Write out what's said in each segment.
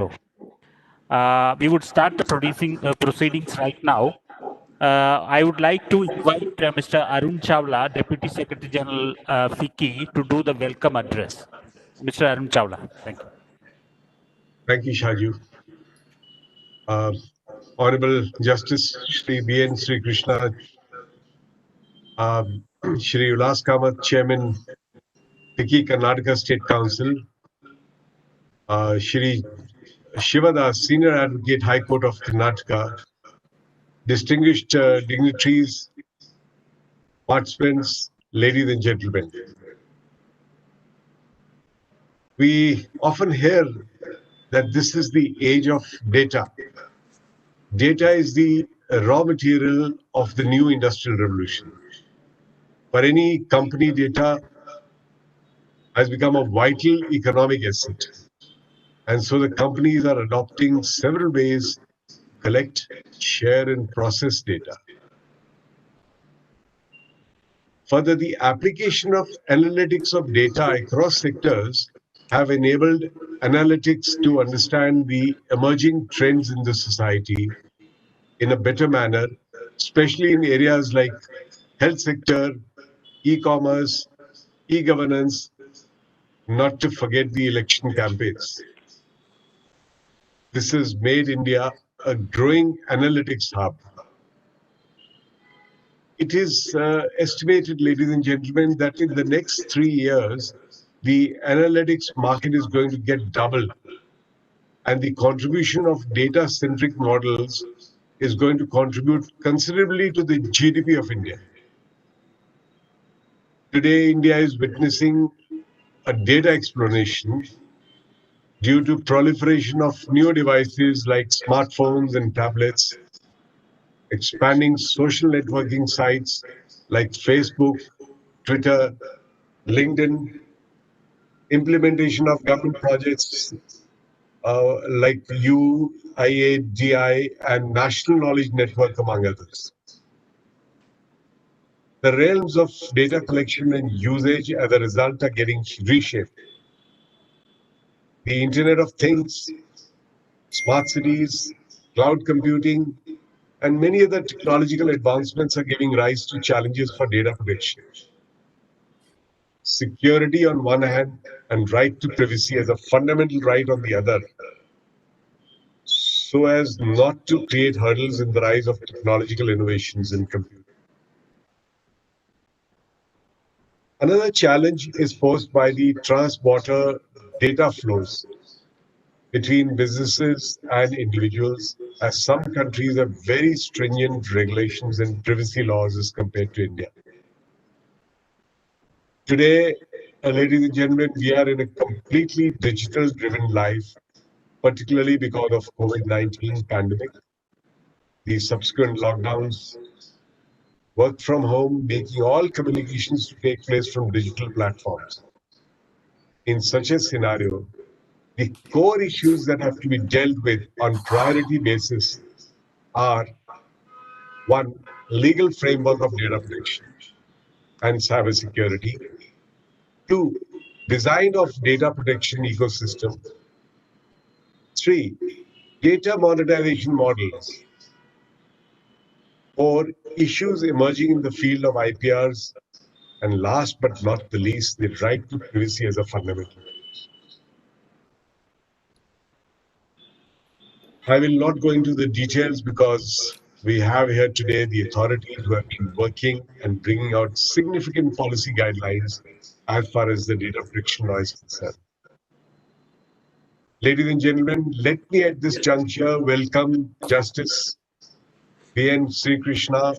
We would start the proceedings right now. I would like to invite Mr. Arun Chawla, Deputy Secretary General FICCI, to do the welcome address. Mr. Arun Chawla, thank you. Thank you, Shaju. Honorable Justice Shri B.N. Sri Krishna, Shri Ulas Kamath, Chairman, FICCI Karnataka State Council, Shri Shivadas, Senior Advocate, High Court of Karnataka, distinguished dignitaries, participants, ladies and gentlemen. We often hear that this is the age of data. Data is the raw material of the new industrial revolution. For any company, data has become a vital economic asset. And so the companies are adopting several ways to collect, share, and process data. Further, the application of analytics of data across sectors have enabled analytics to understand the emerging trends in the society in a better manner, especially in areas like health sector, e-commerce, e-governance, not to forget the election campaigns. This has made India a growing analytics hub. It is estimated, ladies and gentlemen, that in the next 3 years, the analytics market is going to get doubled, and the contribution of data-centric models is going to contribute considerably to the GDP of India. Today, India is witnessing a data explosion due to proliferation of new devices like smartphones and tablets, expanding social networking sites like Facebook, Twitter, LinkedIn, implementation of government projects like UIAGI and National Knowledge Network, among others. The realms of data collection and usage as a result are getting reshaped. The Internet of Things, smart cities, cloud computing, and many other technological advancements are giving rise to challenges for data protection. Security on one hand and right to privacy as a fundamental right on the other, so as not to create hurdles in the rise of technological innovations in computing. Another challenge is posed by the trans-border data flows between businesses and individuals, as some countries have very stringent regulations and privacy laws as compared to India. Today, ladies and gentlemen, we are in a completely digital-driven life, particularly because of COVID-19 pandemic, the subsequent lockdowns, work from home, making all communications to take place from digital platforms. In such a scenario, the core issues that have to be dealt with on priority basis are: one, legal framework of data protection and cybersecurity; two, design of data protection ecosystem; three, data monetization models; four, issues emerging in the field of IPRs; and last but not the least, the right to privacy as a fundamental. I will not go into the details because we have here today the authorities who have been working and bringing out significant policy guidelines as far as the data protection law is concerned. Ladies and gentlemen, let me at this juncture welcome Justice B.N. Sri Krishna,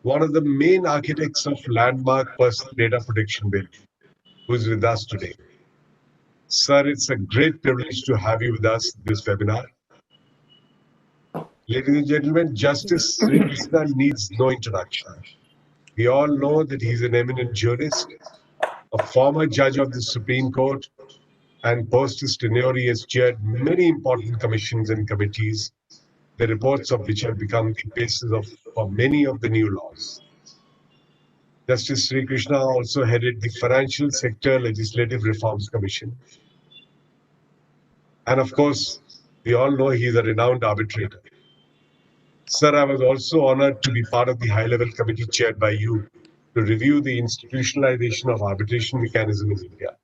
one of the main architects of landmark personal data protection bill, who is with us today. Sir, it's a great privilege to have you with us in this webinar. Ladies and gentlemen, Justice Sri Krishna needs no introduction. We all know that he's an eminent jurist, a former judge of the Supreme Court, and post his tenure he has chaired many important commissions and committees, the reports of which have become the basis for many of the new laws. Justice Sri Krishna also headed the Financial Sector Legislative Reforms Commission. And of course, We all know he is a renowned arbitrator. Sir, I was also honored to be part of the high-level committee chaired by you to review the institutionalization of arbitration mechanism in India.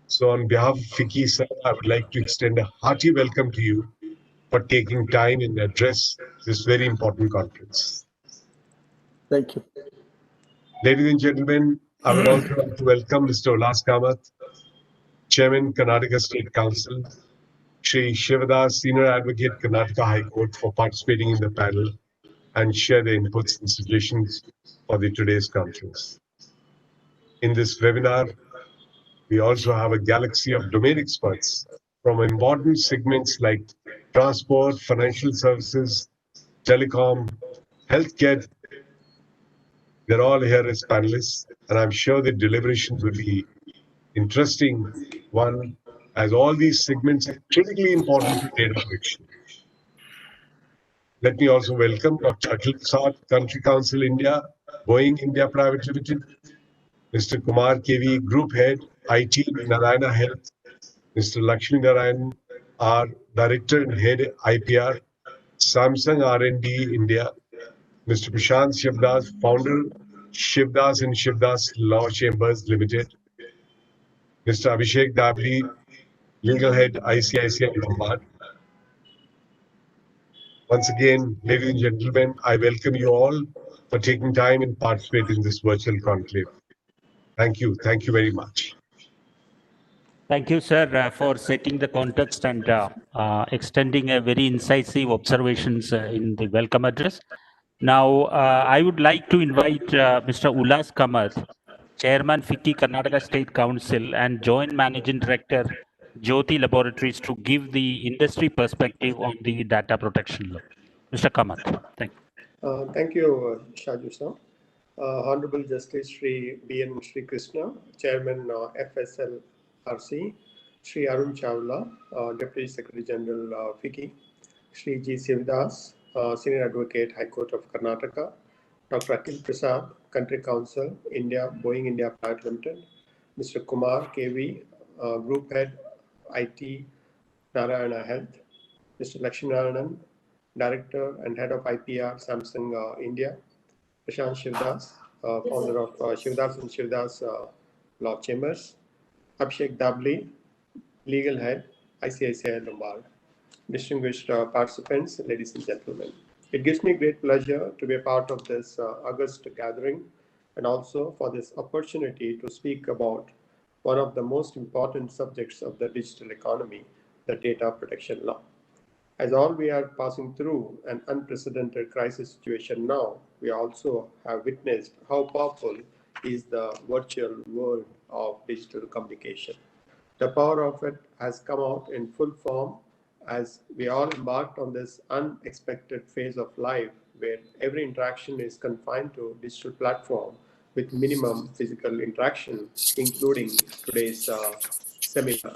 So on behalf of FICCI, sir, I would like to extend a hearty welcome to you for taking time and address this very important conference. Thank you. Ladies and gentlemen, I would also like to welcome Mr. Ulas Kamath, Chairman, Karnataka State Council, Shri Shivadas, Senior Advocate, Karnataka High Court, for participating in the panel and share their inputs and suggestions for today's conference. In this webinar, we also have a galaxy of domain experts from important segments like transport, financial services, telecom, healthcare. They're all here as panelists, and I'm sure the deliberations will be interesting one, as all these segments are critically important to data protection. Let me also welcome Dr. Akhil Prasad, Country Council India, Boeing India Private Limited, Mr. Kumar KV, Group Head, IT, Narayana Health, Mr. Lakshmi Narayan, our Director and Head, IPR, Samsung R&D India, Mr. Prashant Shivdas, Founder, Shivdas and Shivdas Law Chambers Limited, Mr. Abhishek Dabli, Legal Head, ICICI Lombard. Once again, ladies and gentlemen, I welcome you all for taking time and participating in this virtual conclave. Thank you. Thank you very much. Thank you, sir, for setting the context and extending a very incisive observations in the welcome address. Now, I would like to invite Mr. Ulas Kamath, Chairman FICCI Karnataka State Council and Joint Managing Director Jyoti Laboratories, to give the industry perspective on the data protection law. Mr. Kamath, thank you. Thank you, Shaju sir. Honorable Justice Sri B.N. Sri Krishna, Chairman FSLRC, Sri Arun Chawla, Deputy Secretary General FICCI, Sri G. Sivadas, Senior Advocate, High Court of Karnataka, Dr. Akhil Prasad, Country Council, India, Boeing India Private Limited, Mr. Kumar KV, Group Head, IT, Narayana Health, Mr. Lakshmi Narayanan, Director and Head of IPR, Samsung India, Prashant Shivdas, founder of Shivdas and Shivdas Law Chambers, Abhishek Dabli, Legal Head, ICICI Lombard. Distinguished participants, ladies and gentlemen. It gives me great pleasure to be a part of this August gathering and also for this opportunity to speak about one of the most important subjects of the digital economy, the data protection law. As all we are passing through an unprecedented crisis situation now, we also have witnessed how powerful is the virtual world of digital communication. The power of it has come out in full form as we all embarked on this unexpected phase of life where every interaction is confined to digital platform with minimum physical interaction, including today's seminar.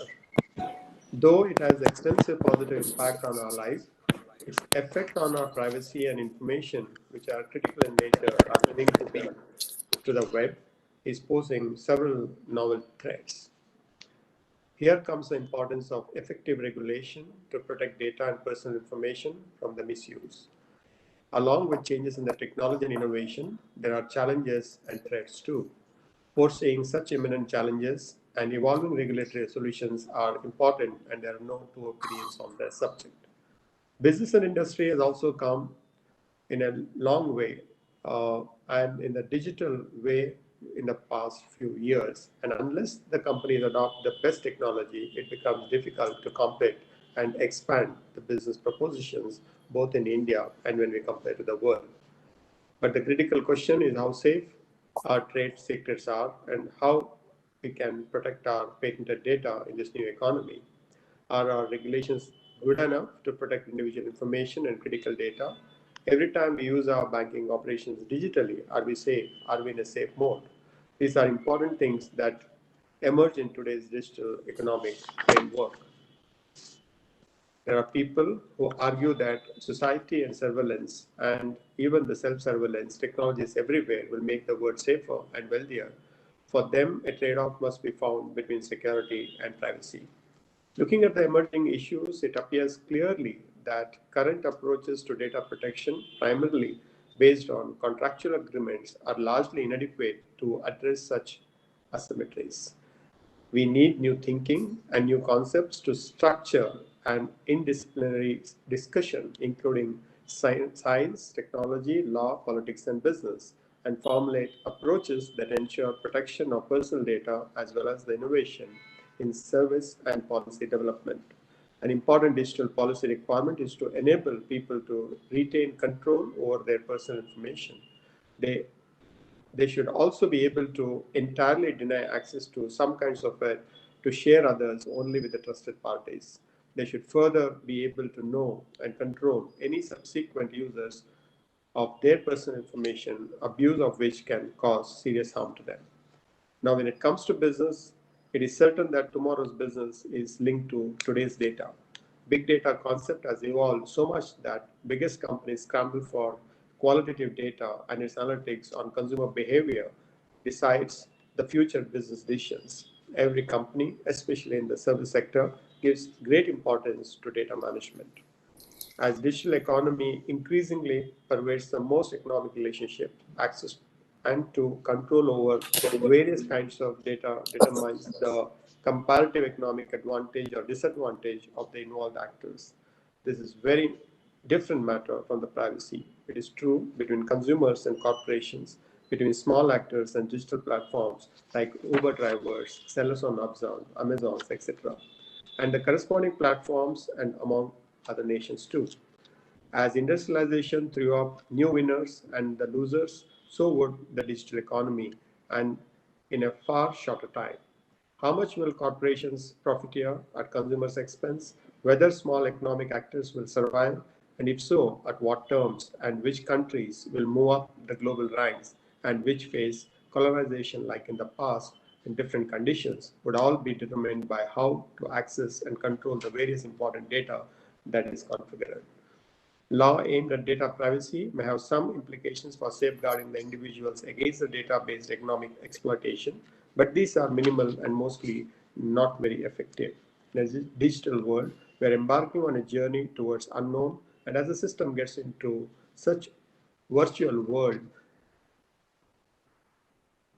Though it has extensive positive impact on our lives, its effect on our privacy and information, which are critical in nature, are linked to the web, is posing several novel threats. Here comes the importance of effective regulation to protect data and personal information from the misuse. Along with changes in the technology and innovation, there are challenges and threats too. Foreseeing such imminent challenges and evolving regulatory solutions are important, and there are no two opinions on the subject. Business and industry has also come in a long way and in the digital way in the past few years. And unless the companies adopt the best technology, it becomes difficult to compete and expand the business propositions both in India and when we compare to the world. But the critical question is how safe our trade secrets are and how we can protect our patented data in this new economy. Are our regulations good enough to protect individual information and critical data? Every time we use our banking operations digitally, are we safe? Are we in a safe mode? These are important things that emerge in today's digital economic framework. There are people who argue that society and surveillance and even the self-surveillance technologies everywhere will make the world safer and wealthier. For them, a trade-off must be found between security and privacy. Looking at the emerging issues, it appears clearly that current approaches to data protection, primarily based on contractual agreements, are largely inadequate to address such asymmetries. We need new thinking and new concepts to structure an interdisciplinary discussion, including science, technology, law, politics, and business, and formulate approaches that ensure protection of personal data as well as the innovation in service and policy development. An important digital policy requirement is to enable people to retain control over their personal information. They they should also be able to entirely deny access to some kinds of it to share others only with the trusted parties. They should further be able to know and control any subsequent users of their personal information, abuse of which can cause serious harm to them. Now, when it comes to business, it is certain that tomorrow's business is linked to today's data. Big data concept has evolved so much that biggest companies scramble for qualitative data and its analytics on consumer behavior decides the future business decisions. Every company, especially in the service sector, gives great importance to data management. As digital economy increasingly pervades the most economic relationship, access and to control over various kinds of data determines the comparative economic advantage or disadvantage of the involved actors. This is very different matter from the privacy. It is true between consumers and corporations, between small actors and digital platforms like Uber drivers, sellers on Amazon, etc., and the corresponding platforms and among other nations too. As industrialization threw up new winners and the losers, so would the digital economy, and in a far shorter time. How much will corporations profiteer at consumers' expense? Whether small economic actors will survive, and if so, at what terms, and which countries will move up the global ranks, and which face colonization like in the past in different conditions, would all be determined by how to access and control the various important data that is configured. Law aimed at data privacy may have some implications for safeguarding the individuals against the data-based economic exploitation, but these are minimal and mostly not very effective. In a digital world, we are embarking on a journey towards unknown, and as the system gets into such virtual world,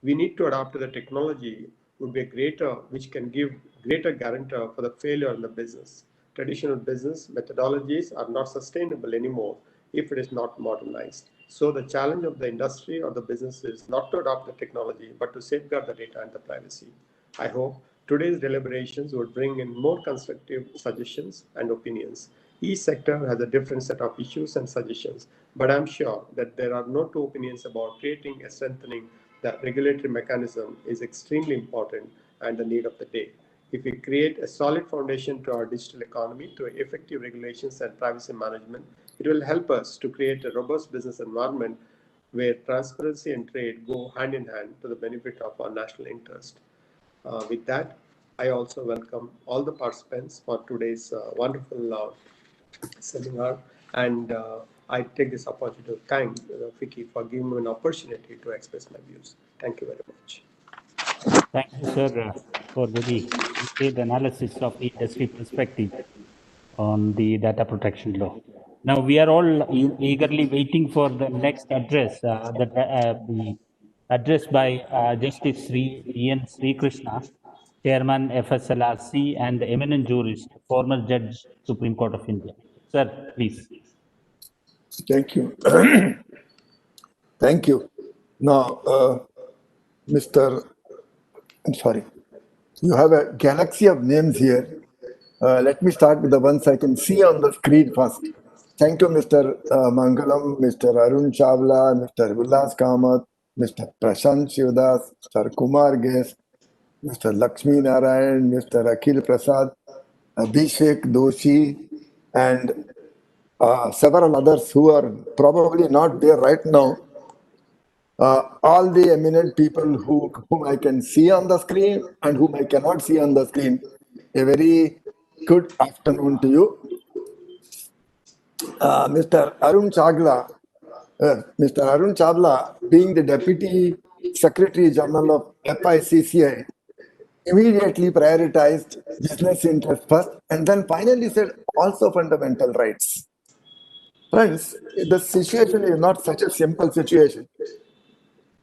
we need to adapt to the technology would be a greater, which can give greater guarantor for the failure in the business. Traditional business methodologies are not sustainable anymore if it is not modernized. So the challenge of the industry or the business is not to adopt the technology, but to safeguard the data and the privacy. I hope today's deliberations would bring in more constructive suggestions and opinions. Each sector has a different set of issues and suggestions, but I'm sure that there are no two opinions about creating and strengthening the regulatory mechanism is extremely important and the need of the day. If we create a solid foundation to our digital economy through effective regulations and privacy management, it will help us to create a robust business environment where transparency and trade go hand in hand to the benefit of our national interest. With that, I also welcome all the participants for today's wonderful seminar, and I take this opportunity to thank FICCI for giving me an opportunity to express my views. Thank you very much. Thank you, sir, for very detailed analysis of the industry perspective on the data protection law. Now, we are all eagerly waiting for the next address, the address by Justice Sri E.N. Sri Krishna, Chairman FSLRC and the eminent jurist, former Judge, Supreme Court of India. Sir, please. Thank you. Thank you. Now, I'm sorry. You have a galaxy of names here. Let me start with the ones I can see on the screen first. Thank you, Mr. Mangalam, Mr. Arun Chawla, Mr. Vilas Kamath, Mr. Prashant Shivdas, Mr. Kumar Guest, Mr. Lakshmi Narayan, Mr. Akhil Prasad, Abhishek Doshi, and several others who are probably not there right now. All the eminent people whom I can see on the screen and whom I cannot see on the screen, a very good afternoon to you. Mr. Arun Chawla, being the Deputy Secretary General of FICCI, immediately prioritized business interest first, and then finally said also fundamental rights. Friends, the situation is not such a simple situation.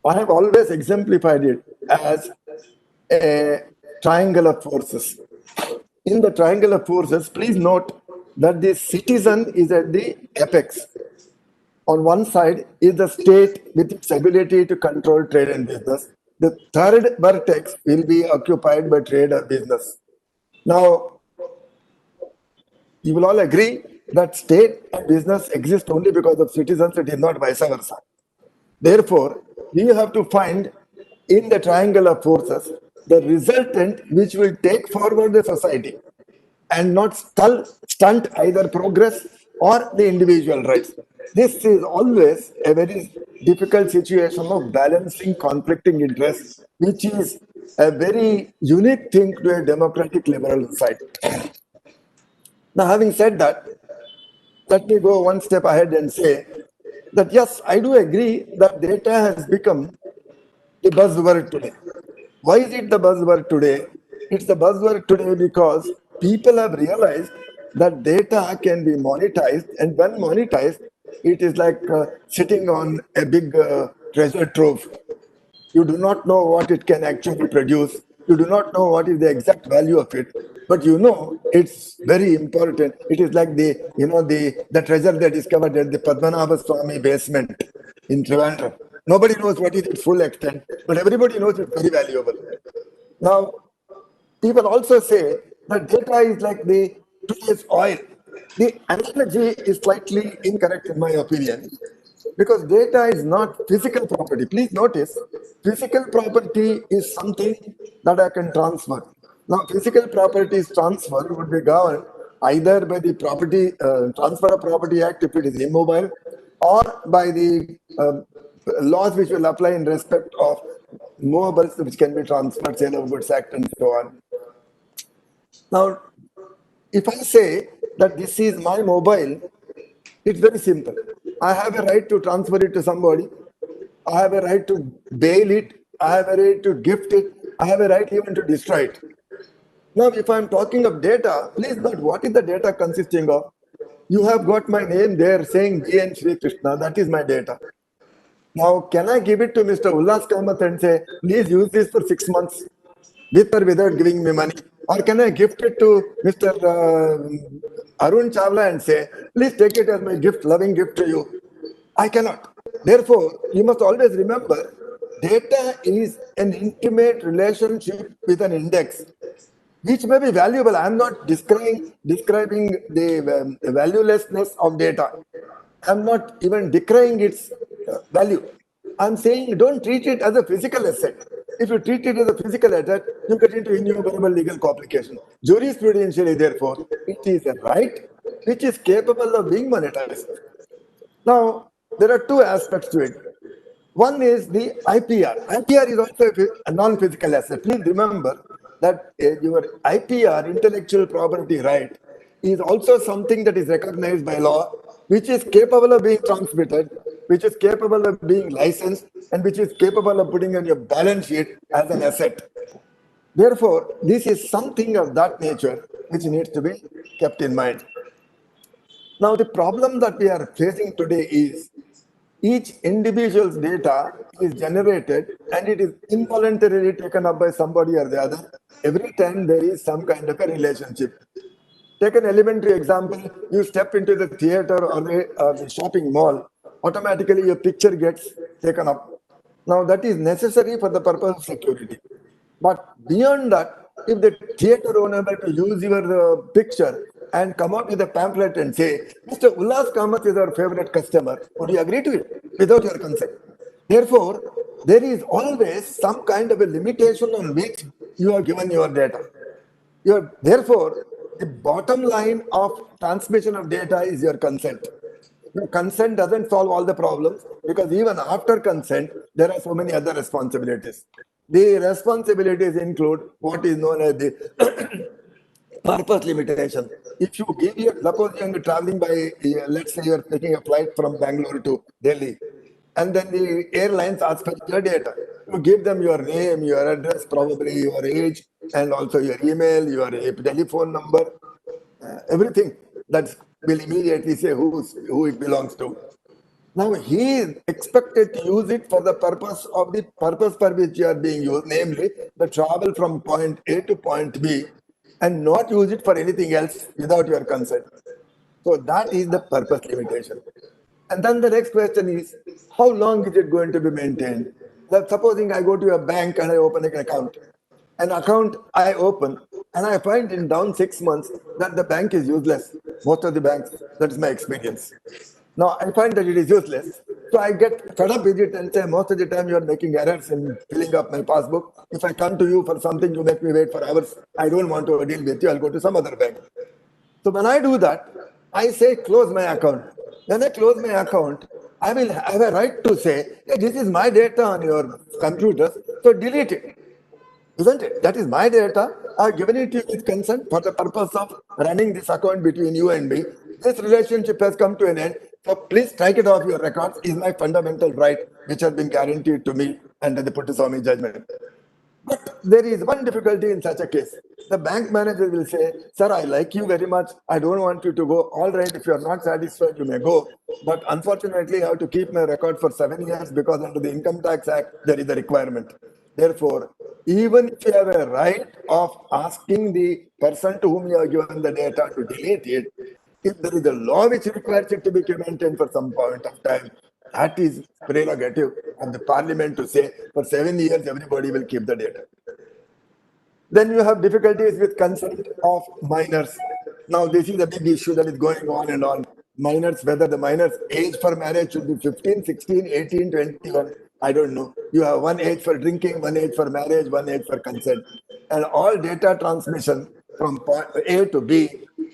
I have always exemplified it as a triangle of forces. In the triangle of forces, please note that the citizen is at the apex. On one side is the state with its ability to control trade and business. The third vertex will be occupied by trade or business. Now, you will all agree that state and business exist only because of citizens, it is not vice versa. Therefore, we have to find in the triangle of forces the resultant which will take forward the society and not stunt either progress or the individual rights. This is always a very difficult situation of balancing conflicting interests, which is a very unique thing to a democratic liberal society. Now, having said that, let me go one step ahead and say that yes, I do agree that data has become the buzzword today. Why is it the buzzword today? It's the buzzword today because people have realized that data can be monetized, and when monetized, it is like sitting on a big treasure trove. You do not know what it can actually produce. You do not know what is the exact value of it, but you know it's very important. It is like the treasure they discovered at the Padmanabha Swami basement in Trivandrum. Nobody knows what is its full extent, but everybody knows it's very valuable. Now, people also say that data is like the today's oil. The analogy is slightly incorrect in my opinion because data is not physical property. Please notice, physical property is something that I can transfer. Now, physical properties transfer would be governed either by the property Transfer of Property Act if it is immobile, or by the laws which will apply in respect of movables which can be transferred, Sale of Goods Act, and so on. Now, if I say that this is my mobile, it's very simple. I have a right to transfer it to somebody. I have a right to bail it. I have a right to gift it. I have a right even to destroy it. Now, if I'm talking of data, please note what is the data consisting of? You have got my name there saying B.N. Sri Krishna. That is my data. Now, can I give it to Mr. Ullas Kamath and say, please use this for 6 months with or without giving me money? Or can I gift it to Mr. Arun Chawla and say, please take it as my gift, loving gift to you? I cannot. Therefore, you must always remember, data is an intimate relationship with an index, which may be valuable. I am not describing the valuelessness of data. I'm not even decrying its value. I'm saying don't treat it as a physical asset. If you treat it as a physical asset, you get into innumerable legal complications. Jurisprudentially, therefore, it is a right which is capable of being monetized. Now, there are two aspects to it. One is the IPR. IPR is also a non-physical asset. Please remember that your IPR, intellectual property right, is also something that is recognized by law, which is capable of being transmitted, which is capable of being licensed, and which is capable of putting on your balance sheet as an asset. Therefore, this is something of that nature which needs to be kept in mind. Now, the problem that we are facing today is each individual's data is generated and it is involuntarily taken up by somebody or the other every time there is some kind of a relationship. Take an elementary example, you step into the theater or the shopping mall, automatically your picture gets taken up. Now that is necessary for the purpose of security. But beyond that, if the theater owner were to use your picture and come out with a pamphlet and say, Mr. Ullas Kamath is our favorite customer, would you agree to it without your consent? Therefore, there is always some kind of a limitation on which you have given your data. Therefore, the bottom line of transmission of data is your consent. Your consent doesn't solve all the problems because even after consent, there are so many other responsibilities. The responsibilities include what is known as the purpose limitation. If you give your, suppose you are traveling by, let's say you are taking a flight from Bangalore to Delhi, and then the airlines ask for your data. You give them your name, your address, probably your age, and also your email, your telephone number, everything that will immediately say who it belongs to. Now he is expected to use it for the purpose for which you are being used, namely the travel from point A to point B, and not use it for anything else without your consent. So that is the purpose limitation. And then the next question is, how long is it going to be maintained? That supposing I go to a bank and I open an account. An account I open and I find in down 6 months that the bank is useless. Most of the banks, that is my experience. Now I find that it is useless. So I get fed up with it and say, most of the time you are making errors in filling up my passbook. If I come to you for something, you make me wait for hours. I don't want to deal with you. I'll go to some other bank. So when I do that, I say close my account. When I close my account, I will have a right to say, hey, this is my data on your computer, so delete it. Isn't it? That is my data. I've given it to you with consent for the purpose of running this account between you and me. This relationship has come to an end. So please strike it off your records. Is my fundamental right, which has been guaranteed to me under the Puttaswamy judgment. But there is one difficulty in such a case. The bank manager will say, sir, I like you very much. I don't want you to go. All right, if you are not satisfied, you may go. But unfortunately, I have to keep my record for 7 years because under the Income Tax Act, there is a requirement. Therefore, even if you have a right of asking the person to whom you have given the data to delete it, if there is a law which requires it to be maintained for some point of time, that is prerogative of the parliament to say for 7 years everybody will keep the data. Then you have difficulties with consent of minors. Now this is a big issue that is going on and on. Minors, whether the minors age for marriage should be 15, 16, 18, 21, I don't know. You have one age for drinking, one age for marriage, one age for consent. And all data transmission from point A to B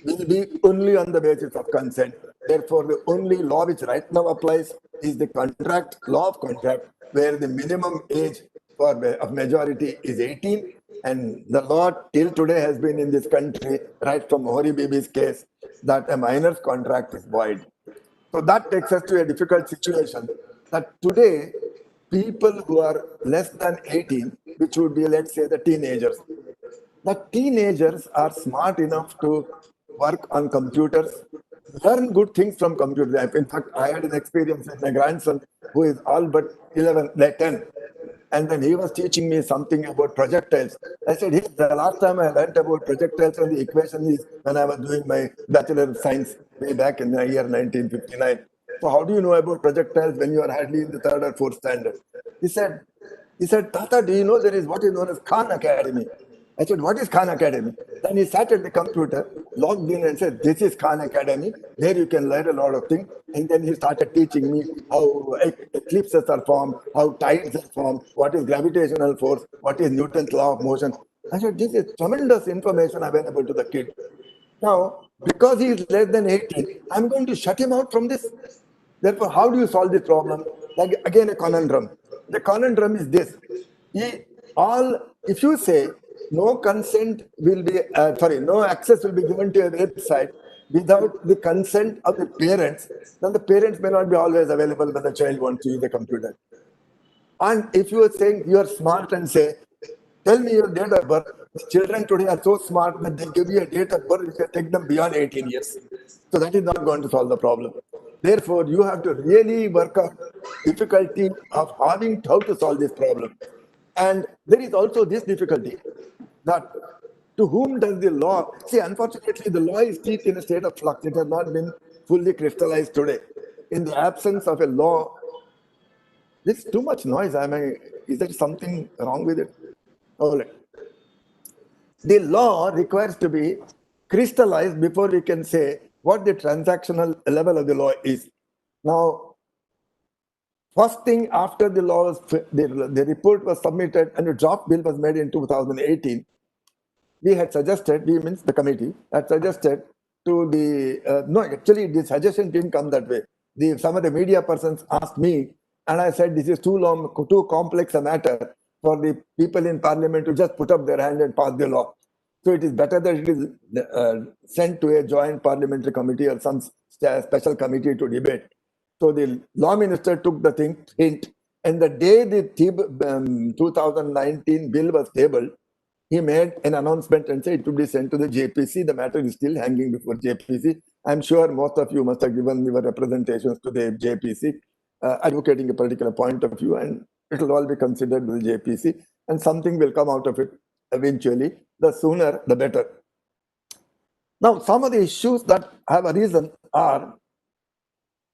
will be only on the basis of consent. Therefore, the only law which right now applies is the contract, law of contract, where the minimum age of majority is 18, and the law till today has been in this country, right from Hori Bibi's case, that a minor's contract is void. So that takes us to a difficult situation that today, people who are less than 18, which would be, let's say, the teenagers are smart enough to work on computers, learn good things from computers. In fact, I had an experience with my grandson who is all but 10. And then he was teaching me something about projectiles. I said, hey, the last time I learned about projectiles and the equation is when I was doing my Bachelor of Science way back in the year 1959. So how do you know about projectiles when you are hardly in the 3rd or 4th standard? He said, Tata, do you know there is what is known as Khan Academy? I said, what is Khan Academy? Then he sat at the computer, logged in and said, this is Khan Academy. There you can learn a lot of things. And then he started teaching me how eclipses are formed, how tides are formed, what is gravitational force, what is Newton's law of motion. I said, this is tremendous information available to the kid. Now, because he is less than 18, I'm going to shut him out from this. Therefore, how do you solve this problem? Like, again, a conundrum. The conundrum is this. If you say no consent will be, no access will be given to a website without the consent of the parents, then the parents may not be always available when the child wants to use the computer. And if you are saying you are smart and say, tell me your date of birth, the children today are so smart that they give you a date of birth which can take them beyond 18 years. So that is not going to solve the problem. Therefore, you have to really work out difficulty of having how to solve this problem. And there is also this difficulty that to whom does the law, see, unfortunately, the law is still in a state of flux. It has not been fully crystallized today. In the absence of a law, there's too much noise. Is there something wrong with it? All right. The law requires to be crystallized before we can say what the transactional level of the law is. Now, first thing after the law was, the report was submitted and a draft bill was made in 2018, we had suggested, means the committee had suggested to the, no, actually the suggestion didn't come that way. Some of the media persons asked me, and I said, this is too complex a matter for the people in parliament to just put up their hand and pass the law. So it is better that it is sent to a joint parliamentary committee or some special committee to debate. So the law minister took the hint, and the day the 2019 bill was tabled, he made an announcement and said it would be sent to the JPC. The matter is still hanging before JPC. I'm sure most of you must have given your representations to the JPC, advocating a particular point of view, and it will all be considered by the JPC, and something will come out of it eventually. The sooner, the better. Now, some of the issues that have arisen are,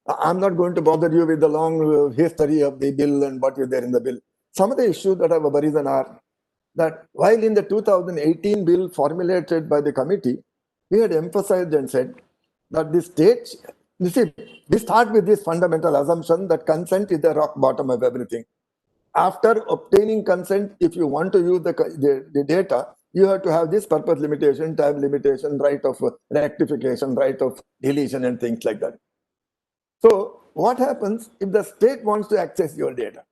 I'm not going to bother you with the long history of the bill and what is there in the bill. Some of the issues that have arisen are that while in the 2018 bill formulated by the committee, we had emphasized and said that the states, you see, we start with this fundamental assumption that consent is the rock bottom of everything. After obtaining consent, if you want to use the data, you have to have this purpose limitation, time limitation, right of rectification, right of deletion, and things like that. So what happens if the state wants to access your data?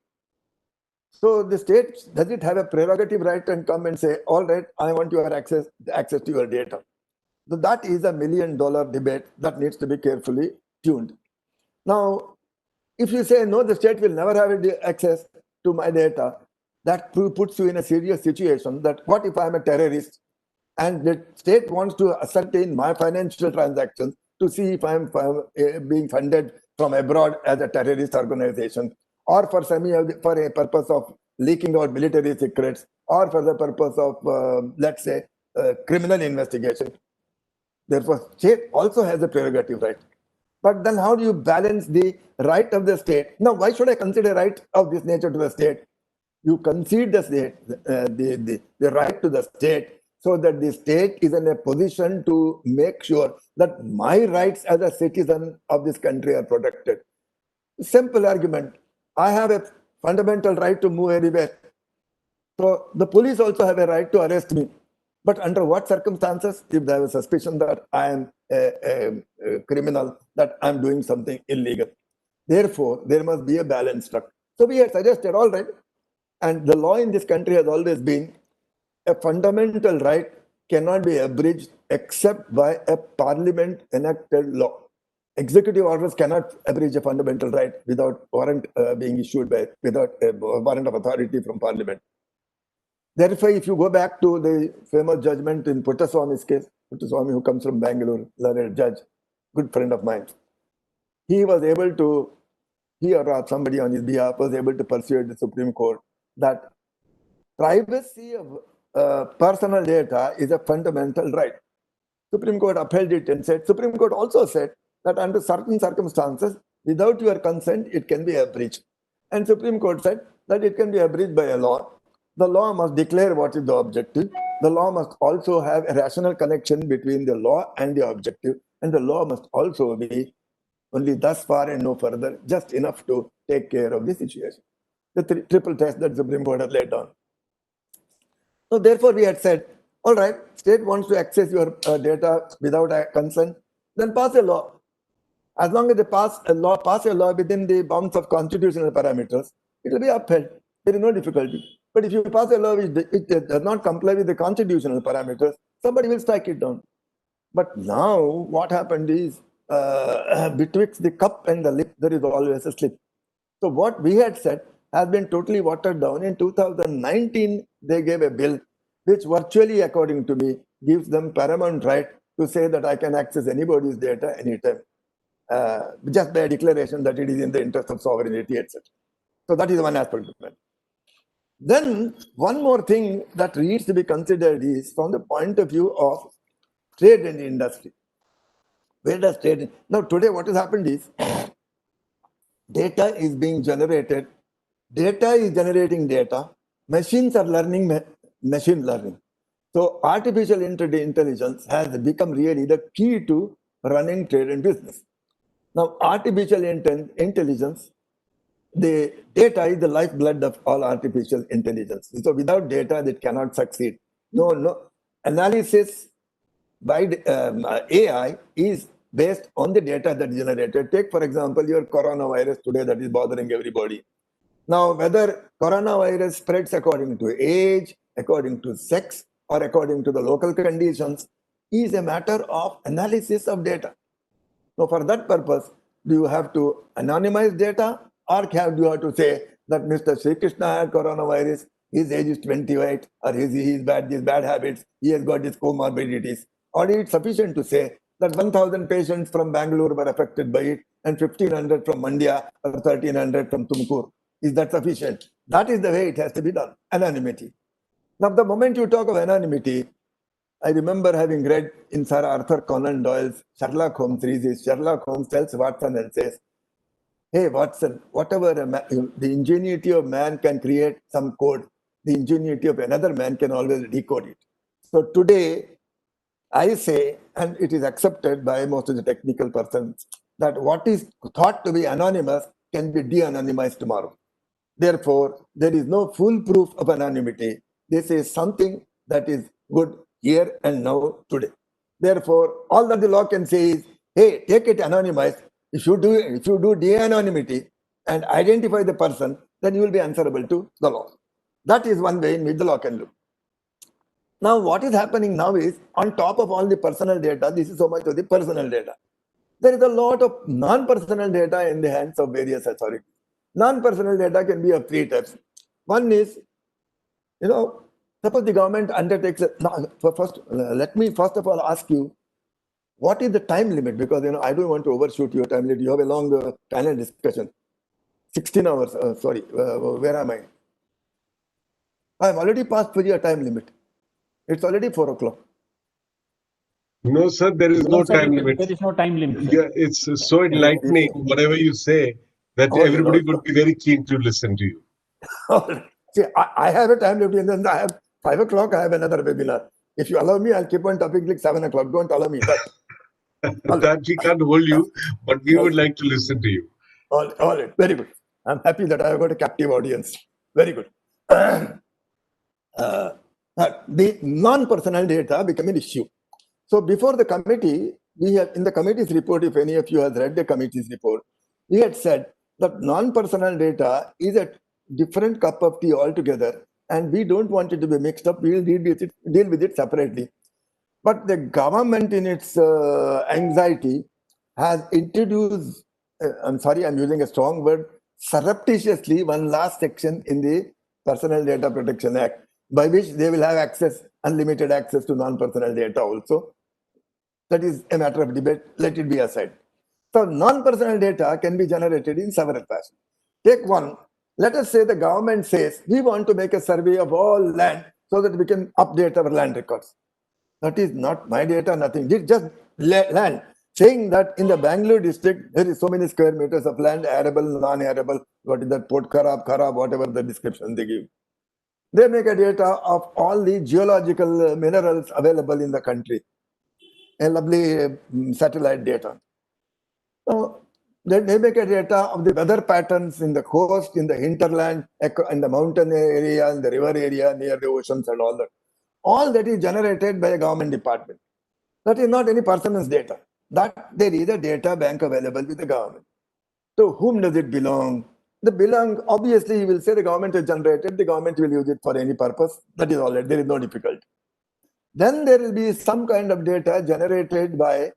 So the state, does it have a prerogative right and come and say, all right, I want your access to your data? So that is a $1 million debate that needs to be carefully tuned. Now, if you say, no, the state will never have access to my data, that puts you in a serious situation that what if I'm a terrorist and the state wants to ascertain my financial transactions to see if I'm being funded from abroad as a terrorist organization, or for a purpose of leaking out military secrets, or for the purpose of, let's say, criminal investigation. Therefore, state also has a prerogative right. But then how do you balance the right of the state? Now, why should I consider right of this nature to the state? You concede the state, the right to the state, so that the state is in a position to make sure that my rights as a citizen of this country are protected. Simple argument. I have a fundamental right to move anywhere. So the police also have a right to arrest me. But under what circumstances? If there is a suspicion that I am a criminal, that I'm doing something illegal. Therefore, there must be a balance struck. So we had suggested, all right, and the law in this country has always been a fundamental right cannot be abridged except by a parliament enacted law. Executive orders cannot abridge a fundamental right without warrant being issued without a warrant of authority from parliament. Therefore, if you go back to the famous judgment in Puttaswamy's case, Puttaswamy, who comes from Bangalore, learned judge, good friend of mine, he was able to, he or somebody on his behalf was able to persuade the Supreme Court that privacy of personal data is a fundamental right. Supreme Court upheld it and said, Supreme Court also said that under certain circumstances, without your consent, it can be abridged. And Supreme Court said that it can be abridged by a law. The law must declare what is the objective. The law must also have a rational connection between the law and the objective. And the law must also be only thus far and no further, just enough to take care of the situation. The triple test that the Supreme Court has laid down. So therefore, we had said, all right, state wants to access your data without a consent, then pass a law. As long as they pass a law within the bounds of constitutional parameters, it will be upheld. There is no difficulty. But if you pass a law which does not comply with the constitutional parameters, somebody will strike it down. But now what happened is, betwixt the cup and the lip, there is always a slip. So what we had said has been totally watered down. In 2019, they gave a bill which virtually, according to me, gives them paramount right to say that I can access anybody's data anytime, just by a declaration that it is in the interest of sovereignty, etc. So that is one aspect of it. Then one more thing that needs to be considered is from the point of view of trade and industry. Where does trade? Now today what has happened is data is being generated. Data is generating data. Machines are learning machine learning. So artificial intelligence has become really the key to running trade and business. Now artificial intelligence, the data is the lifeblood of all artificial intelligence. So without data, it cannot succeed. No analysis by AI is based on the data that is generated. Take, for example, your coronavirus today that is bothering everybody. Now, whether coronavirus spreads according to age, according to sex, or according to the local conditions is a matter of analysis of data. So for that purpose, do you have to anonymize data, or do you have to say that Mr. Sri Krishna had coronavirus his age is 28, or he's bad, these bad habits, he has got these comorbidities. Or it's sufficient to say that 1,000 patients from Bangalore were affected by it, and 1,500 from Mandya, or 1,300 from Tumkur. Is that sufficient? That is the way it has to be done. Anonymity. Now, the moment you talk of anonymity, I remember having read in Sir Arthur Conan Doyle's Sherlock Holmes series. Sherlock Holmes tells Watson and says, "Hey Watson, whatever the ingenuity of man can create some code, the ingenuity of another man can always decode it." So today, I say, and it is accepted by most of the technical persons, that what is thought to be anonymous can be de-anonymized tomorrow. Therefore, there is no foolproof of anonymity. This is something that is good here and now today. Therefore, all that the law can say is, hey, take it anonymized. If you do de-anonymity and identify the person, then you will be answerable to the law. That is one way in which the law can look. Now, what is happening now is, on top of all the personal data, this is so much of the personal data. There is a lot of non-personal data in the hands of various authorities. Non-personal data can be of three types. One is, suppose the government undertakes, let me first of all ask you, what is the time limit? Because, I don't want to overshoot your time limit. You have a long panel discussion. 16 hours, where am I? I am already past your time limit. It's already 4 o'clock. No, sir, there is no time limit. There is no time limit. Sir. Yeah, it's so enlightening, whatever you say, that everybody would be very keen to listen to you. See, I have a time limit, and then I have 5 o'clock, I have another webinar. If you allow me, I'll keep on talking like 7 o'clock. Don't allow me that. That we can't hold you, but we would like to listen to you. All right, very good. I'm happy that I have got a captive audience. Very good. The non-personal data become an issue. So before the committee, we have, in the committee's report, if any of you has read the committee's report, we had said that non-personal data is a different cup of tea altogether, and we don't want it to be mixed up. We will deal with it separately. But the government, in its anxiety, has introduced, I'm sorry, I'm using a strong word, surreptitiously, one last section in the Personal Data Protection Act, by which they will have access, unlimited access to non-personal data also. That is a matter of debate. Let it be aside. So non-personal data can be generated in several fashions. Take one. Let us say the government says, we want to make a survey of all land so that we can update our land records. That is not my data, nothing. It's just land. Saying that in the Bangalore district, there is so many square meters of land, arable, non-arable, what is that, Port Kharab, whatever the description they give. They make a data of all the geological minerals available in the country. A lovely satellite data. So they make a data of the weather patterns in the coast, in the hinterland, in the mountain area, in the river area, near the oceans and all that. All that is generated by a government department. That is not any person's data. That there is a data bank available with the government. To whom does it belong? Obviously, you will say the government has generated, the government will use it for any purpose. That is all right. There is no difficulty. Then there will be some kind of data generated by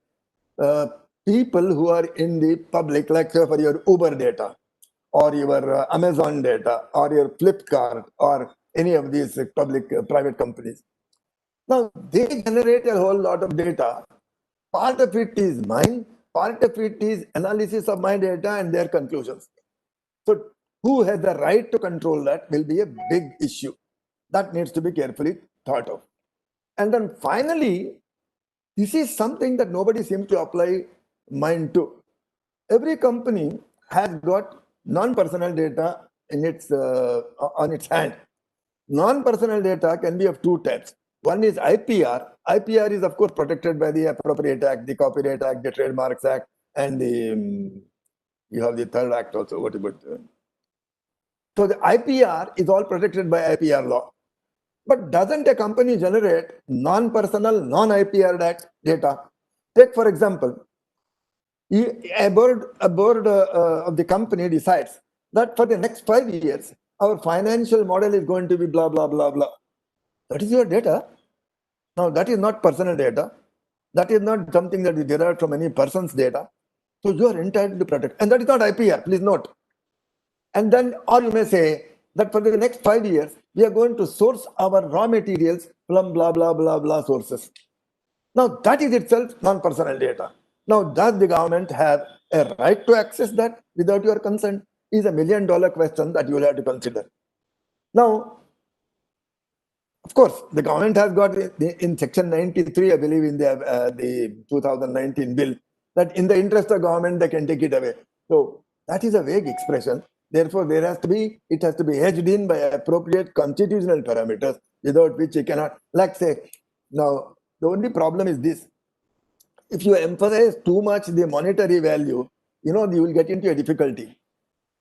people who are in the public, like say for your Uber data, or your Amazon data, or your Flipkart, or any of these public private companies. Now, they generate a whole lot of data. Part of it is mine, part of it is analysis of my data and their conclusions. So, who has the right to control that will be a big issue. That needs to be carefully thought of. And then finally, this is something that nobody seems to apply mind to. Every company has got non-personal data in its on its hand. Non-personal data can be of two types. One is IPR. IPR is, of course, protected by the Appropriate Act, the Copyright Act, the Trademarks Act, and you have the third act also. What about? So the IPR is all protected by IPR law. But doesn't a company generate non-personal, non-IPR data? Take, for example, a board of the company decides that for the next 5 years, our financial model is going to be blah, blah, blah, blah. That is your data. Now, that is not personal data. That is not something that is derived from any person's data. So you are entitled to protect. And that is not IPR, please note. And then, or you may say that for the next 5 years, We are going to source our raw materials from blah, blah, blah, blah sources. Now, that is itself non-personal data. Now, does the government have a right to access that without your consent? Is a $1 million question that you will have to consider. Now, of course, the government has got in section 93, I believe, in the 2019 bill, that in the interest of government, they can take it away. So that is a vague expression. Therefore, it has to be hedged in by appropriate constitutional parameters, without which you cannot, like say, now, the only problem is this. If you emphasize too much the monetary value, you will get into a difficulty.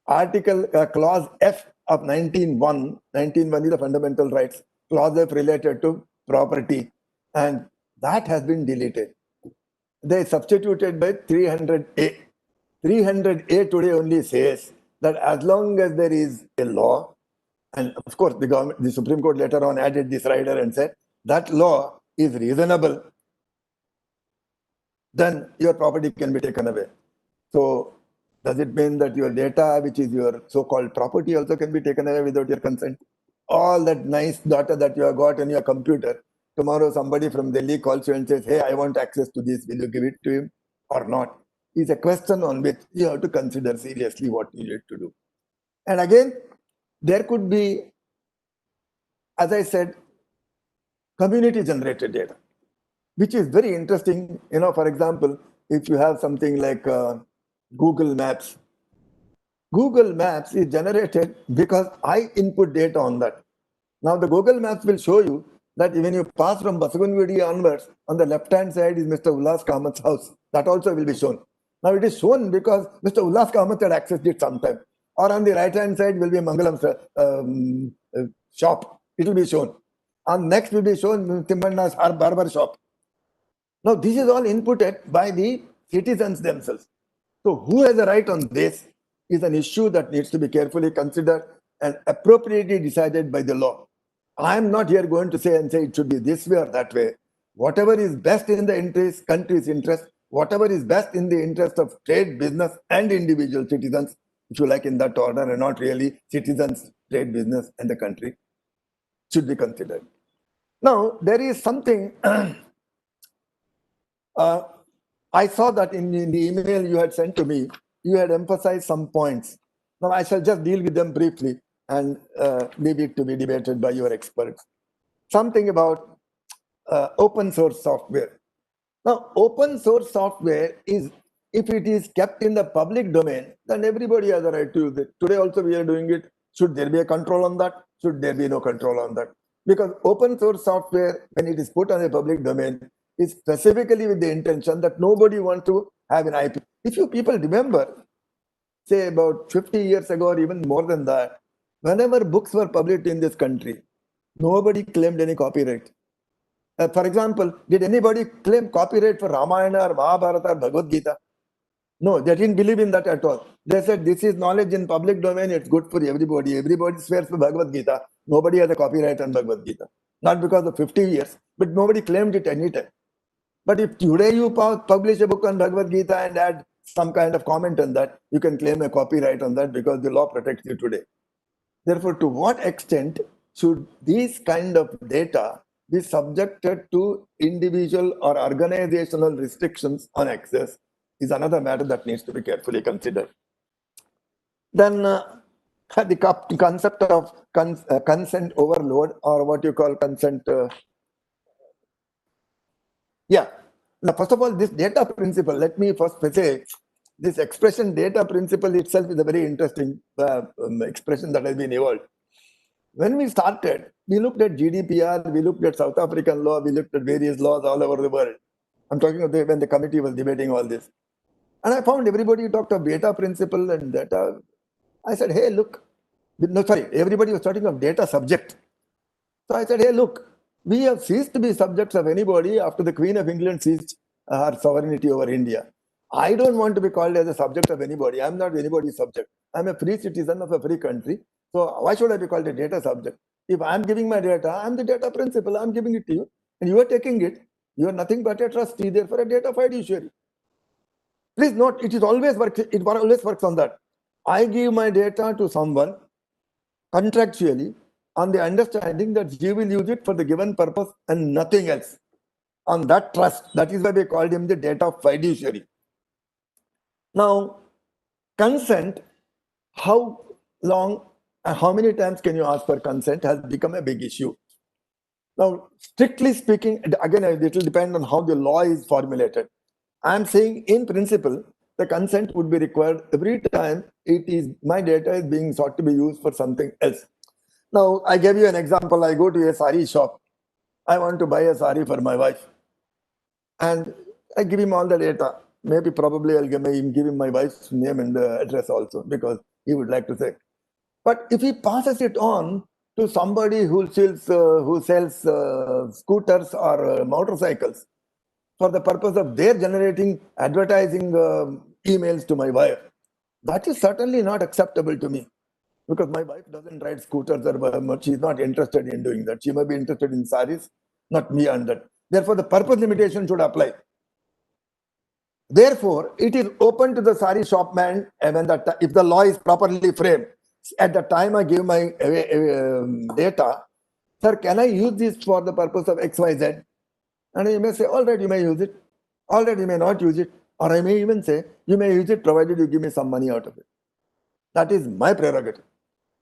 Clause F of 19.1 is the fundamental rights. Clause F related to property, and that has been deleted. They substituted by 300A. 300A today only says that as long as there is a law, and of course the Supreme Court later on added this rider and said that law is reasonable, then your property can be taken away. So does it mean that your data, which is your so-called property, also can be taken away without your consent? All that nice data that you have got on your computer, tomorrow somebody from Delhi calls you and says, hey, I want access to this, will you give it to him or not? Is a question on which you have to consider seriously what you need to do. And again, there could be, as I said, community-generated data, which is very interesting. For example, if you have something like Google Maps. Google Maps is generated because I input data on that. Now the Google Maps will show you that when you pass from Basagungudi onwards, on the left-hand side is Mr. Ullas Kamat's house. That also will be shown. Now it is shown because Mr. Ullas Kamat had accessed it sometime. Or on the right-hand side will be Mangalam's shop. It will be shown. And next will be shown Timmanna's barber shop. Now this is all inputted by the citizens themselves. So who has a right on this is an issue that needs to be carefully considered and appropriately decided by the law. I am not here going to say it should be this way or that way. Whatever is best in the country's interest, whatever is best in the interest of trade, business, and individual citizens, if you like, in that order, and not really citizens, trade, business, and the country, should be considered. Now, there is something I saw that in the email you had sent to me, you had emphasized some points. Now, I shall just deal with them briefly and leave it to be debated by your experts. Something about open source software. Now, open source software is, if it is kept in the public domain, then everybody has a right to use it. Today also we are doing it. Should there be a control on that? Should there be no control on that? Because open source software, when it is put on a public domain, is specifically with the intention that nobody wants to have an IP. If you people remember, say about 50 years ago or even more than that, whenever books were published in this country, nobody claimed any copyright. For example, did anybody claim copyright for Ramayana or Mahabharata or Bhagavad Gita? No, they didn't believe in that at all. They said this is knowledge in public domain, it's good for everybody. Everybody swears for Bhagavad Gita. Nobody has a copyright on Bhagavad Gita. Not because of 50 years, but nobody claimed it any time. But if today you publish a book on Bhagavad Gita and add some kind of comment on that, you can claim a copyright on that because the law protects you today. Therefore, to what extent should these kind of data be subjected to individual or organizational restrictions on access is another matter that needs to be carefully considered. Then the concept of consent overload, or what you call consent. Now, first of all, this data principle, let me first say, this expression data principle itself is a very interesting expression that has been evolved. When we started, we looked at GDPR, we looked at South African law, we looked at various laws all over the world. I'm talking about when the committee was debating all this. And I found everybody talked of data principle and data. I said, hey, look, everybody was talking of data subject. So I said, hey, look, we have ceased to be subjects of anybody after the Queen of England seized her sovereignty over India. I don't want to be called as a subject of anybody. I'm not anybody's subject. I'm a free citizen of a free country. So why should I be called a data subject? If I'm giving my data, I'm the data principal. I'm giving it to you. And you are taking it. You are nothing but a trustee, therefore a data fiduciary. Please note, it always works on that. I give my data to someone contractually, on the understanding that he will use it for the given purpose and nothing else. On that trust, that is why we called him the data fiduciary. Now, consent, how long and how many times can you ask for consent has become a big issue. Now, strictly speaking, again, it will depend on how the law is formulated. I am saying in principle, the consent would be required every time my data is being sought to be used for something else. Now, I gave you an example. I go to a sari shop. I want to buy a sari for my wife. And I give him all the data. Maybe probably I'll give him my wife's name and address also, because he would like to say. But if he passes it on to somebody who sells scooters or motorcycles for the purpose of their generating advertising emails to my wife, that is certainly not acceptable to me, because my wife doesn't ride scooters or much. She's not interested in doing that. She may be interested in saris, not me on that. Therefore, the purpose limitation should apply. Therefore, it is open to the sari shopman, and if the law is properly framed, at the time I give my data, sir, can I use this for the purpose of XYZ? And you may say, all right, you may use it. All right, you may not use it. Or I may even say, you may use it provided you give me some money out of it. That is my prerogative.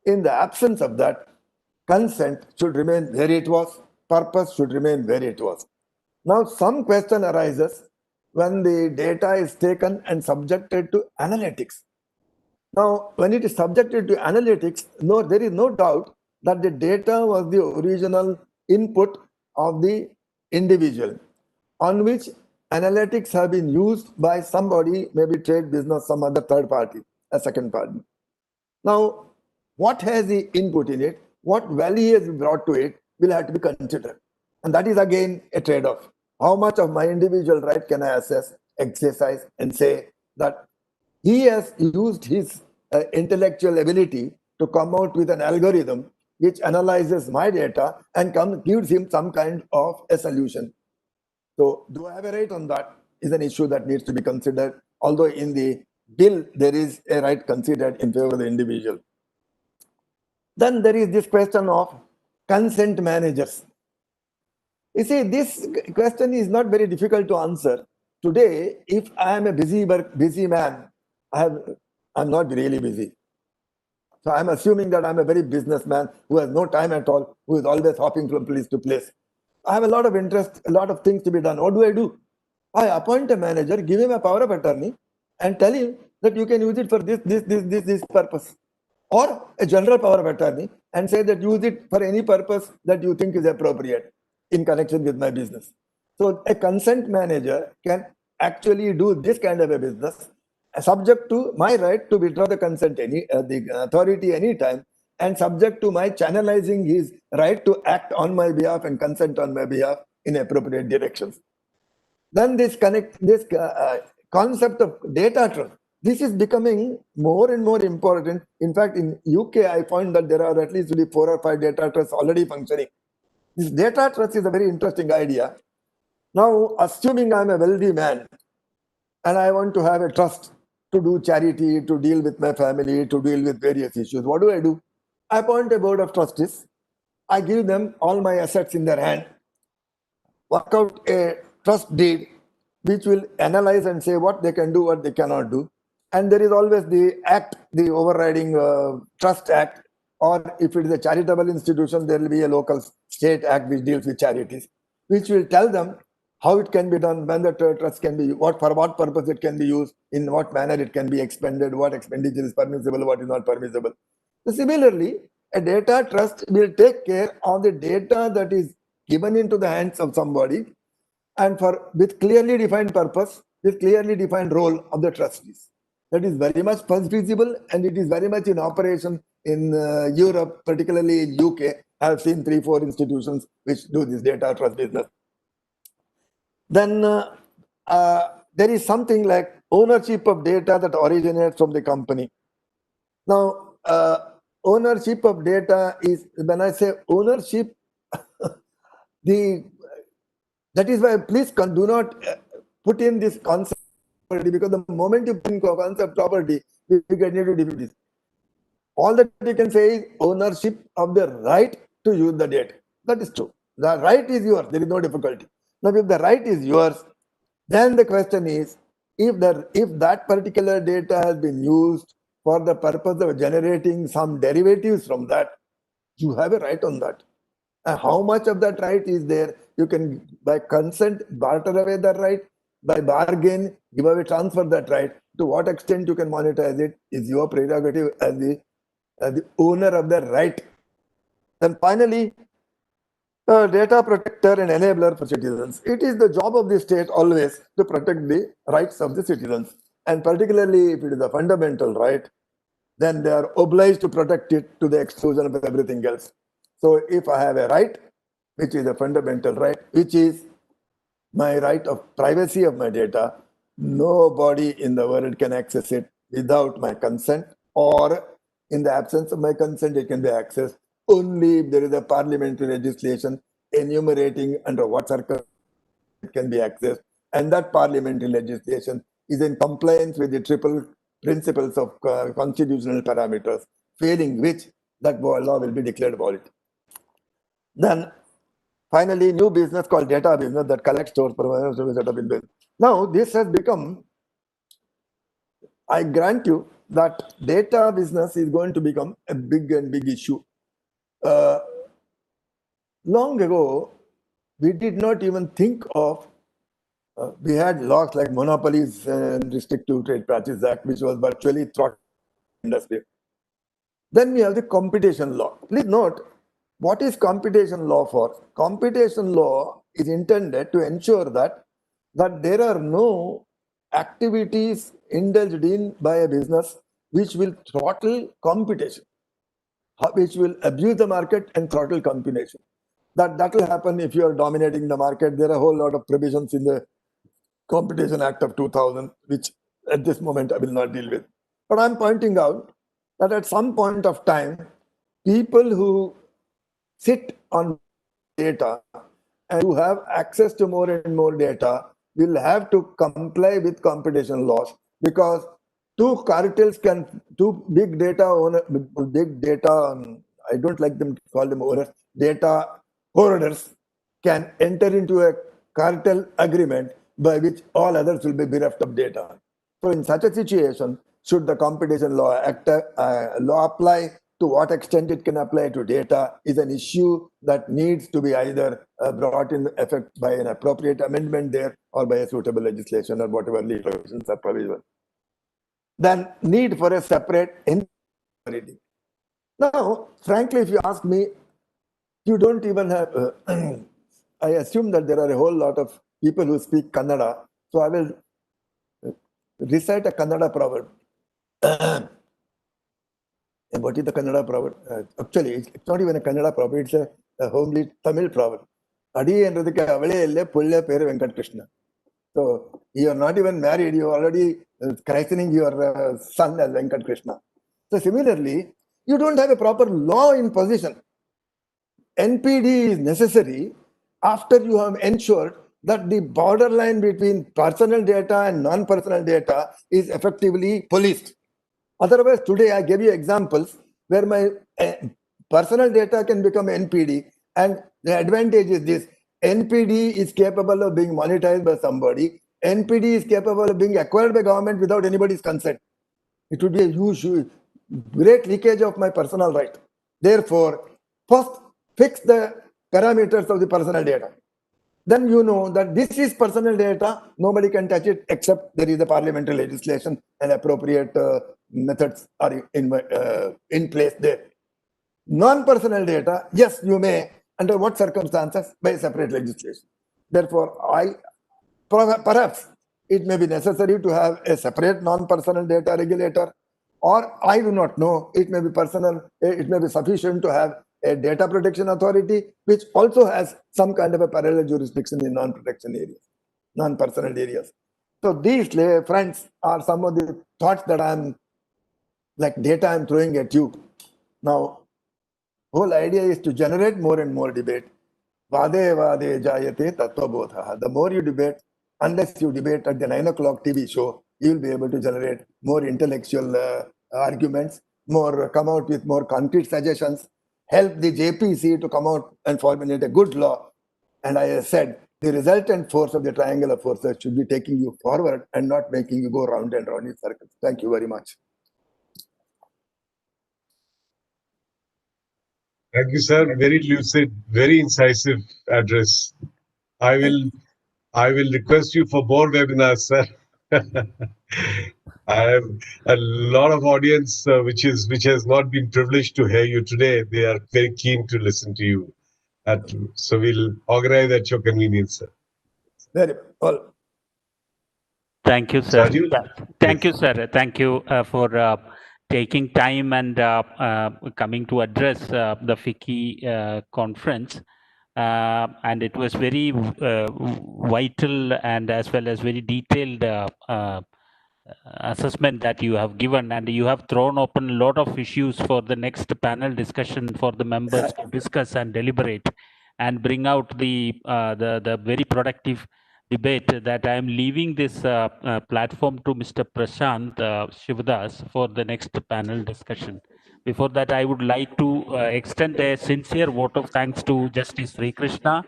In the absence of that, consent should remain where it was. Purpose should remain where it was. Now, some question arises when the data is taken and subjected to analytics. Now, when it is subjected to analytics, there is no doubt that the data was the original input of the individual, on which analytics have been used by somebody, maybe trade, business, some other third party, a second party. Now, what has the input in it, what value has brought to it, will have to be considered. And that is again a trade-off. How much of my individual right can I exercise and say that he has used his intellectual ability to come out with an algorithm which analyzes my data and gives him some kind of a solution. So, do I have a right on that is an issue that needs to be considered, although in the bill there is a right considered in favor of the individual. Then there is this question of consent managers. You see, this question is not very difficult to answer. Today, if I am a busy man, I'm not really busy. So I'm assuming that I'm a very businessman who has no time at all, who is always hopping from place to place. I have a lot of interest, a lot of things to be done. What do? I appoint a manager, give him a power of attorney, and tell him that you can use it for this purpose. Or a general power of attorney and say that use it for any purpose that you think is appropriate in connection with my business. So a consent manager can actually do this kind of a business, subject to my right to withdraw the consent, the authority anytime, and subject to my channelizing his right to act on my behalf and consent on my behalf in appropriate directions. Then this concept of data trust, this is becoming more and more important. In fact, in UK, I found that there are at least 4 or 5 data trusts already functioning. This data trust is a very interesting idea. Now, assuming I'm a wealthy man and I want to have a trust to do charity, to deal with my family, to deal with various issues, what do? I appoint a board of trustees. I give them all my assets in their hand, work out a trust deed which will analyze and say what they can do, what they cannot do. And there is always the act, the overriding trust act, or if it is a charitable institution, there will be a local state act which deals with charities, which will tell them how it can be done, when the trust can be, for what purpose it can be used, in what manner it can be expended, what expenditure is permissible, what is not permissible. So similarly, a data trust will take care of the data that is given into the hands of somebody, and with clearly defined purpose, with clearly defined role of the trustees. That is very much feasible, and it is very much in operation in Europe, particularly in UK. I have seen 3-4 institutions which do this data trust business. Then there is something like ownership of data that originates from the company. Now, ownership of data is, when I say ownership, that is why please do not put in this concept of property, because the moment you put in concept property, you get into difficulties. All that you can say is ownership of the right to use the data. That is true. The right is yours. There is no difficulty. Now, if the right is yours, then the question is, if that particular data has been used for the purpose of generating some derivatives from that, you have a right on that. And how much of that right is there? You can, by consent, barter away that right. By bargain, give away, transfer that right. To what extent you can monetize it is your prerogative as the owner of the right. Then finally, data protector and enabler for citizens. It is the job of the state always to protect the rights of the citizens. And particularly if it is a fundamental right, then they are obliged to protect it to the exclusion of everything else. So if I have a right, which is a fundamental right, which is my right of privacy of my data, nobody in the world can access it without my consent, or in the absence of my consent, it can be accessed only if there is a parliamentary legislation enumerating under what circumstances it can be accessed. And that parliamentary legislation is in compliance with the triple principles of constitutional parameters, failing which that law will be declared valid. Then finally, new business called data business that collects, stores, provides, set up in business. Now, this has become, I grant you that data business is going to become a big issue. Long ago, we did not even think of, we had laws like Monopolies and Restrictive Trade Practices Act, which was virtually throttling the industry. Then we have the competition law. Please note, what is competition law for? Competition law is intended to ensure that there are no activities indulged in by a business which will throttle competition, which will abuse the market and throttle competition. That will happen if you are dominating the market. There are a whole lot of provisions in the Competition Act of 2000, which at this moment I will not deal with. But I'm pointing out that at some point of time, people who sit on data and who have access to more and more data will have to comply with competition laws, because two big data I don't like them to call them owners, data holders can enter into a cartel agreement by which all others will be bereft of data. So in such a situation, should the competition law apply? To what extent it can apply to data is an issue that needs to be either brought in effect by an appropriate amendment there, or by a suitable legislation, or whatever legal provisions are provisional. Then need for a separate authority. Now, frankly, if you ask me, you don't even have, I assume that there are a whole lot of people who speak Kannada, so I will recite a Kannada proverb. And what is the Kannada proverb? Actually, it's not even a Kannada proverb, it's a homely Tamil proverb. Adi endradhukku avale elle pulle peru Venkat Krishna. So you are not even married, you are already christening your son as Venkat Krishna. So similarly, you don't have a proper law in position. NPD is necessary after you have ensured that the borderline between personal data and non-personal data is effectively policed. Otherwise, today I gave you examples where my personal data can become NPD, and the advantage is this: NPD is capable of being monetized by somebody. NPD is capable of being acquired by government without anybody's consent. It would be a huge, great leakage of my personal right. Therefore, first fix the parameters of the personal data. Then you know that this is personal data, nobody can touch it except there is a parliamentary legislation and appropriate methods are in place there. Non-personal data, yes, you may, under what circumstances, by separate legislation. Therefore, perhaps it may be necessary to have a separate non-personal data regulator, or I do not know, it may be sufficient to have a data protection authority, which also has some kind of a parallel jurisdiction in non-protection areas, non-personal areas. So these, friends, are some of the thoughts that I'm throwing at you. Now, whole idea is to generate more and more debate. Vade vade jayate tattvabodha. The more you debate, unless you debate at the 9 o'clock TV show, you will be able to generate more intellectual arguments, come out with more concrete suggestions. help the JPC to come out and formulate a good law. And I said, the resultant force of the triangular forces should be taking you forward and not making you go round and round in circles. Thank you very much. Thank you, sir. Very lucid, very incisive address. I will request you for more webinars, sir. I have a lot of audience which has not been privileged to hear you today. They are very keen to listen to you. So we'll organize at your convenience, sir. Very well. Thank you, sir. Sajid? Thank Yes. you, sir. Thank you for taking time and coming to address the FICCI conference. And it was very vital and as well as very detailed assessment that you have given, and you have thrown open a lot of issues for the next panel discussion for the members to discuss and deliberate and bring out the very productive debate that I am leaving this platform to Mr. Prashant Shivadas for the next panel discussion. Before that, I would like to extend a sincere vote of thanks to Justice Sri Krishna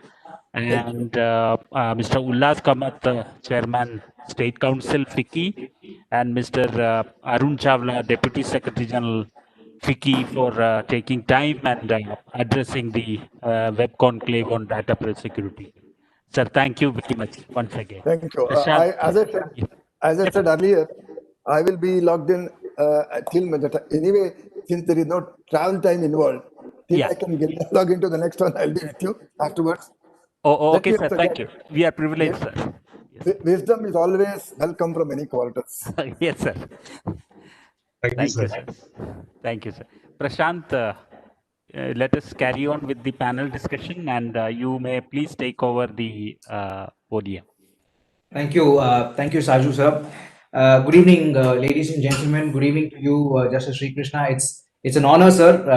and Mr. Ullas Kamath, Chairman, State Council, FICCI, and Mr. Arun Chawla, Deputy Secretary General, FICCI, for taking time and addressing the web conclave on data security. Sir, thank you very much once again. Thank you. Prashant, As I said earlier, I will be logged in till anyway, since there is no travel time involved, till I can log into the next one, I'll be with you afterwards. Oh, okay, sir. Thank you. We are privileged, Yes. sir. Yes. Wisdom is always welcome from any quarters. Yes, sir. Thank you, sir. Thank you, sir. Prashant, let us carry on with the panel discussion, and you may please take over the podium. Thank you, Saju sir. Good evening, ladies and gentlemen. Good evening to you, Justice Sri Krishna. It's an honor, sir,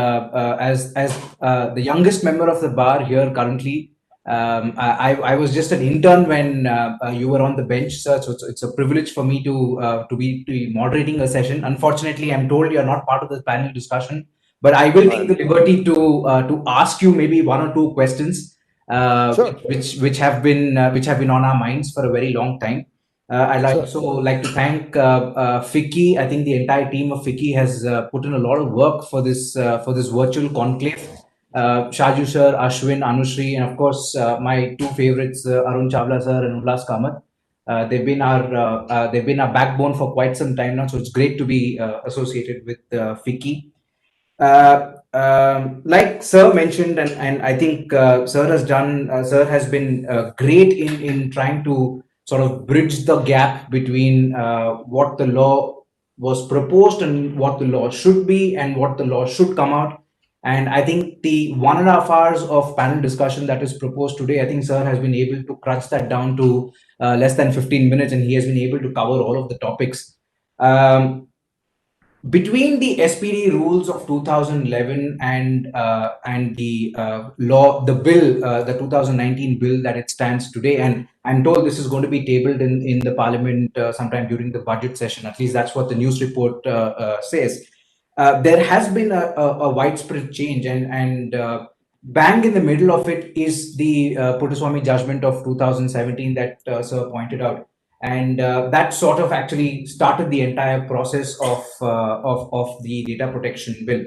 as the youngest member of the bar here currently. I was just an intern when you were on the bench, sir. So it's a privilege for me to be moderating a session. Unfortunately, I'm told you are not part of the panel discussion, but I will take the liberty to ask you maybe one or two questions, Sure. which have been on our minds for a very long time. I'd also like to thank FICCI. I think the entire team of FICCI has put in a lot of work for this virtual conclave. Shaju sir, Ashwin, Anushri, and of course my two favorites, Arun Chawla sir and Ullas Kamath. They've been our backbone for quite some time now, so it's great to be associated with FICCI. Like sir mentioned, and I think sir has been great in trying to sort of bridge the gap between what the law was proposed and what the law should be and what the law should come out. And I think the 1.5 hours of panel discussion that is proposed today, I think sir has been able to crunch that down to less than 15 minutes, and he has been able to cover all of the topics. Between the SPD rules of 2011 and the law, the bill, the 2019 bill that it stands today, and I'm told this is going to be tabled in the parliament sometime during the budget session. At least that's what the news report says. There has been a widespread change, and bang in the middle of it is the Puttaswamy judgment of 2017 that sir pointed out. And that sort of actually started the entire process of the data protection bill.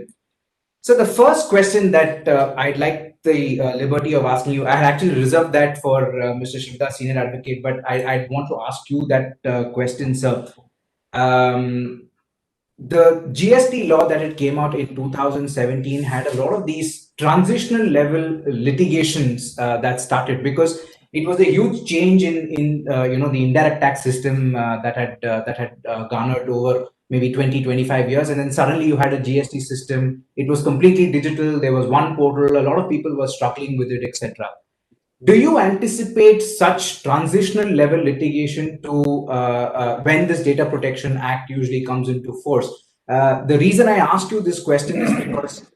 So the first question that I'd like the liberty of asking you, I had actually reserved that for Mr. Shivadas, senior advocate, but I want to ask you that question, sir. The GST law that it came out in 2017 had a lot of these transitional level litigations that started because it was a huge change in the indirect tax system that had garnered over maybe 20-25 years, and then suddenly you had a GST system. It was completely digital. There was one portal. A lot of people were struggling with it, etc. Do you anticipate such transitional level litigation to when this Data Protection Act usually comes into force? The reason I ask you this question is because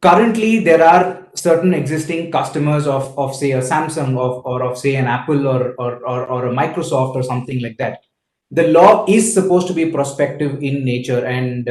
currently there are certain existing customers of say a Samsung or of say an Apple or a Microsoft or something like that. The law is supposed to be prospective in nature, and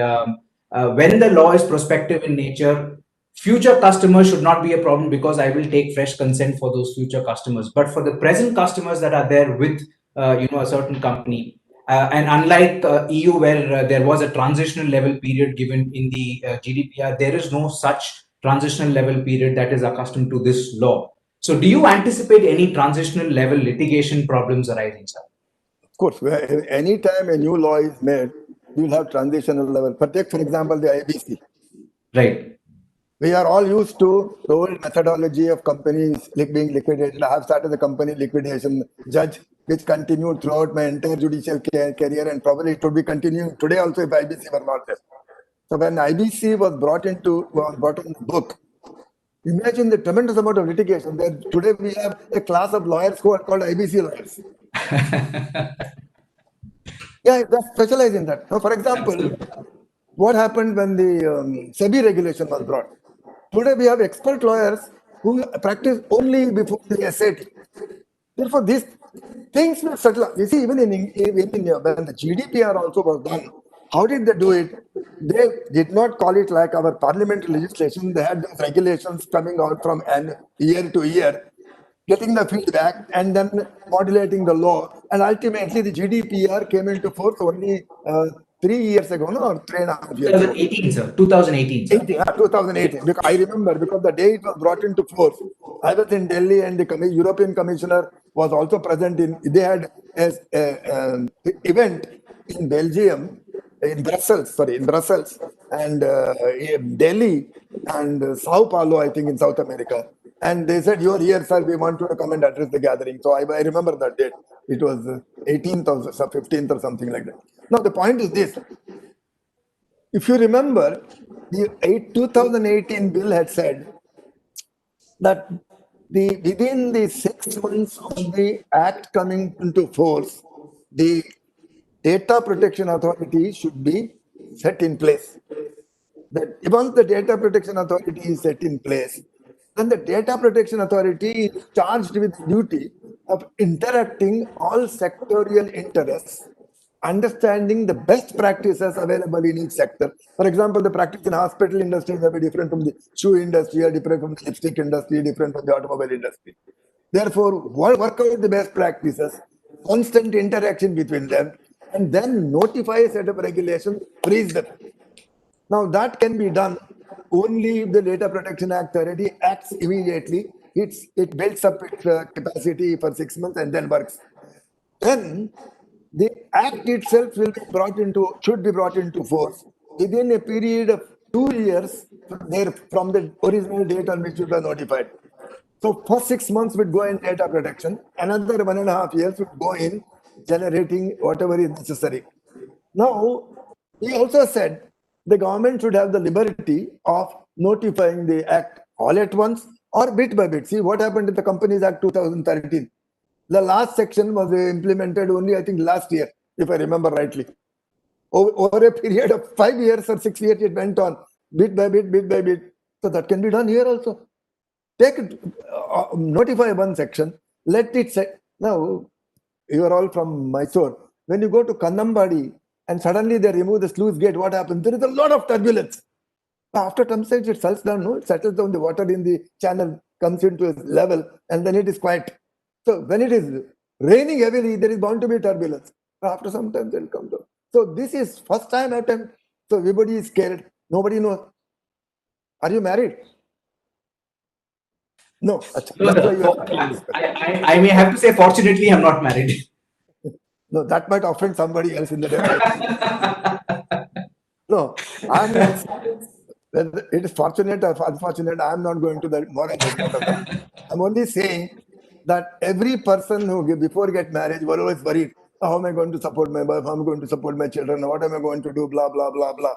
when the law is prospective in nature, future customers should not be a problem because I will take fresh consent for those future customers. But for the present customers that are there with a certain company, and unlike EU where there was a transitional level period given in the GDPR, there is no such transitional level period that is accustomed to this law. So do you anticipate any transitional level litigation problems arising, sir? Of course, any time a new law is made, you will have transitional level. But take, for example, the IBC. Right. We are all used to the old methodology of companies being liquidated. I have started the company liquidation judge, which continued throughout my entire judicial career, and probably it would be continuing today also if IBC were not there. So when IBC was brought in the book, imagine the tremendous amount of litigation. There today we have a class of lawyers who are called IBC lawyers. Yeah, they specialize in that. So, for example, what happened when the SEBI regulation was brought? Today we have expert lawyers who practice only before the SAT. Therefore, these things will settle. You see, even in India, when the GDPR also was done, how did they do it? They did not call it like our parliamentary legislation. They had those regulations coming out from year to year, getting the feedback and then modulating the law. And ultimately, the GDPR came into force only 3 years ago, no, or 3.5 years ago. 2018, sir. 2018, sir. 2018. Because I remember, because the day it was brought into force, I was in Delhi and the European Commissioner was also present they had an event in Belgium, in Brussels, and Delhi and Sao Paulo, I think, in South America. And they said, "You're here, sir. We want you to come and address the gathering." So I remember that date. It was 18th or 15th or something like that. Now, the point is this. If you remember, the 2018 bill had said that within the 6 months of the act coming into force, the data protection authority should be set in place. That once the data protection authority is set in place, then the data protection authority is charged with the duty of interacting all sectorial interests, understanding the best practices available in each sector. For example, the practice in hospital industry may be different from the shoe industry, or different from the lipstick industry, different from the automobile industry. Therefore, work out the best practices, constant interaction between them, and then notify a set of regulations, freeze them. Now, that can be done only if the Data Protection Act already acts immediately. It builds up its capacity for 6 months and then works. Then the act itself should be brought into force within a period of 2 years from the original date on which you were notified. So first 6 months would go in data protection, another 1.5 years would go in generating whatever is necessary. Now, he also said the government should have the liberty of notifying the act all at once or bit by bit. See what happened in the Companies Act 2013. The last section was implemented only, I think, last year, if I remember rightly. Over a period of 5 years or 6 years, it went on bit by bit, bit by bit. So that can be done here also. Take it, notify one section, let it set. Now, you are all from Mysore. When you go to Kannambadi and suddenly they remove the sluice gate, what happens? There is a lot of turbulence. After some stage, it settles down. No, it settles down. The water in the channel comes into a level, and then it is quiet. So when it is raining heavily, there is bound to be turbulence. After some time, they will come down. So this is first time attempt. So everybody is scared. Nobody knows. Are you married? No. That's why you I may have to say, fortunately, I'm not married. No, that might offend somebody else in the day. No, I'm not. It is fortunate or unfortunate. I'm not going to the moral judgment of that. I'm only saying that every person who before get married was always worried. How am I going to support my wife? How am I going to support my children? What am I going to do? Blah, blah, blah, blah.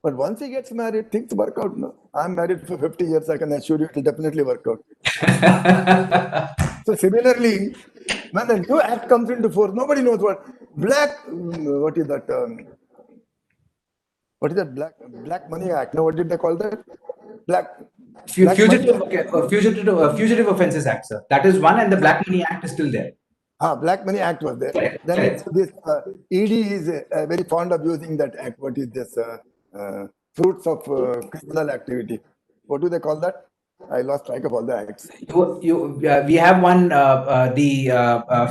But once he gets married, things work out. No? I'm married for 50 years. I can assure you it will definitely work out. So similarly, when the new act comes into force, nobody knows what is that? What is that Black Money Act? No, what did they call that? Fugitive Offences Act, sir. That is one, and the Black Money Act is still there. Black Money Act was there. Right. Then Right. this ED is very fond of using that act. What is this? Fruits of criminal activity. what do they call that? I lost track of all the acts. We have one. The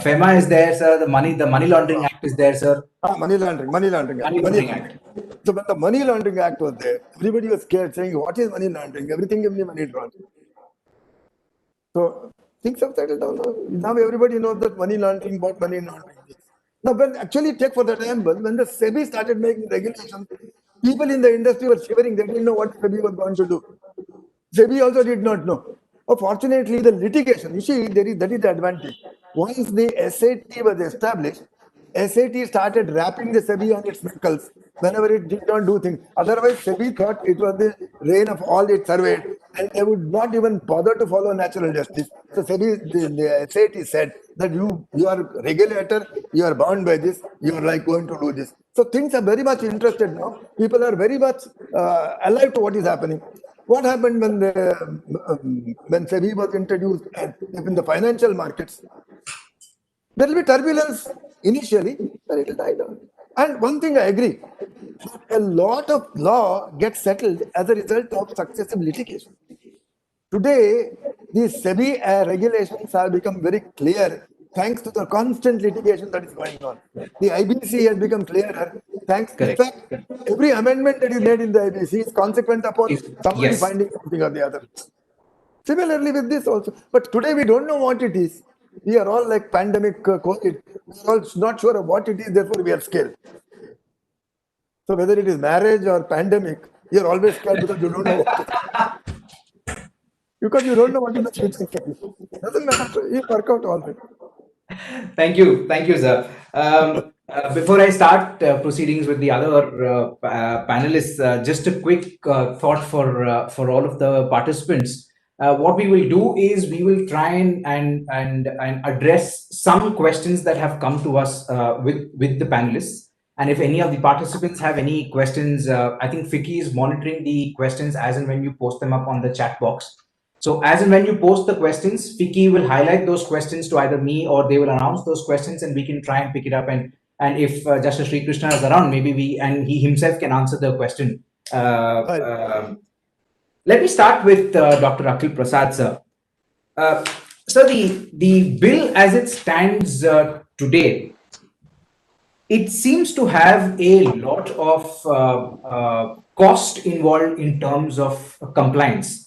FEMA is there, sir. The Money Laundering Act is there, sir. Money laundering act. Money Laundering Act. So when the money laundering act was there, everybody was scared, saying, "What is money laundering? Everything is money laundering." So things have settled down. Now everybody knows that money laundering, what money laundering is. Now, when actually take for the example, when the SEBI started making regulations, people in the industry were shivering. They didn't know what SEBI was going to do. SEBI also did not know. Oh, fortunately, the litigation, you see, that is the advantage. Once the SAT was established, SAT started wrapping the SEBI on its knuckles whenever it did not do things. Otherwise, SEBI thought it was the reign of all it surveyed, and they would not even bother to follow natural justice. So SEBI, the SAT said that you are a regulator, you are bound by this, you are like going to do this. So things are very much interested now. People are very much alive to what is happening. What happened when SEBI was introduced in the financial markets? There will be turbulence initially, but it will die down. And one thing I agree, a lot of law gets settled as a result of successive litigation. Today, these SEBI regulations have become very clear thanks to the constant litigation that is going on. The IBC has become clearer thanks. Correct. In fact, every amendment that is made in the IBC is consequent upon somebody Yes. finding something or the other. Similarly with this also. But today we don't know what it is. We are all like pandemic COVID. We are all not sure of what it is, therefore we are scared. So whether it is marriage or pandemic, you are always scared because you don't know what it is. Because you don't know what is the future can be. Doesn't matter. You work out all right. Thank you, sir. Before I start proceedings with the other panelists, just a quick thought for all of the participants. What we will do is we will try and address some questions that have come to us with the panelists. And if any of the participants have any questions, I think FICCI is monitoring the questions as and when you post them up on the chat box. So as and when you post the questions, FICCI will highlight those questions to either me or they will announce those questions and we can try and pick it up. And if Justice Sri Krishna is around, maybe he himself can answer the question. Let me start with Dr. Akhil Prasad, sir. So the bill as it stands today, it seems to have a lot of cost involved in terms of compliance.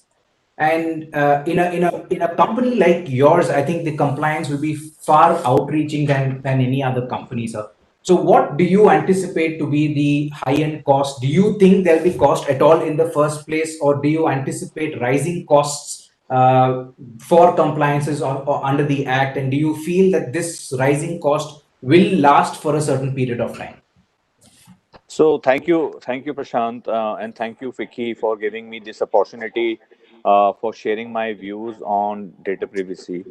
And in a company like yours, I think the compliance will be far outreaching than any other company, sir. So what do you anticipate to be the high-end cost? Do you think there'll be cost at all in the first place, or do you anticipate rising costs for compliances or under the Act? And do you feel that this rising cost will last for a certain period of time? So thank you, Prashant, and thank you, Vicky, for giving me this opportunity for sharing my views on data privacy,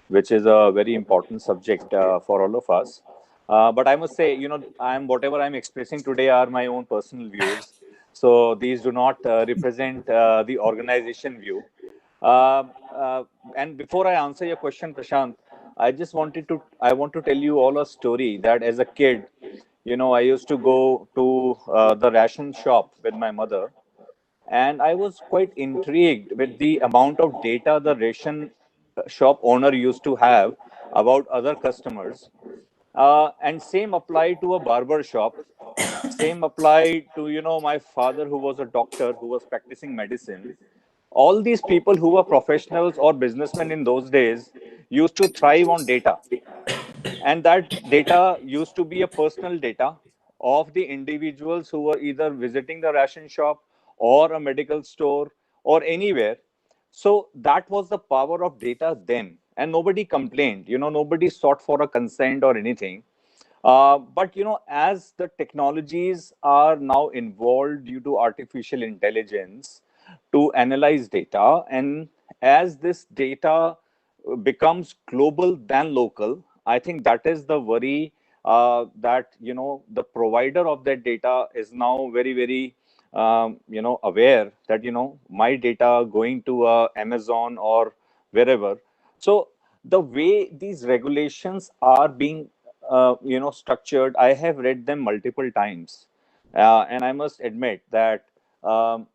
which is a very important subject for all of us. But I must say, whatever I'm expressing today are my own personal views. So these do not represent the organization view. Uh, uh, and before I answer your question, Prashant, I want to tell you all a story that as a kid, I used to go to the ration shop with my mother, and I was quite intrigued with the amount of data the ration shop owner used to have about other customers. And same applied to a barber shop. Same applied to, my father, who was a doctor, who was practicing medicine. All these people who were professionals or businessmen in those days used to thrive on data, and that data used to be a personal data of the individuals who were either visiting the ration shop or a medical store or anywhere. So that was the power of data then, and nobody complained, nobody sought for a consent or anything. But as the technologies are now involved due to artificial intelligence to analyze data, and as this data becomes global than local, I think that is the worry, that the provider of that data is now very, very aware that my data going to Amazon or wherever. So the way these regulations are being structured, I have read them multiple times, and I must admit that um,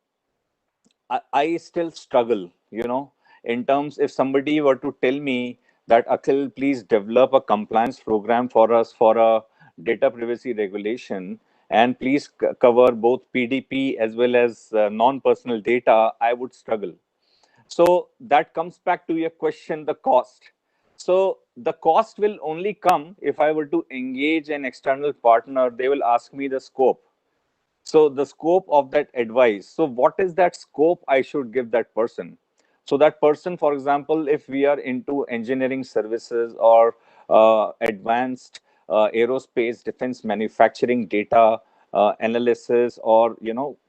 I still struggle, in terms, if somebody were to tell me that, Akhil, please develop a compliance program for us for a data privacy regulation, and please cover both PDP as well as non-personal data, I would struggle. So that comes back to your question, the cost. So the cost will only come if I were to engage an external partner. They will ask me the scope. So the scope of that advice. So what is that scope I should give that person? So that person, for example, if we are into engineering services or advanced aerospace defense manufacturing data analysis, or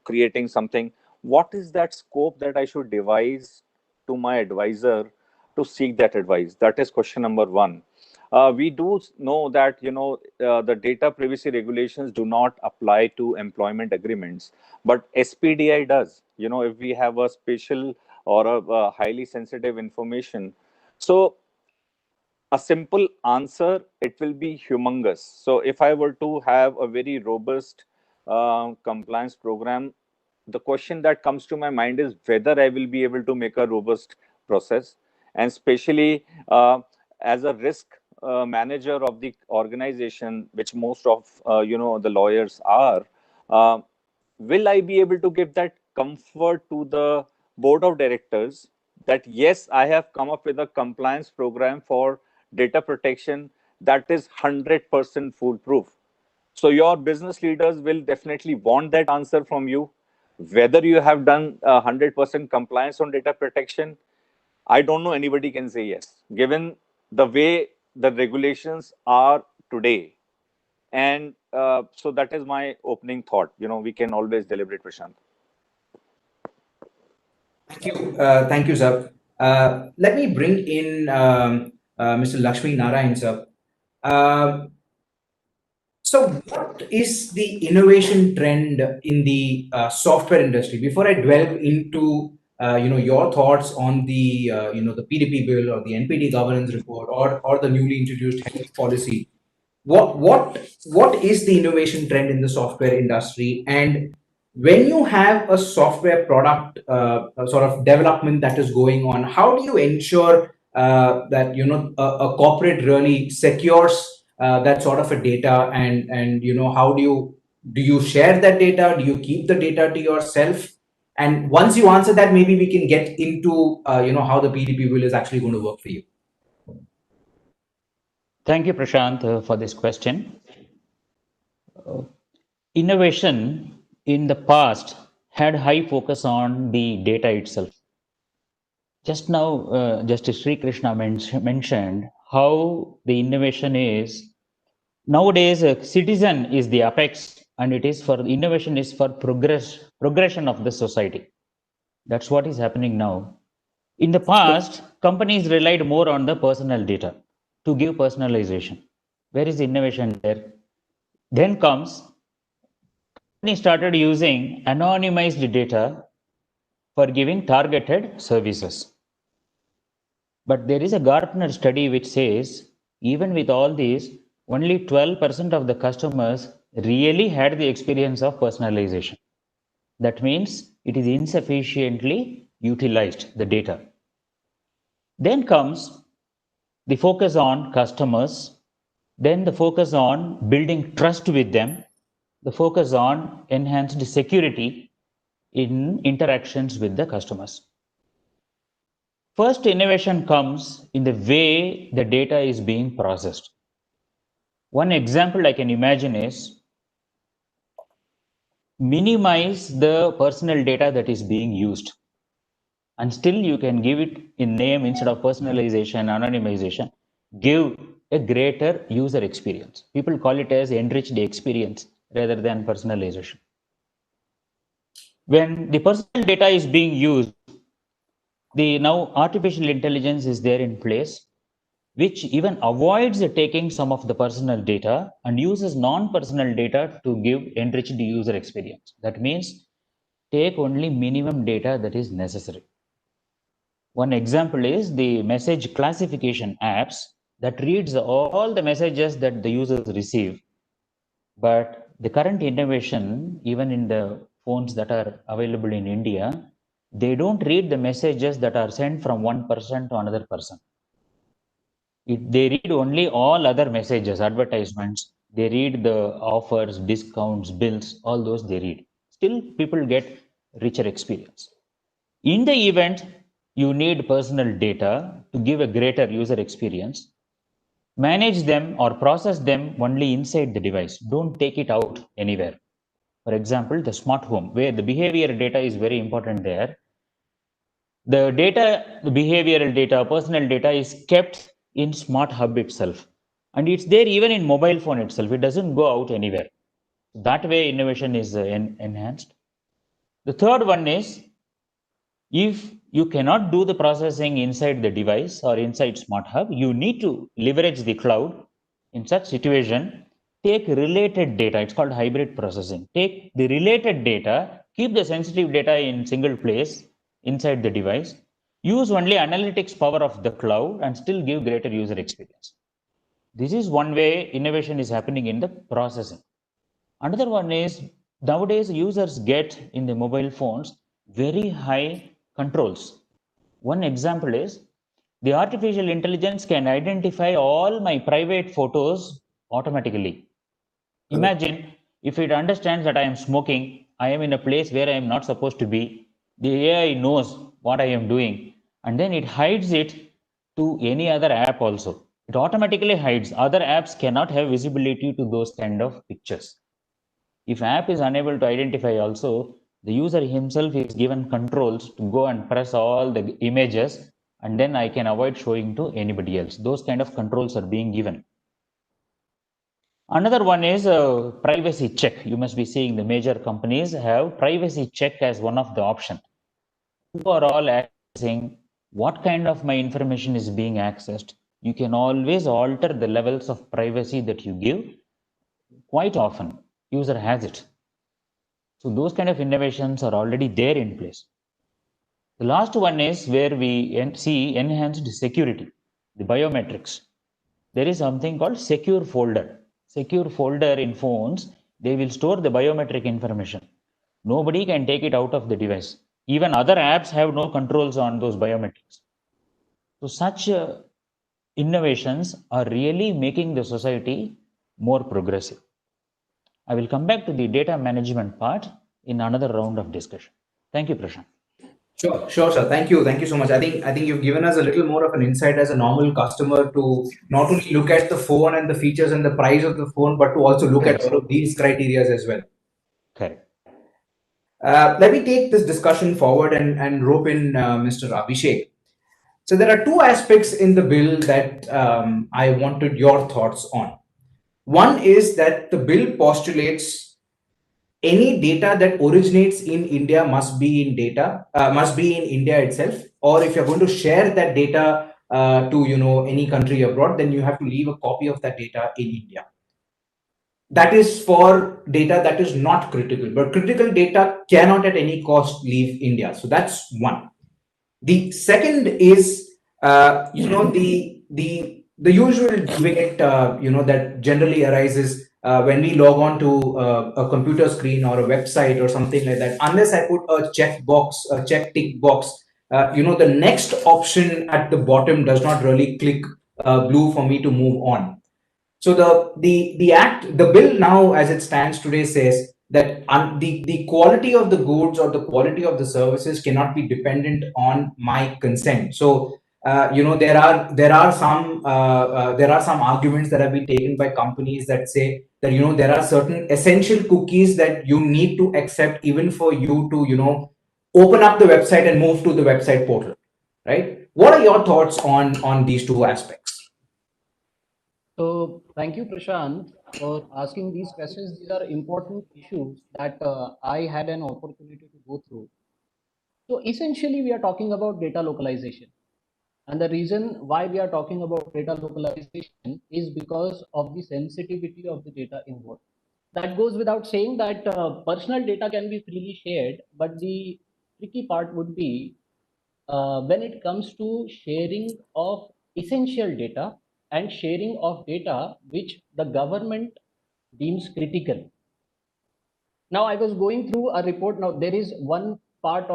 creating something, what is that scope that I should devise to my advisor to seek that advice? That is question number one. We do know that the data privacy regulations do not apply to employment agreements, but SPDI does. If we have a special or a highly sensitive information, so a simple answer, it will be humongous. So if I were to have a very robust compliance program, the question that comes to my mind is whether I will be able to make a robust process, and especially as a risk manager of the organization, which most of the lawyers are. Uh, will I be able to give that comfort to the board of directors that yes, I have come up with a compliance program for data protection that is 100% foolproof? So your business leaders will definitely want that answer from you. Whether you have done 100% compliance on data protection, I don't know anybody can say yes, given the way the regulations are today. And so that is my opening thought. We can always deliberate, Prashant. Thank you, sir. Let me bring in Mr. Lakshmi Narayan, sir. So, what is the innovation trend in the software industry? Before I delve into your thoughts on the the PDP bill or the NPD governance report, or the newly introduced health policy, what is the innovation trend in the software industry? And when you have a software product a sort of development that is going on, how do you ensure that a corporate really secures that sort of a data, and how do you share that data? Do you keep the data to yourself? And once you answer that, maybe we can get into how the PDP bill is actually going to work for you. Thank you, Prashant, for this question. Innovation in the past had high focus on the data itself. Just now, Justice Sri Krishna mentioned how the innovation is nowadays. A citizen is the apex, and it is for innovation is for progression of the society. That's what is happening now. In the past, companies relied more on the personal data to give personalization. Where is the innovation there? Then comes, companies started using anonymized data for giving targeted services. But there is a Gartner study which says, even with all these, only 12% of the customers really had the experience of personalization. That means it is insufficiently utilized, the data. Then comes the focus on customers, then the focus on building trust with them, the focus on enhanced security in interactions with the customers. First innovation comes in the way the data is being processed. One example I can imagine is minimize the personal data that is being used, and still you can give it in name instead of personalization, anonymization. Give a greater user experience. People call it as enriched experience rather than personalization. When the personal data is being used, the now artificial intelligence is there in place, which even avoids taking some of the personal data and uses non-personal data to give enriched user experience. That means take only minimum data that is necessary. One example is the message classification apps that reads all the messages that the users receive. But the current innovation, even in the phones that are available in India, They don't read the messages that are sent from one person to another person. They read only all other messages, advertisements. They read the offers, discounts, bills, all those they read. Still, people get richer experience. In the event, you need personal data to give a greater user experience. Manage them or process them only inside the device. Don't take it out anywhere. For example, the smart home, where the behavior data is very important there. The data, the behavioral data, personal data is kept in smart hub itself. And it's there even in mobile phone itself. It doesn't go out anywhere. That way innovation is enhanced. The third one is, if you cannot do the processing inside the device or inside smart hub, you need to leverage the cloud. In such situation, take related data. It's called hybrid processing. Take the related data, keep the sensitive data in single place inside the device, use only analytics power of the cloud and still give greater user experience. This is one way innovation is happening in the processing. Another one is, nowadays users get in the mobile phones very high controls. One example is, the artificial intelligence can identify all my private photos automatically. Imagine if it understands that I am smoking, I am in a place where I am not supposed to be, the AI knows what I am doing, and then it hides it to any other app also. It automatically hides. Other apps cannot have visibility to those kind of pictures. If app is unable to identify also, the user himself is given controls to go and press all the images, and then I can avoid showing to anybody else. Those kind of controls are being given. Another one is privacy check. You must be seeing the major companies have privacy check as one of the options. Who are all accessing, what kind of my information is being accessed? You can always alter the levels of privacy that you give. Quite often, user has it. So those kind of innovations are already there in place. The last one is where we see enhanced security, the biometrics. There is something called secure folder. Secure folder in phones, they will store the biometric information. Nobody can take it out of the device. Even other apps have no controls on those biometrics. So such innovations are really making the society more progressive. I will come back to the data management part in another round of discussion. Thank you, Prashant. Sure, sir. Thank you so much. I think you've given us a little more of an insight as a normal customer to not only look at the phone and the features and the price of the phone, but to also look at all of these criterias as well. Correct. Let me take this discussion forward and rope in Mr. Abhishek. So there are two aspects in the bill that I wanted your thoughts on. One is that the bill postulates any data that originates in India must be in India itself, or if you're going to share that data to any country abroad, then you have to leave a copy of that data in India. That is for data that is not critical, but critical data cannot at any cost leave India. So that's one. The second is, the usual debate, that generally arises when we log on to a computer screen or a website or something like that. Unless I put a check box, a check tick box, the next option at the bottom does not really click blue for me to move on. So the bill now, as it stands today, says that the quality of the goods or the quality of the services cannot be dependent on my consent. So there are some arguments that have been taken by companies that say that there are certain essential cookies that you need to accept even for you to open up the website and move to the website portal, right? What are your thoughts on these two aspects? So thank you, Prashant, for asking these questions. These are important issues that I had an opportunity to go through. So essentially, we are talking about data localization. And the reason why we are talking about data localization is because of the sensitivity of the data involved. That goes without saying that personal data can be freely shared, but the tricky part would be when it comes to sharing of essential data and sharing of data which the government deems critical. Now, I was going through a report. Now, there is one part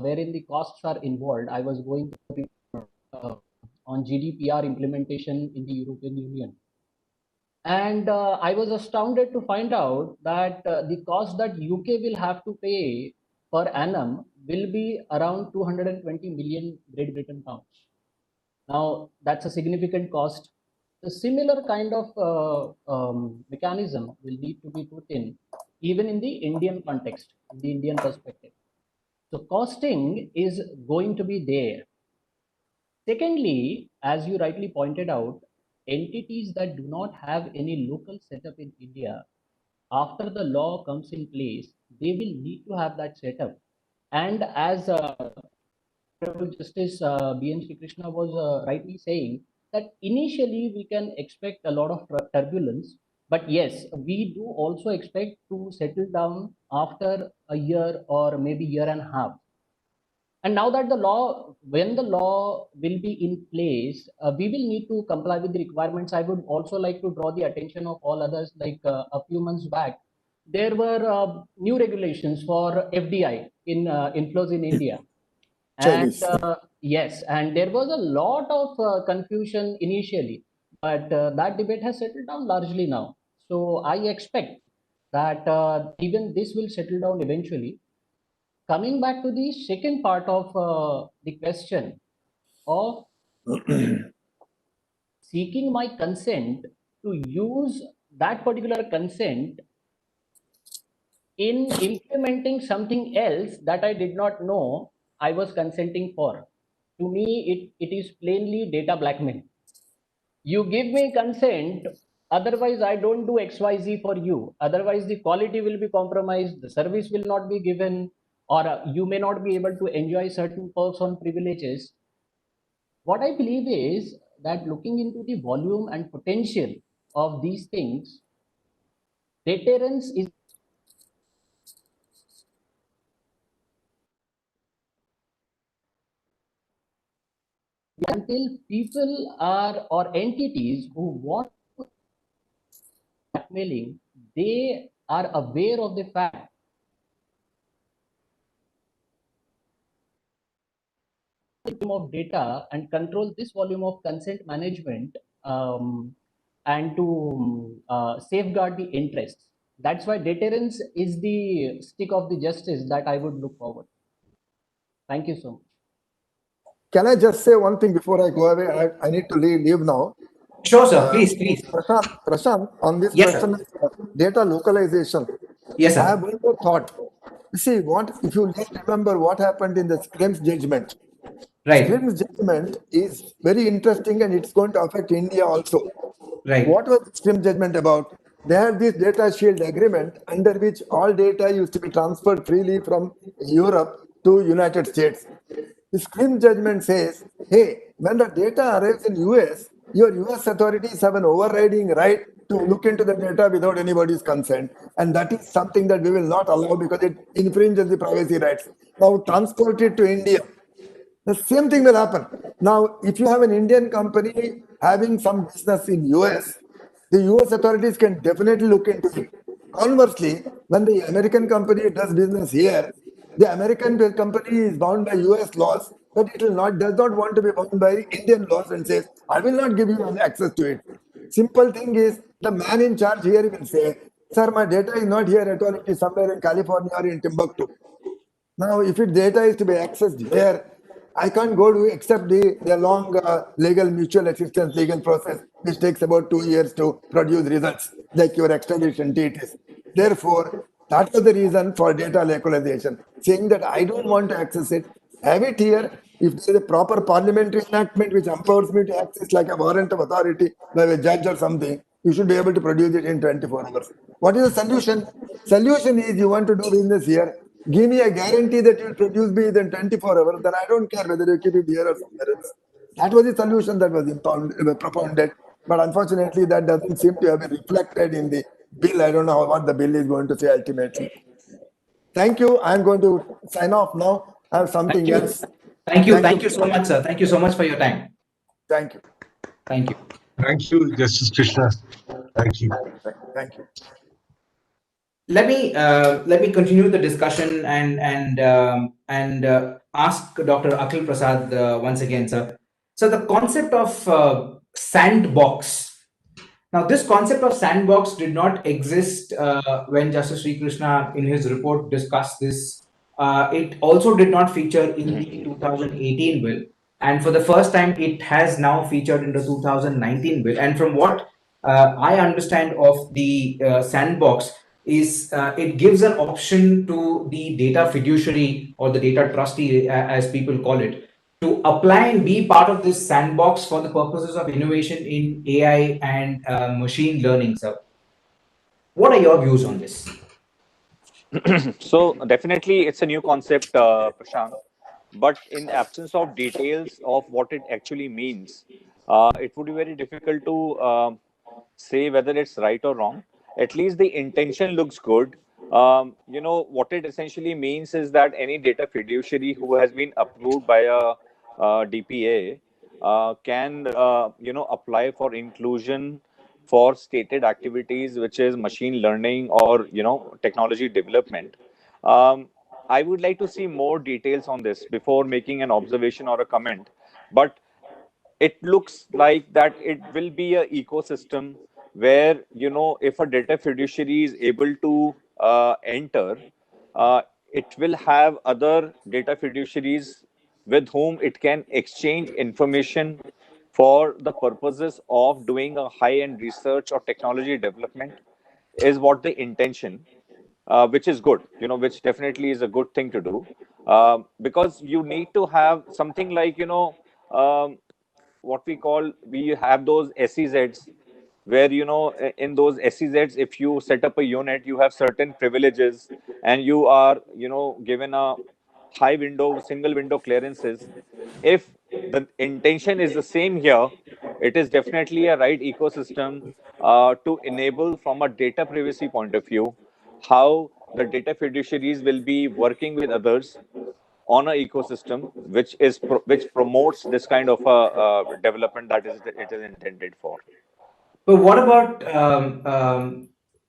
wherein the costs are involved, I was going on GDPR implementation in the European Union. And I was astounded to find out that the cost that UK will have to pay per annum will be around 220 million Great Britain pounds. Now, that's a significant cost. A similar kind of mechanism will need to be put in even in the Indian context, in the Indian perspective. So costing is going to be there. Secondly, as you rightly pointed out, entities that do not have any local setup in India, after the law comes in place, they will need to have that setup. And as Justice B.N. Sri Krishna was rightly saying, that initially we can expect a lot of turbulence, but yes, we do also expect to settle down after a year or maybe year and a half. And now that the law, when the law will be in place, we will need to comply with the requirements. I would also like to draw the attention of all others, like a few months back, there were new regulations for FDI in inflows in India. And yes, and there was a lot of confusion initially, but that debate has settled down largely now. So I expect that even this will settle down eventually. Coming back to the second part of the question of seeking my consent to use that particular consent in implementing something else that I did not know I was consenting for. To me, it is plainly data blackmail. You give me consent, otherwise I don't do XYZ for you. Otherwise, the quality will be compromised, the service will not be given, or you may not be able to enjoy certain perks on privileges. What I believe is that looking into the volume and potential of these things, deterrence is until people are or entities who want blackmailing, they are aware of the fact of data and control this volume of consent management and to safeguard the interests. That's why deterrence is the stick of the justice that I would look forward. Thank you so much. Can I just say one thing before I go away? I need to leave now. Sure, sir. Please. Prashant, on this Yes, question of data localization, yes, sir. I have one more thought. You see, if you remember what happened in the Screams judgment. Right. Screams judgment is very interesting and it's going to affect India also. Right. What was the Screams judgment about? They had this data shield agreement under which all data used to be transferred freely from Europe to United States. The Screams judgment says, hey, when the data arrives in US, your US authorities have an overriding right to look into the data without anybody's consent. And that is something that we will not allow because it infringes the privacy rights. Now transport it to India. The same thing will happen. Now, if you have an Indian company having some business in US, the US authorities can definitely look into it. Conversely, when the American company does business here, the American company is bound by US laws, but it does not want to be bound by Indian laws and says, I will not give you access to it. Simple thing is, the man in charge here will say, sir, my data is not here at all, it is somewhere in California or in Timbuktu. Now, if data is to be accessed here, I can't go to accept the long legal mutual assistance legal process, which takes about 2 years to produce results, like your extradition treaties. Therefore, that was the reason for data localization, saying that I don't want to access it, have it here. If there is a proper parliamentary enactment which empowers me to access like a warrant of authority by a judge or something, you should be able to produce it in 24 hours. What is the solution? Solution is you want to do business here. Give me a guarantee that you will produce me within 24 hours, then I don't care whether you keep it here or somewhere else. That was the solution that was propounded. But unfortunately, that doesn't seem to have been reflected in the bill. I don't know what the bill is going to say ultimately. Thank you. I'm going to sign off now. I have something else. Thank you so much, sir. Thank you so much for your time. Thank you. Thank you. Thank you, Justice Krishna. Thank you. Thank you. let me continue the discussion and ask Dr. Akhil Prasad once again, sir. So the concept of sandbox. Now, this concept of sandbox did not exist when Justice Sri Krishna, in his report, discussed this. It also did not feature in the 2018 bill, and for the first time, it has now featured in the 2019 bill. And from what I understand of the sandbox, is it gives an option to the data fiduciary or the data trustee, as people call it, to apply and be part of this sandbox for the purposes of innovation in AI and machine learning, sir. What are your views on this? So definitely, it's a new concept, Prashant. But in absence of details of what it actually means, it would be very difficult to say whether it's right or wrong. At least the intention looks good. What it essentially means is that any data fiduciary who has been approved by a DPA can, apply for inclusion for stated activities, which is machine learning or, technology development. Um, I would like to see more details on this before making an observation or a comment. But it looks like that it will be a ecosystem where, if a data fiduciary is able to enter, uh, it will have other data fiduciaries with whom it can exchange information for the purposes of doing a high-end research or technology development, is what the intention, which is good, which definitely is a good thing to do, because you need to have something like, um, what we have those SEZs, where, in those SEZs, if you set up a unit, you have certain privileges, and you are, given a single window clearances. If the intention is the same here, it is definitely a right ecosystem to enable, from a data privacy point of view, how the data fiduciaries will be working with others on a ecosystem which promotes this kind of development that it is intended for. But what about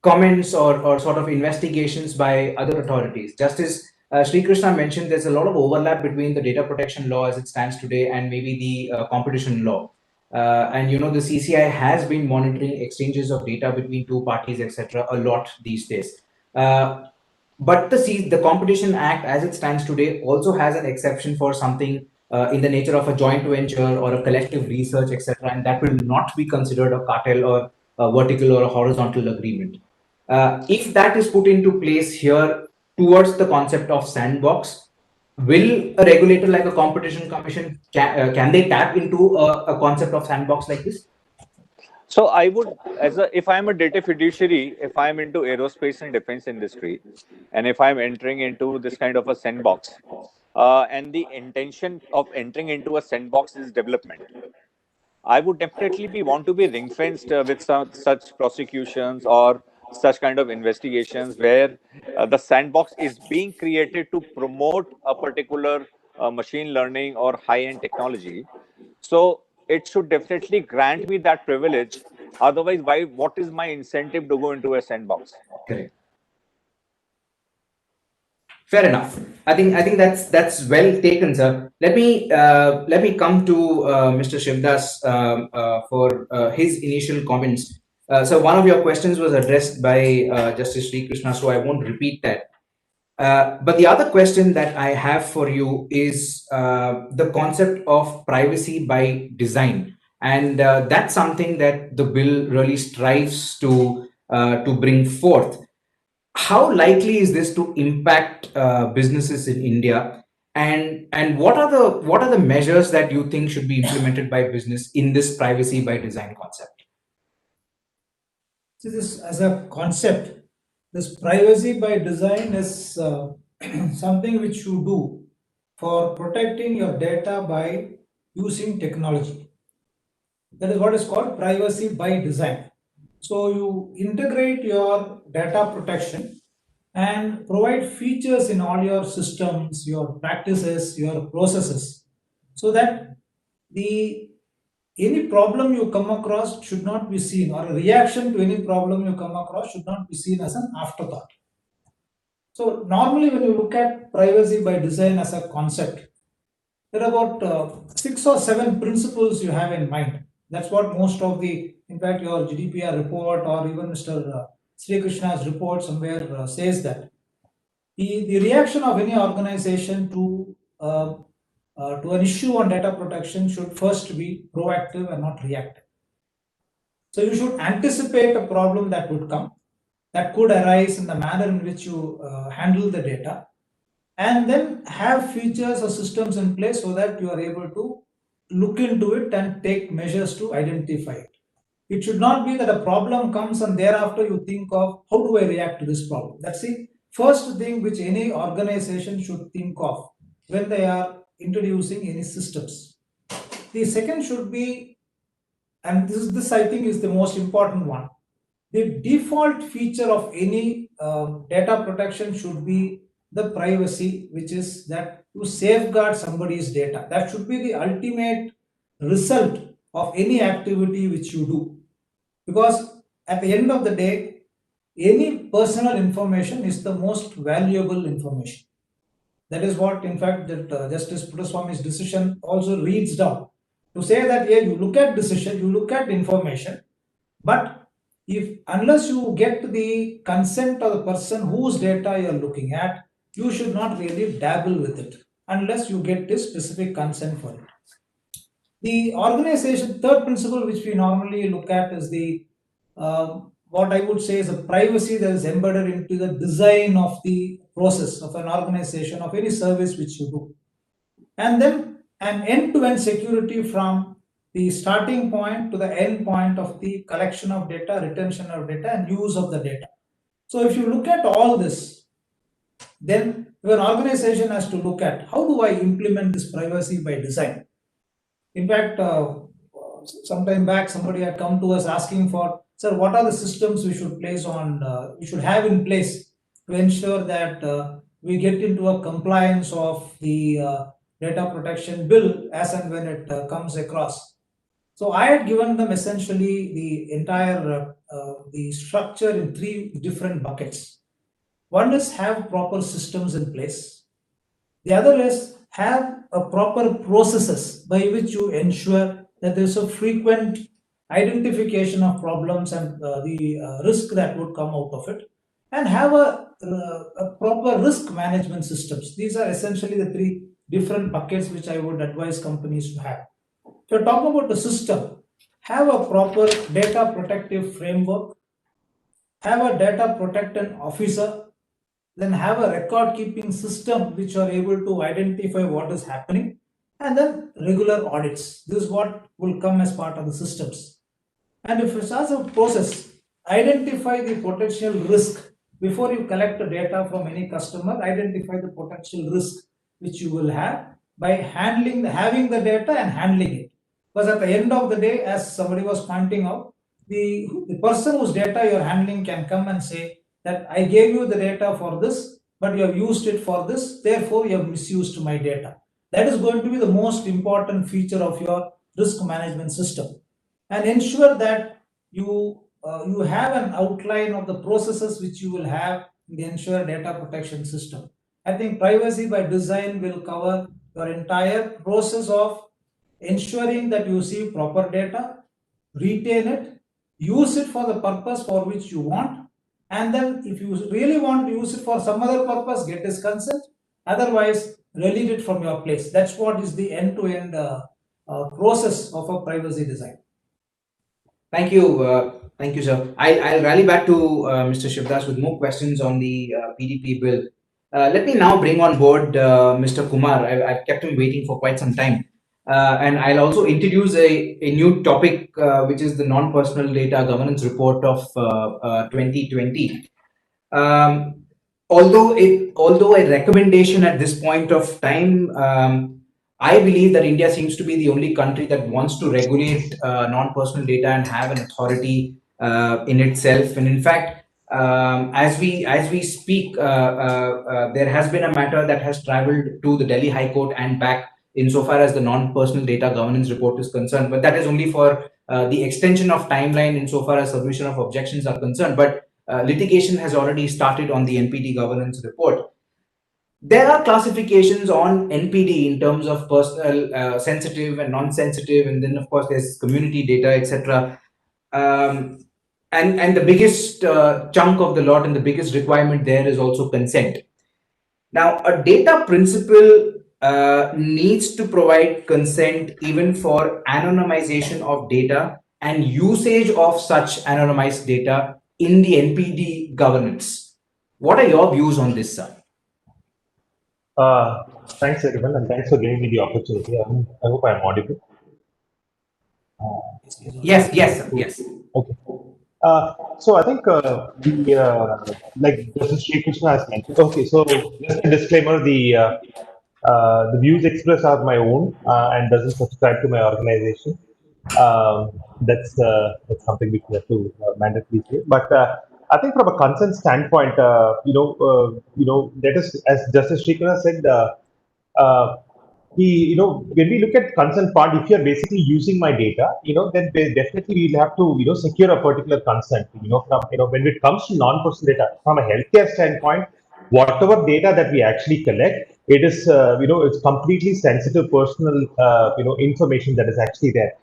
comments or sort of investigations by other authorities? Justice Sri Krishna mentioned there's a lot of overlap between the data protection law as it stands today and maybe the competition law. And the CCI has been monitoring exchanges of data between two parties, etc., a lot these days. But the Competition Act, as it stands today, also has an exception for something in the nature of a joint venture or a collective research, etc., and that will not be considered a cartel or a vertical or a horizontal agreement. If that is put into place here towards the concept of sandbox, will a regulator like a competition commission can they tap into a concept of sandbox like this? So I would, if I'm a data fiduciary, if I'm into aerospace and defense industry, and if I'm entering into this kind of a sandbox, and the intention of entering into a sandbox is development, I would definitely want to be ring fenced with such prosecutions or such kind of investigations where the sandbox is being created to promote a particular machine learning or high end technology. So it should definitely grant me that privilege. Otherwise, why? What is my incentive to go into a sandbox? Correct. Fair enough. I think that's well taken, sir. Let me come to Mr. Shivdas for his initial comments. So one of your questions was addressed by Justice Sri Krishna, so I won't repeat that. But the other question that I have for you is the concept of privacy by design, and that's something that the bill really strives to bring forth. How likely is this to impact businesses in India, and what are the measures that you think should be implemented by business in this privacy by design concept? See, this as a concept, this privacy by design is something which you do for protecting your data by using technology. That is what is called privacy by design. So you integrate your data protection and provide features in all your systems, your practices, your processes, so that the any problem you come across should not be seen, or a reaction to any problem you come across should not be seen as an afterthought. So normally when you look at privacy by design as a concept, there are about 6 or 7 principles you have in mind. That's what most of the, in fact, your GDPR report or even Mr. Sri Krishna's report somewhere says that the reaction of any organization to an issue on data protection should first be proactive and not reactive. So you should anticipate a problem that would come, that could arise in the manner in which you handle the data, and then have features or systems in place so that you are able to look into it and take measures to identify it. It should not be that a problem comes and thereafter you think of how do I react to this problem. That's the first thing which any organization should think of when they are introducing any systems. The second should be, and this I think is the most important one, the default feature of any data protection should be the privacy, which is that you safeguard somebody's data. That should be the ultimate result of any activity which you do, because at the end of the day, any personal information is the most valuable information. That is what, in fact, that Justice Puttaswamy's decision also reads down to say that, yeah, you look at decision, you look at information, but if unless you get the consent of the person whose data you are looking at, you should not really dabble with it unless you get this specific consent for it. The organization third principle which we normally look at is the what I would say is a privacy that is embedded into the design of the process of an organization, of any service which you do, and then an end-to-end security from the starting point to the end point of the collection of data, retention of data, and use of the data. So if you look at all this, then your organization has to look at how do I implement this privacy by design. In fact, some time back, somebody had come to us asking for, sir, what are the systems we should place on, we should have in place to ensure that we get into a compliance of the data protection bill as and when it comes across. So I had given them essentially the entire the structure in 3 different buckets. One is have proper systems in place. The other is have a proper processes by which you ensure that there's a frequent identification of problems and the risk that would come out of it, and have a proper risk management systems. These are essentially the 3 different buckets which I would advise companies to have. If you're talking about the system, have a proper data protective framework, have a data protection officer, then have a record keeping system which are able to identify what is happening, and then regular audits. This is what will come as part of the systems. And if it's as a process, identify the potential risk before you collect the data from any customer. Identify the potential risk which you will have by having the data and handling it. Because at the end of the day, as somebody was pointing out, the person whose data you're handling can come and say that I gave you the data for this, but you have used it for this, therefore you have misused my data. That is going to be the most important feature of your risk management system. And ensure that you have an outline of the processes which you will have in the ensure data protection system. I think privacy by design will cover your entire process of ensuring that you receive proper data, retain it, use it for the purpose for which you want, and then if you really want to use it for some other purpose, get his consent. Otherwise, delete it from your place. That's what is the end-to-end process of a privacy design. Thank you, sir. I'll rally back to Mr. Shivdas with more questions on the PDP bill. Let me now bring on board Mr. Kumar. I've kept him waiting for quite some time. And I'll also introduce a new topic, which is the non-personal data governance report of 2020. Although a recommendation at this point of time, I believe that India seems to be the only country that wants to regulate non-personal data and have an authority in itself. And in fact, as we speak, there has been a matter that has traveled to the Delhi High Court and back insofar as the non-personal data governance report is concerned. But that is only for the extension of timeline insofar as submission of objections are concerned. But litigation has already started on the NPD governance report. There are classifications on NPD in terms of personal, sensitive and non-sensitive, and then of course there's community data, etc. And the biggest chunk of the lot and the biggest requirement there is also consent. Now, a data principal needs to provide consent even for anonymization of data and usage of such anonymized data in the NPD governance. What are your views on this, sir? Thanks, everyone, and thanks for giving me the opportunity. I hope I'm audible. Yes, yes. Okay. So I think like Justice Sri Krishna has mentioned. Okay, so just a disclaimer: the views expressed are my own and doesn't subscribe to my organization. That's something which we have to mandatorily say. But I think from a consent standpoint, let us, as Justice Sri Krishna said. Uh, when we look at consent part, if you're basically using my data, then definitely we'll have to, secure a particular consent, when it comes to non-personal data, from a healthcare standpoint, whatever data that we actually collect, it is, it's completely sensitive personal, information that is actually there.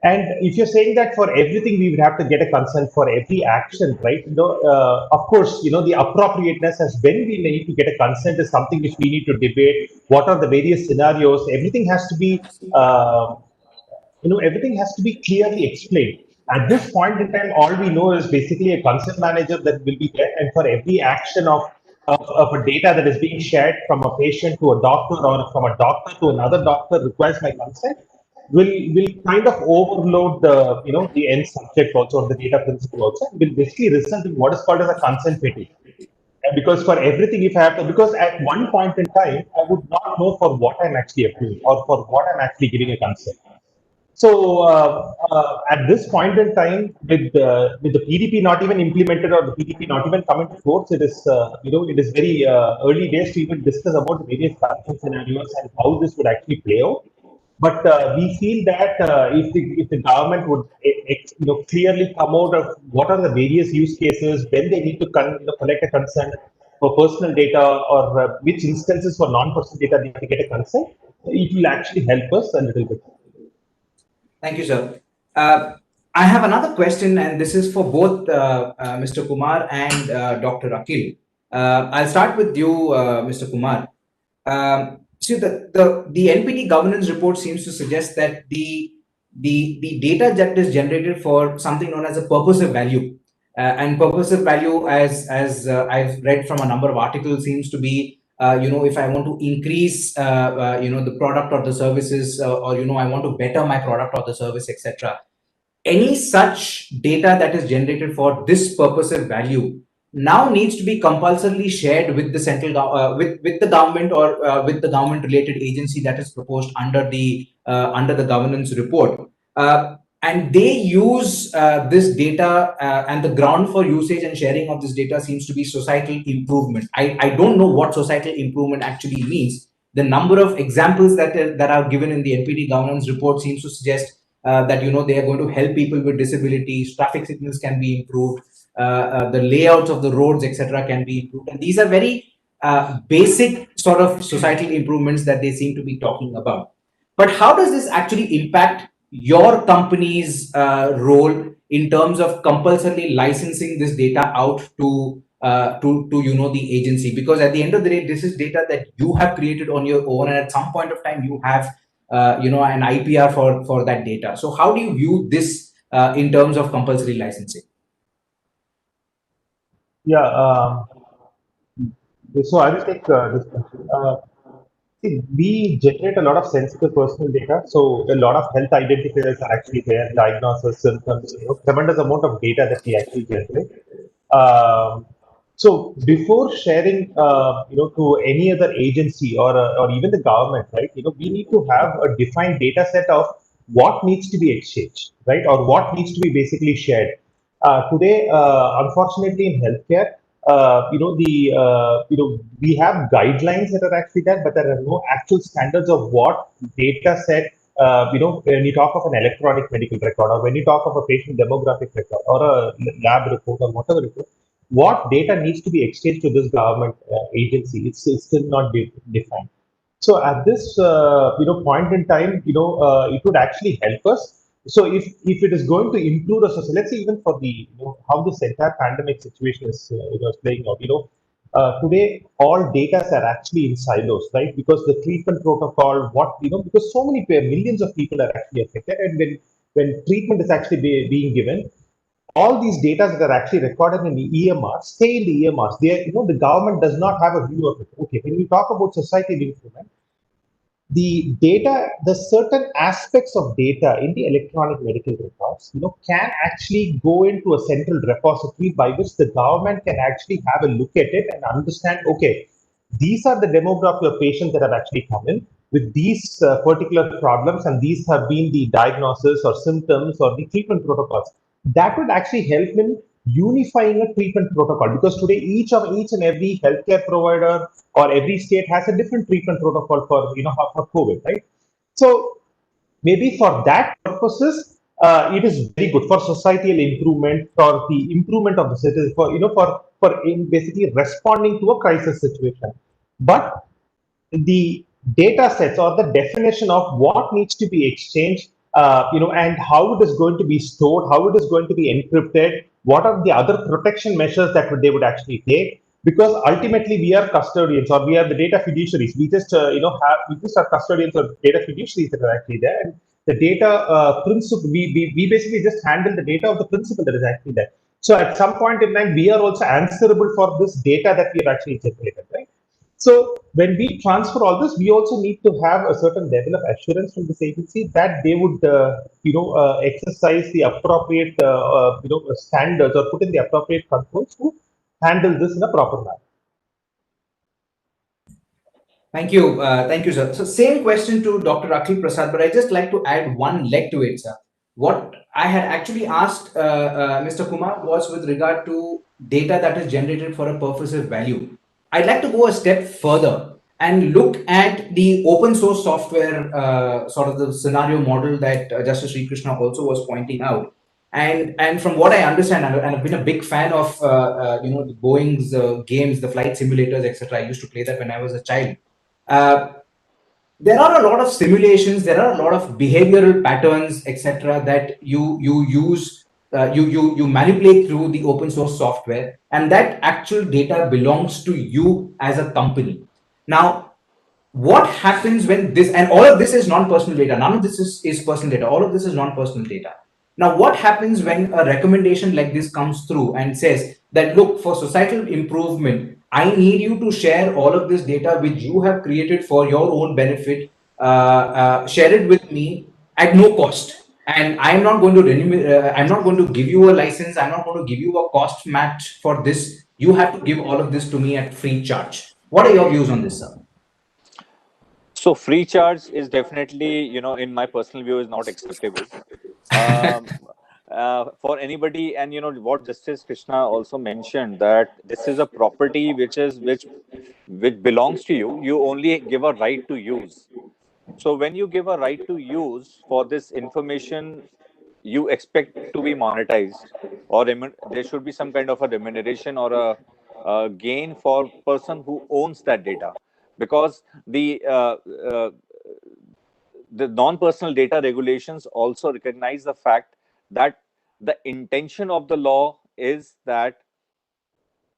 And if you're saying that for everything we would have to get a consent for every action, right? Of course, the appropriateness as when we need to get a consent is something which we need to debate. What are the various scenarios? Everything has to be, everything has to be clearly explained. At this point in time, all we know is basically a consent manager that will be there, and for every action of a data that is being shared from a patient to a doctor or from a doctor to another doctor requires my consent, will kind of overload the end subject also, or the data principle also, and will basically result in what is called as a consent fatigue. And because for everything, if I have to, because at one point in time, I would not know for what I'm actually approving or for what I'm actually giving a consent. So at this point in time, with the PDP not even implemented or the PDP not even coming to force, it is it is very early days to even discuss about the various corruption scenarios and how this would actually play out. But we feel that if the government would clearly come out of what are the various use cases, when they need to collect a consent for personal data, or which instances for non-personal data they have to get a consent, it will actually help us a little bit. Thank you, sir. I have another question, and this is for both Mr. Kumar and Dr. Akil. I'll start with you, Mr. Kumar. See, the NPT governance report seems to suggest that the data that is generated for something known as a purposive value, and purposive value, as I've read from a number of articles, seems to be if I want to increase the product or the services, or I want to better my product or the service, etc. Any such data that is generated for this purposive value now needs to be compulsorily shared with the with the government, or with the government related agency that is proposed under the governance report. And they use this data, and the ground for usage and sharing of this data seems to be societal improvement. I don't know what societal improvement actually means. The number of examples that are given in the NPT governance report seems to suggest that they are going to help people with disabilities, traffic signals can be improved, the layouts of the roads, etc., can be improved, and these are very basic sort of societal improvements that they seem to be talking about. But how does this actually impact your company's role in terms of compulsorily licensing this data out to the agency? Because at the end of the day, this is data that you have created on your own, and at some point of time you have an IPR for that data. So how do you view this in terms of compulsory licensing? Yeah. So I will take this question. See, we generate a lot of sensitive personal data. So a lot of health identifiers are actually there, diagnosis, symptoms, tremendous amount of data that we actually generate. So before sharing, to any other agency or even the government, right? We need to have a defined data set of what needs to be exchanged, right, or what needs to be basically shared. Today, unfortunately, in healthcare, we have guidelines that are actually there, but there are no actual standards of what data set. When you talk of an electronic medical record, or when you talk of a patient demographic record, or a lab report, or whatever it is, what data needs to be exchanged to this government agency, it's still not defined. So at this point in time, it would actually help us. So if it is going to improve the society, let's say even for the how this entire pandemic situation is playing out. Today all data are actually in silos, right? Because the treatment protocol, because so many millions of people are actually affected, and when treatment is actually being given, all these data that are actually recorded in the EMR stay in the EMRs. The government does not have a view of it. Okay, when we talk about societal improvement, the data, the certain aspects of data in the electronic medical records, can actually go into a central repository by which the government can actually have a look at it and understand, okay, these are the demographic of patients that have actually come in with these particular problems, and these have been the diagnosis or symptoms or the treatment protocols. That would actually help in unifying a treatment protocol, because today each and every healthcare provider or every state has a different treatment protocol for for COVID, right? So maybe for that purposes, it is very good for societal improvement, for the improvement of the citizens, for in basically responding to a crisis situation. But the data sets or the definition of what needs to be exchanged, and how it is going to be stored, how it is going to be encrypted, what are the other protection measures that they would actually take. Because ultimately we are custodians, or we are the data fiduciaries. We just, we just are custodians or data fiduciaries that are actually there. And the data principle, we basically just handle the data of the principle that is actually there. So at some point in time, we are also answerable for this data that we have actually generated, right? So when we transfer all this, we also need to have a certain level of assurance from this agency that they would, exercise the appropriate, standards, or put in the appropriate controls to handle this in a proper manner. Thank you, sir. So same question to Dr. Akhil Prasad, but I just like to add one leg to it, sir. What I had actually asked Mr. Kumar was with regard to data that is generated for a purposive value. I'd like to go a step further and look at the open source software sort of the scenario model that Justice Sri Krishna also was pointing out. And from what I understand, and I've been a big fan of the Boeing's games, the flight simulators, etc. I used to play that when I was a child. There are a lot of simulations, there are a lot of behavioral patterns, etc., that you use, you manipulate through the open source software, and that actual data belongs to you as a company. Now, what happens when this, and all of this is non-personal data, none of this is personal data, all of this is non-personal data. Now, what happens when a recommendation like this comes through and says that, look, for societal improvement, I need you to share all of this data which you have created for your own benefit, share it with me at no cost. And I'm not going to I'm not going to give you a license. I'm not going to give you a cost match for this. You have to give all of this to me at free charge. What are your views on this, sir? So free charge is definitely, in my personal view, is not acceptable. Um, for anybody, and what Justice Krishna also mentioned, that this is a property which belongs to you. You only give a right to use. So when you give a right to use for this information, you expect to be monetized, or there should be some kind of a remuneration or a gain for person who owns that data, because the non-personal data regulations also recognize the fact that the intention of the law is that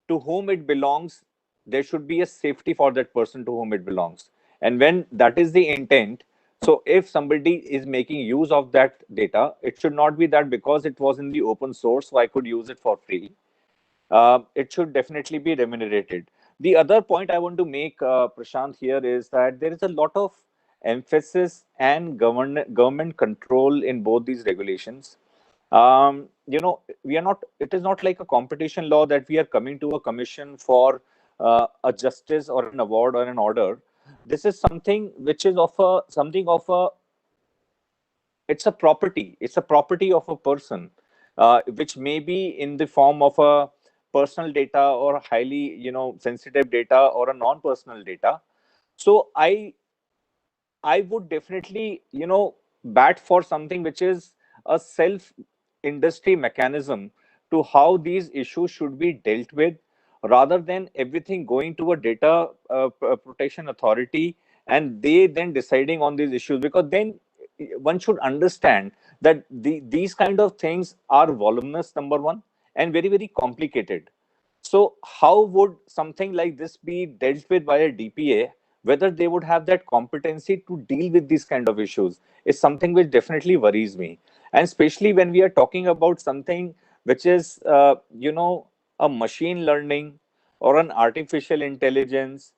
to whom it belongs, there should be a safety for that person to whom it belongs. And when that is the intent, so if somebody is making use of that data, it should not be that because it was in the open source, so I could use it for free. It should definitely be remunerated. The other point I want to make, Prashant, here is that there is a lot of emphasis and government control in both these regulations. We are not, it is not like a competition law that we are coming to a commission for a justice or an award or an order. This is something which is something of a, it's a property. It's a property of a person, which may be in the form of a personal data or highly, sensitive data or a non-personal data. So I would definitely, bat for something which is a self industry mechanism to how these issues should be dealt with, rather than everything going to a data protection authority and they then deciding on these issues. Because then one should understand that these kind of things are voluminous, number one, and very, very complicated. So how would something like this be dealt with by a DPA? Whether they would have that competency to deal with these kind of issues is something which definitely worries me. And especially when we are talking about something which is, a machine learning or an artificial intelligence,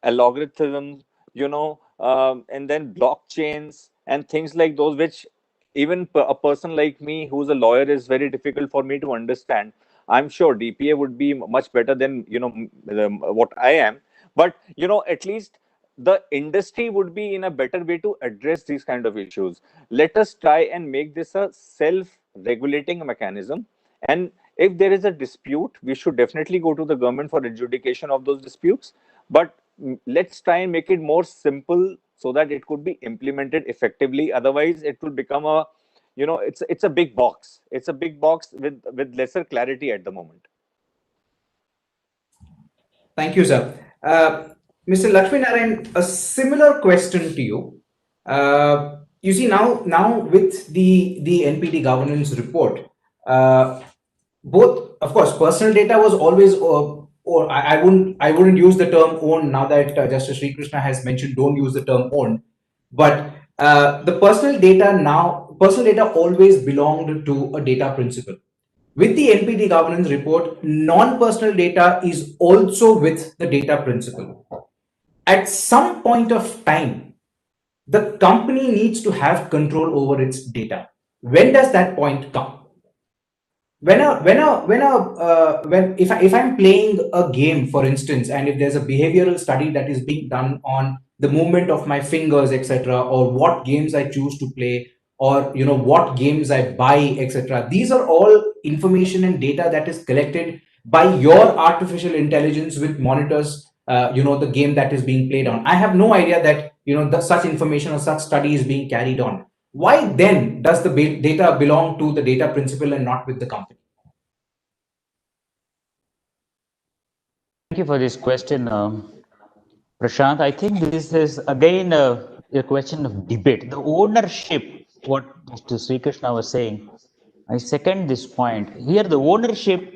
algorithm, and then blockchains and things like those, which even a person like me who's a lawyer is very difficult for me to understand. I'm sure DPA would be much better than what I am, but at least the industry would be in a better way to address these kind of issues. Let us try and make this a self-regulating mechanism, and if there is a dispute, we should definitely go to the government for adjudication of those disputes. But let's try and make it more simple so that it could be implemented effectively. Otherwise, it will become a, it's a big box. It's a big box with lesser clarity at the moment. Thank you, sir. Mr. Lakshminarayan, a similar question to you. You see, now with the NPD governance report, both, of course, personal data was always, or I wouldn't use the term own now that Justice Sri Krishna has mentioned, don't use the term own. But the personal data always belonged to a data principal. With the NPD governance report, non-personal data is also with the data principal. At some point of time, the company needs to have control over its data. When does that point come? If I'm playing a game, for instance, and if there's a behavioral study that is being done on the movement of my fingers, etc., or what games I choose to play, or what games I buy, etc., these are all information and data that is collected by your artificial intelligence, which monitors the game that is being played on. I have no idea that such information or such study is being carried on. Why then does the data belong to the data principal and not with the company? Thank you for this question, Prashant. I think this is again a question of debate. The ownership, what Mr. Sri Krishna was saying, I second this point. Here, the ownership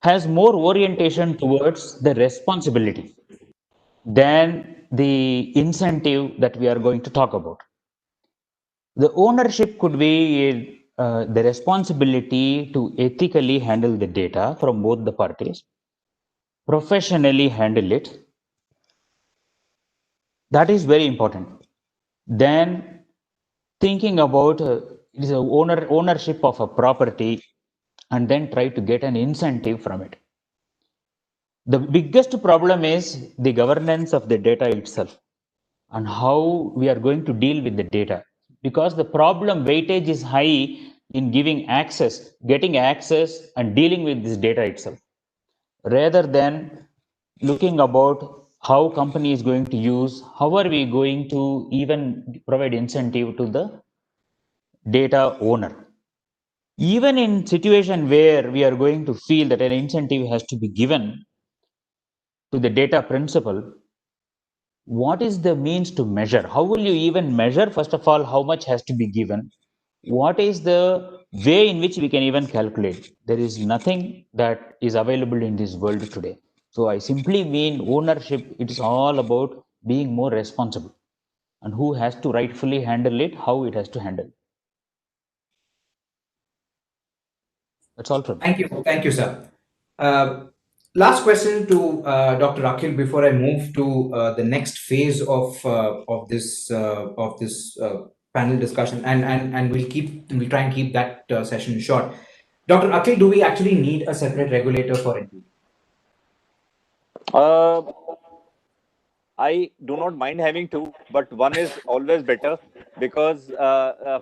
has more orientation towards the responsibility than the incentive that we are going to talk about. The ownership could be the responsibility to ethically handle the data from both the parties, professionally handle it. That is very important. Then thinking about it is a ownership of a property and then try to get an incentive from it. The biggest problem is the governance of the data itself and how we are going to deal with the data, because the problem weightage is high in getting access and dealing with this data itself, rather than looking about how company is going to use, how are we going to even provide incentive to the data owner. Even in situation where we are going to feel that an incentive has to be given to the data principal, what is the means to measure? How will you even measure, first of all, how much has to be given? What is the way in which we can even calculate? There is nothing that is available in this world today. So I simply mean ownership. It is all about being more responsible and who has to rightfully handle it, how it has to handle. That's all from me. Thank you, sir. Last question to Dr. Akhil before I move to the next phase of this panel discussion, and we'll try and keep that session short. Dr. Akhil, do we actually need a separate regulator for NPD? I do not mind having two, but one is always better, because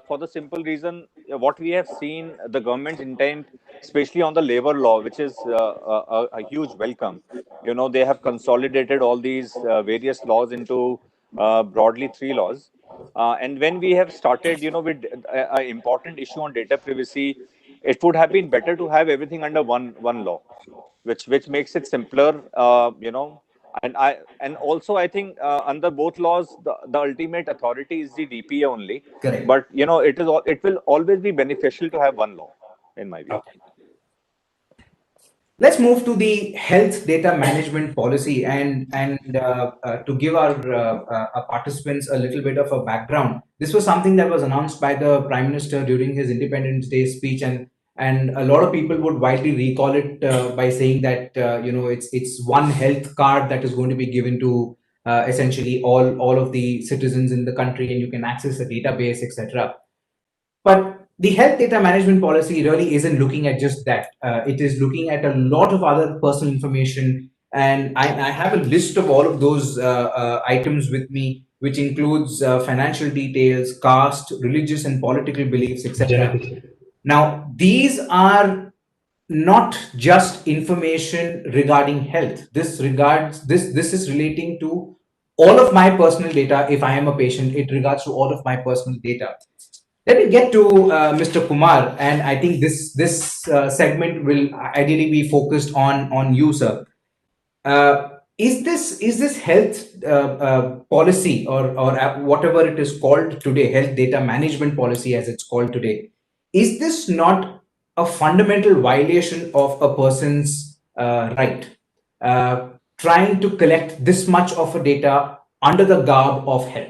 for the simple reason, what we have seen, the government's intent, especially on the labor law, which is a huge welcome. They have consolidated all these various laws into broadly three laws. And when we have started, with an important issue on data privacy, it would have been better to have everything under one law, which makes it simpler. And also I think under both laws, the ultimate authority is the DPA only. Correct. But it will always be beneficial to have one law, in my view. Let's move to the health data management policy, and to give our participants a little bit of a background. This was something that was announced by the Prime Minister during his Independence Day speech, and a lot of people would widely recall it by saying that it's one health card that is going to be given to essentially all of the citizens in the country, and you can access a database, etc. But the health data management policy really isn't looking at just that. It is looking at a lot of other personal information. And I have a list of all of those items with me, which includes financial details, caste, religious and political beliefs, etc. Now, these are not just information regarding health. This is relating to all of my personal data. If I am a patient, it regards to all of my personal data. Let me get to Mr. Kumar, and I think this segment will ideally be focused on you, sir. Is this health policy, or whatever it is called today, health data management policy as it's called today, is this not a fundamental violation of a person's right? Trying to collect this much of a data under the garb of health.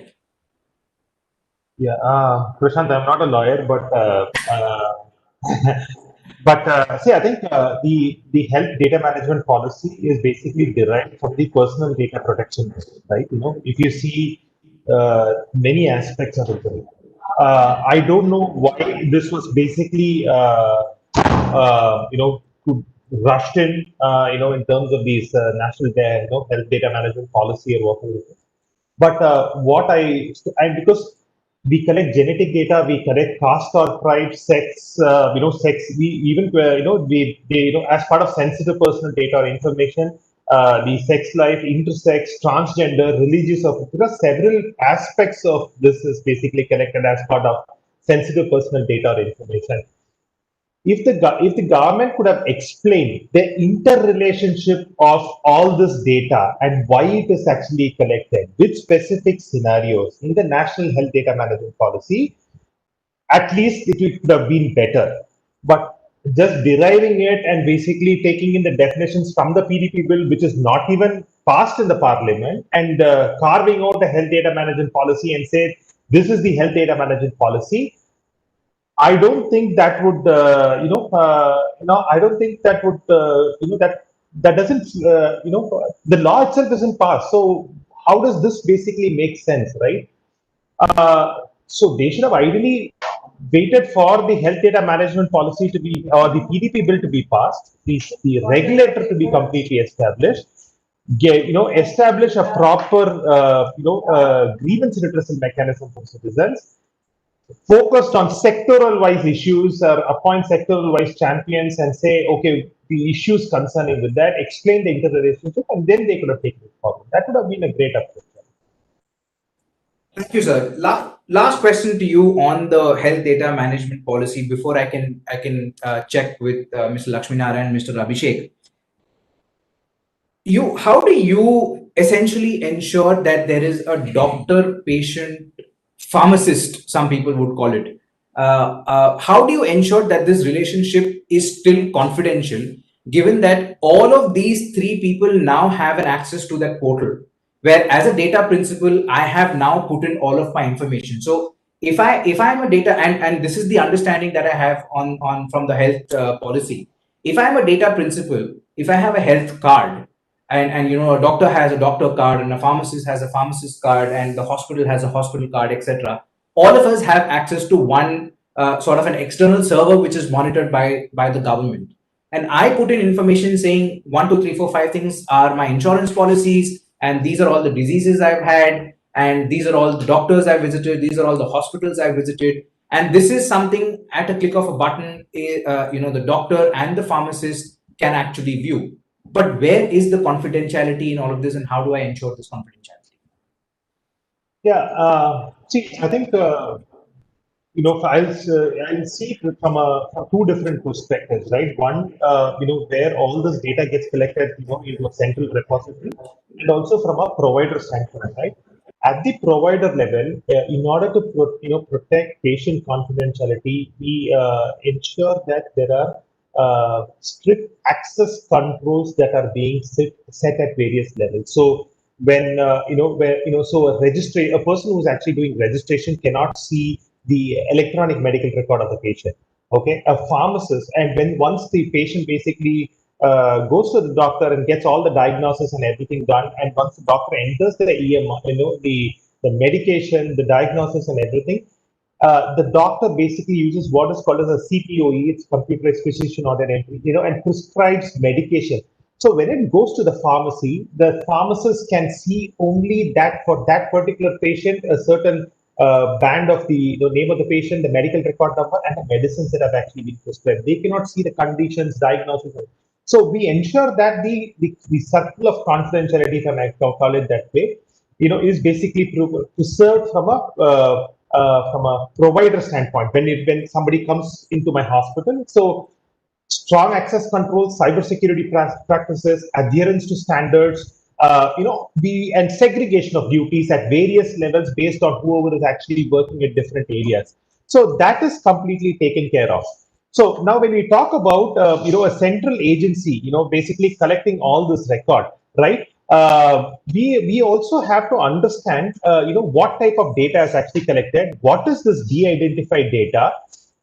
Yeah, Prashant, I'm not a lawyer, but see, I think the health data management policy is basically derived from the personal data protection, right? If you see many aspects of it, I don't know why this was basically rushed in terms of these national health data management policy or whatever. But because we collect genetic data, we collect caste or tribe, sex, sex. We even, as part of sensitive personal data or information, the sex life, intersex, transgender, religious, because several aspects of this is basically collected as part of sensitive personal data or information. If the government could have explained the interrelationship of all this data and why it is actually collected with specific scenarios in the National Health Data Management Policy, at least it could have been better. But just deriving it and basically taking in the definitions from the PDP bill, which is not even passed in the parliament, and carving out the health data management policy and say, this is the health data management policy, I don't think that would, I don't think that would, that doesn't, the law itself doesn't pass. So how does this basically make sense, right? So they should have ideally waited for the health data management policy to be, or the PDP bill to be passed, the regulator to be completely established, establish a proper, grievance redressal mechanism for citizens, focused on sectoral wise issues, or appoint sectoral wise champions and say, okay, the issues concerning with that, explain the interrelationship, and then they could have taken it forward. That would have been a great approach. Thank you, sir. Last question to you on the health data management policy before I can check with Mr. Lakshminarayan and Mr. Abhishek. How do you essentially ensure that there is a doctor, patient, pharmacist, some people would call it. How do you ensure that this relationship is still confidential, given that all of these three people now have an access to that portal, where as a data principal, I have now put in all of my information. So if I'm a data, and this is the understanding that I have on from the health policy, if I'm a data principal, if I have a health card, and a doctor has a doctor card, and a pharmacist has a pharmacist card, and the hospital has a hospital card, etc. All of us have access to one sort of an external server which is monitored by the government. And I put in information saying 1, 2, 3, 4, 5 things are my insurance policies, and these are all the diseases I've had, and these are all the doctors I've visited, these are all the hospitals I've visited. And this is something at a click of a button, the doctor and the pharmacist can actually view. But where is the confidentiality in all of this, and how do I ensure this confidentiality? Yeah, see, I think I'll see it from two different perspectives, right? One, where all this data gets collected, into a central repository, and also from a provider standpoint, right? At the provider level, in order to protect patient confidentiality, we ensure that there are strict access controls that are being set at various levels. So when so a person who's actually doing registration cannot see the electronic medical record of the patient. Okay, a pharmacist, and when once the patient basically goes to the doctor and gets all the diagnosis and everything done, and once the doctor enters the EMR, the medication, the diagnosis, and everything, the doctor basically uses what is called as a CPOE, it's computerized physician order entry, and prescribes medication. So when it goes to the pharmacy, the pharmacist can see only that for that particular patient, a certain band of the name of the patient, the medical record number, and the medicines that have actually been prescribed. They cannot see the conditions, diagnosis. So we ensure that the circle of confidentiality, if I might call it that way, is basically preserved from a provider standpoint. When somebody comes into my hospital, so strong access controls, cybersecurity practices, adherence to standards, and segregation of duties at various levels based on whoever is actually working at different areas. So that is completely taken care of. So now when we talk about, a central agency, basically collecting all this record, right? We also have to understand, what type of data is actually collected. What is this de-identified data?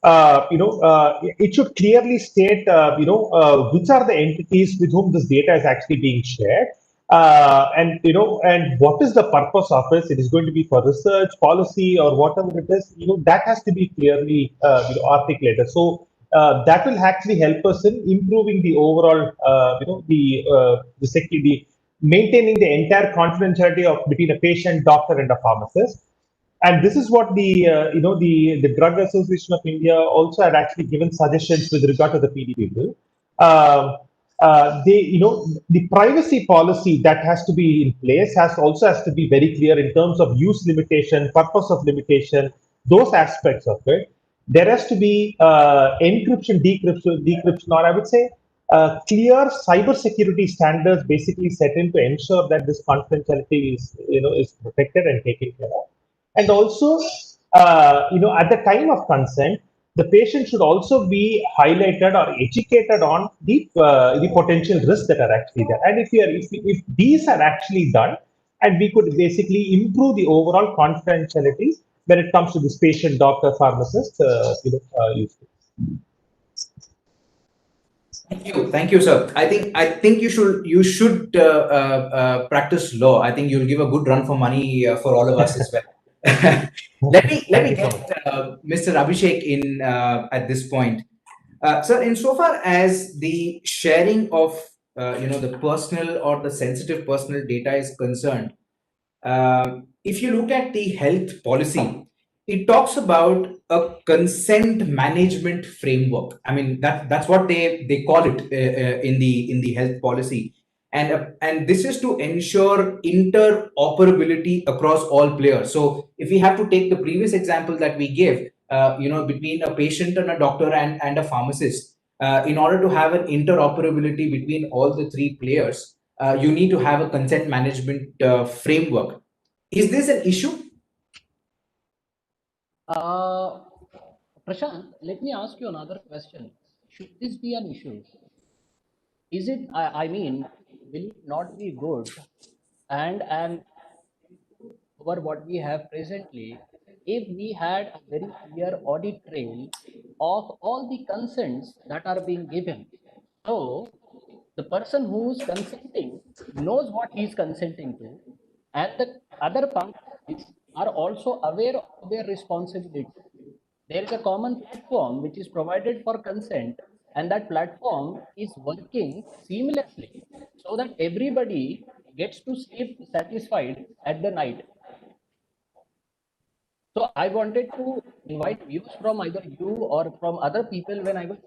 It should clearly state, which are the entities with whom this data is actually being shared, and what is the purpose of it. It is going to be for research, policy, or whatever it is. That has to be clearly, articulated. So that will actually help us in improving the overall, the security, maintaining the entire confidentiality of between a patient, doctor, and a pharmacist. And this is what the Drug Association of India also had actually given suggestions with regard to the PDP bill. The privacy policy that has to be in place has to be very clear in terms of use limitation, purpose of limitation, those aspects of it. There has to be encryption, decryption, or I would say clear cybersecurity standards basically set in to ensure that this confidentiality is protected and taken care of. And also, at the time of consent, the patient should also be highlighted or educated on the potential risks that are actually there. And if these are actually done, and we could basically improve the overall confidentiality when it comes to this patient, doctor, pharmacist, use case. Thank you, sir. I think you should practice law. I think you'll give a good run for money for all of us as well. let me get Mr. Abhishek in at this point. Sir, insofar as the sharing of the personal or the sensitive personal data is concerned, if you look at the health policy, it talks about a consent management framework. I mean, that's what they call it in the health policy, and this is to ensure interoperability across all players. So if we have to take the previous example that we gave, between a patient and a doctor and a pharmacist, in order to have an interoperability between all the three players, you need to have a consent management framework. Is this an issue? Prashant, let me ask you another question. Should this be an issue? Is it, I mean, will it not be good and over what we have presently if we had a very clear audit trail of all the consents that are being given? So the person who's consenting knows what he's consenting to, and the other parties are also aware of their responsibility. There is a common platform which is provided for consent, and that platform is working seamlessly so that everybody gets to sleep satisfied at the night. So I wanted to invite views from either you or from other people. When I was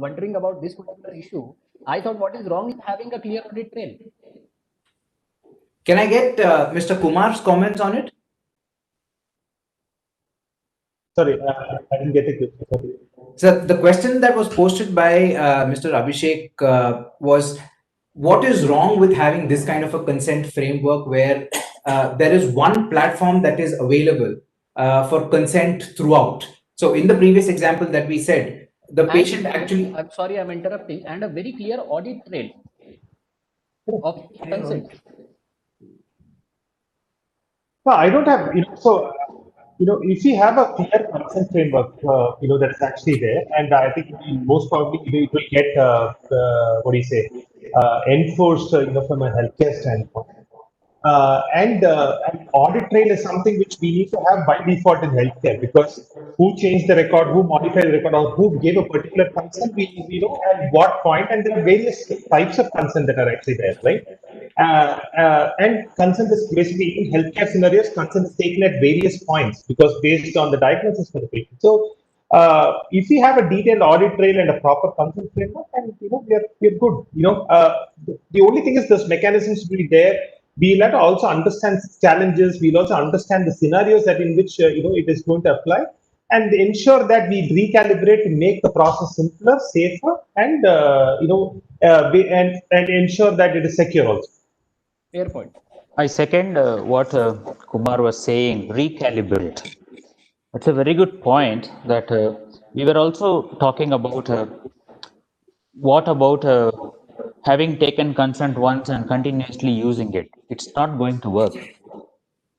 wondering about this particular issue, I thought, what is wrong in having a clear audit trail? Can I get Mr. Kumar's comments on it? Sorry, I didn't get it. Sorry. So the question that was posted by Mr. Abhishek was, what is wrong with having this kind of a consent framework where there is one platform that is available for consent throughout? So in the previous example that we said, the patient actually. I'm sorry, I'm interrupting, and a very clear audit trail of consent. No, I don't have, so, if you have a clear consent framework, that's actually there, and I think most probably, it will get, what do you say, enforced, from a healthcare standpoint. And audit trail is something which we need to have by default in healthcare, because who changed the record, who modified the record, or who gave a particular consent, we know at what point, and there are various types of consent that are actually there, right? And consent is basically in healthcare scenarios, consent is taken at various points because based on the diagnosis for the patient. So, if we have a detailed audit trail and a proper consent framework, and we're good. The only thing is those mechanisms will be there. We'll have to also understand challenges. We'll also understand the scenarios that in which it is going to apply, and ensure that we recalibrate to make the process simpler, safer, and and ensure that it is secure also. Fair point. I second what Kumar was saying, recalibrate. That's a very good point that we were also talking about what about having taken consent once and continuously using it. It's not going to work.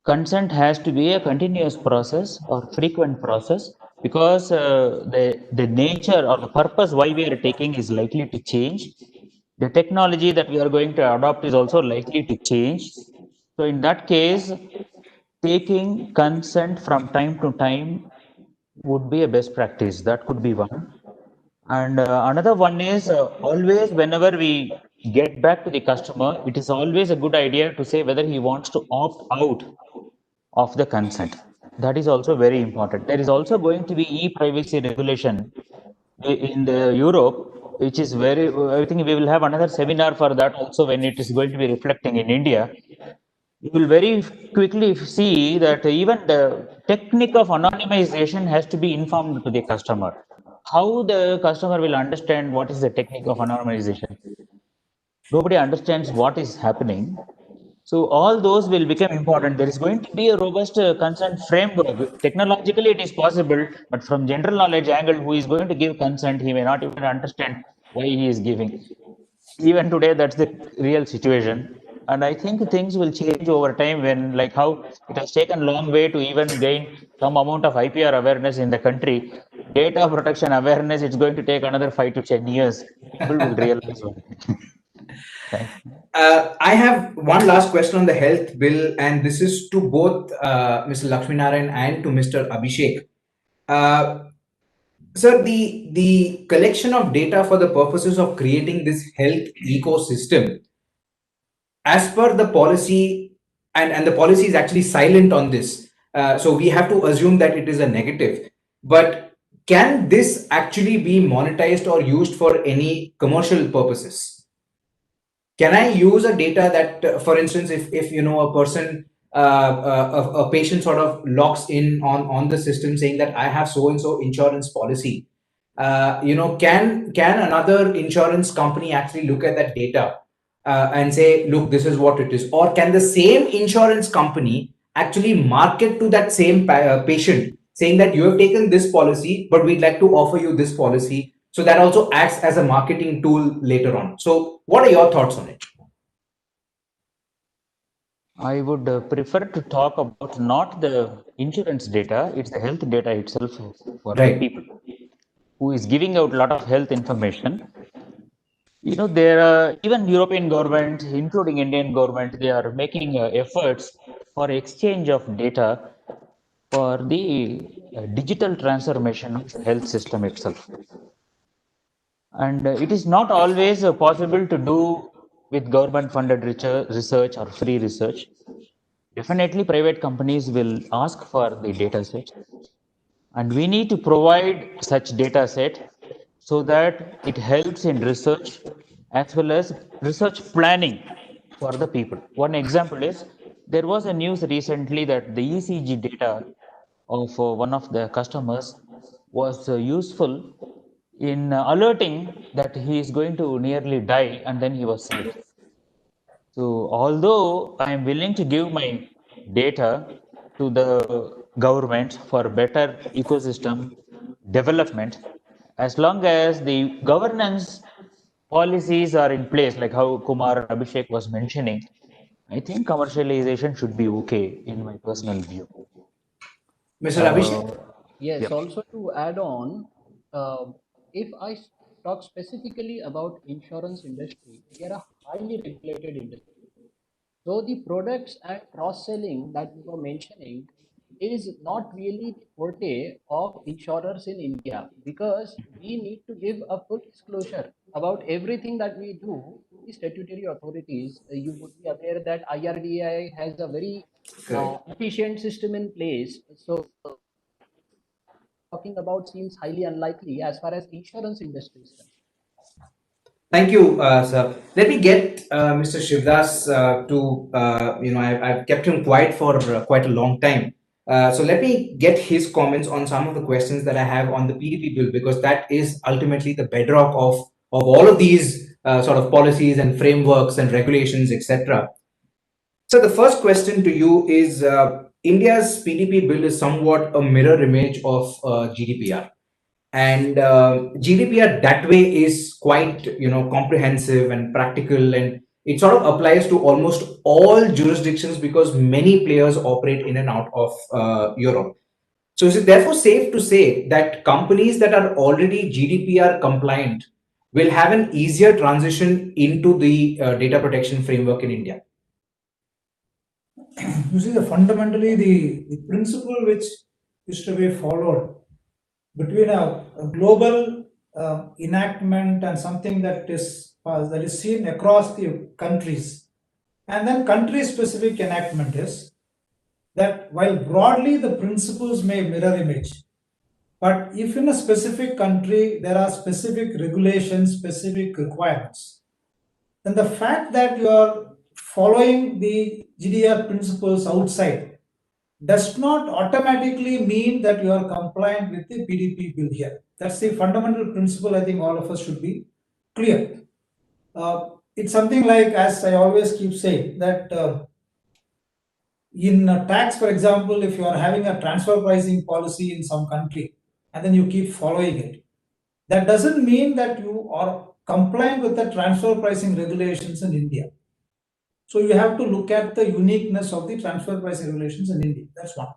Consent has to be a continuous process or frequent process because the nature or the purpose why we are taking is likely to change. The technology that we are going to adopt is also likely to change. So in that case, taking consent from time to time would be a best practice. That could be one. And another one is always whenever we get back to the customer, it is always a good idea to say whether he wants to opt out of the consent. That is also very important. There is also going to be e-privacy regulation in the Europe, which is very, I think we will have another seminar for that also when it is going to be reflecting in India. You will very quickly see that even the technique of anonymization has to be informed to the customer. How the customer will understand what is the technique of anonymization? Nobody understands what is happening. So all those will become important. There is going to be a robust consent framework. Technologically, it is possible, but from general knowledge angle, who is going to give consent, he may not even understand why he is giving. Even today, that's the real situation. And I think things will change over time when, like how it has taken a long way to even gain some amount of IPR awareness in the country. Data protection awareness, it's going to take another 5 to 10 years. People will realize one. Thank you. I have one last question on the health bill, and this is to both Mr. Lakshminarayan and to Mr. Abhishek. Sir, the collection of data for the purposes of creating this health ecosystem, as per the policy, and the policy is actually silent on this, so we have to assume that it is a negative. But can this actually be monetized or used for any commercial purposes? Can I use a data that, for instance, if a person, a patient sort of logs in on the system saying that I have so and so insurance policy, can another insurance company actually look at that data and say, look, this is what it is? Or can the same insurance company actually market to that same patient saying that you have taken this policy, but we'd like to offer you this policy? So that also acts as a marketing tool later on. So what are your thoughts on it? I would prefer to talk about not the insurance data, it's the health data itself for the Right. people who is giving out a lot of health information. There are even European government, including Indian government, they are making efforts for exchange of data for the digital transformation of the health system itself. And it is not always possible to do with government funded research or free research. Definitely, private companies will ask for the data set, and we need to provide such data set so that it helps in research as well as research planning for the people. One example is there was a news recently that the ECG data of one of the customers was useful in alerting that he is going to nearly die, and then he was saved. So although I am willing to give my data to the government for better ecosystem development, as long as the governance policies are in place, like how Kumar and Abhishek was mentioning, I think commercialization should be okay in my personal view. Mr. Abhishek? Yes, Yep. also to add on, uh, if I talk specifically about insurance industry, we are a highly regulated industry. So the products and cross-selling that you were mentioning is not really the forte of insurers in India, because we need to give a full disclosure about everything that we do to the statutory authorities. You would be aware that IRDAI has a very Correct. efficient system in place. So talking about seems highly unlikely as far as insurance industry is concerned. Thank you, sir. Let me get Mr. Shivdas to, I've kept him quiet for quite a long time. So let me get his comments on some of the questions that I have on the PDP bill, because that is ultimately the bedrock of all of these sort of policies and frameworks and regulations, etc. So the first question to you is, India's PDP bill is somewhat a mirror image of GDPR, and GDPR that way is quite comprehensive and practical, and it sort of applies to almost all jurisdictions because many players operate in and out of Europe. So is it therefore safe to say that companies that are already GDPR compliant will have an easier transition into the data protection framework in India? You see, fundamentally the principle which is to be followed between a global enactment and something that is seen across the countries, and then country specific enactment is that while broadly the principles may mirror image, but if in a specific country there are specific regulations, specific requirements, then the fact that you are following the GDPR principles outside does not automatically mean that you are compliant with the PDP bill here. That's the fundamental principle. I think all of us should be clear. It's something like, as I always keep saying, that in tax, for example, if you are having a transfer pricing policy in some country and then you keep following it, that doesn't mean that you are compliant with the transfer pricing regulations in India. So you have to look at the uniqueness of the transfer pricing regulations in India. That's one.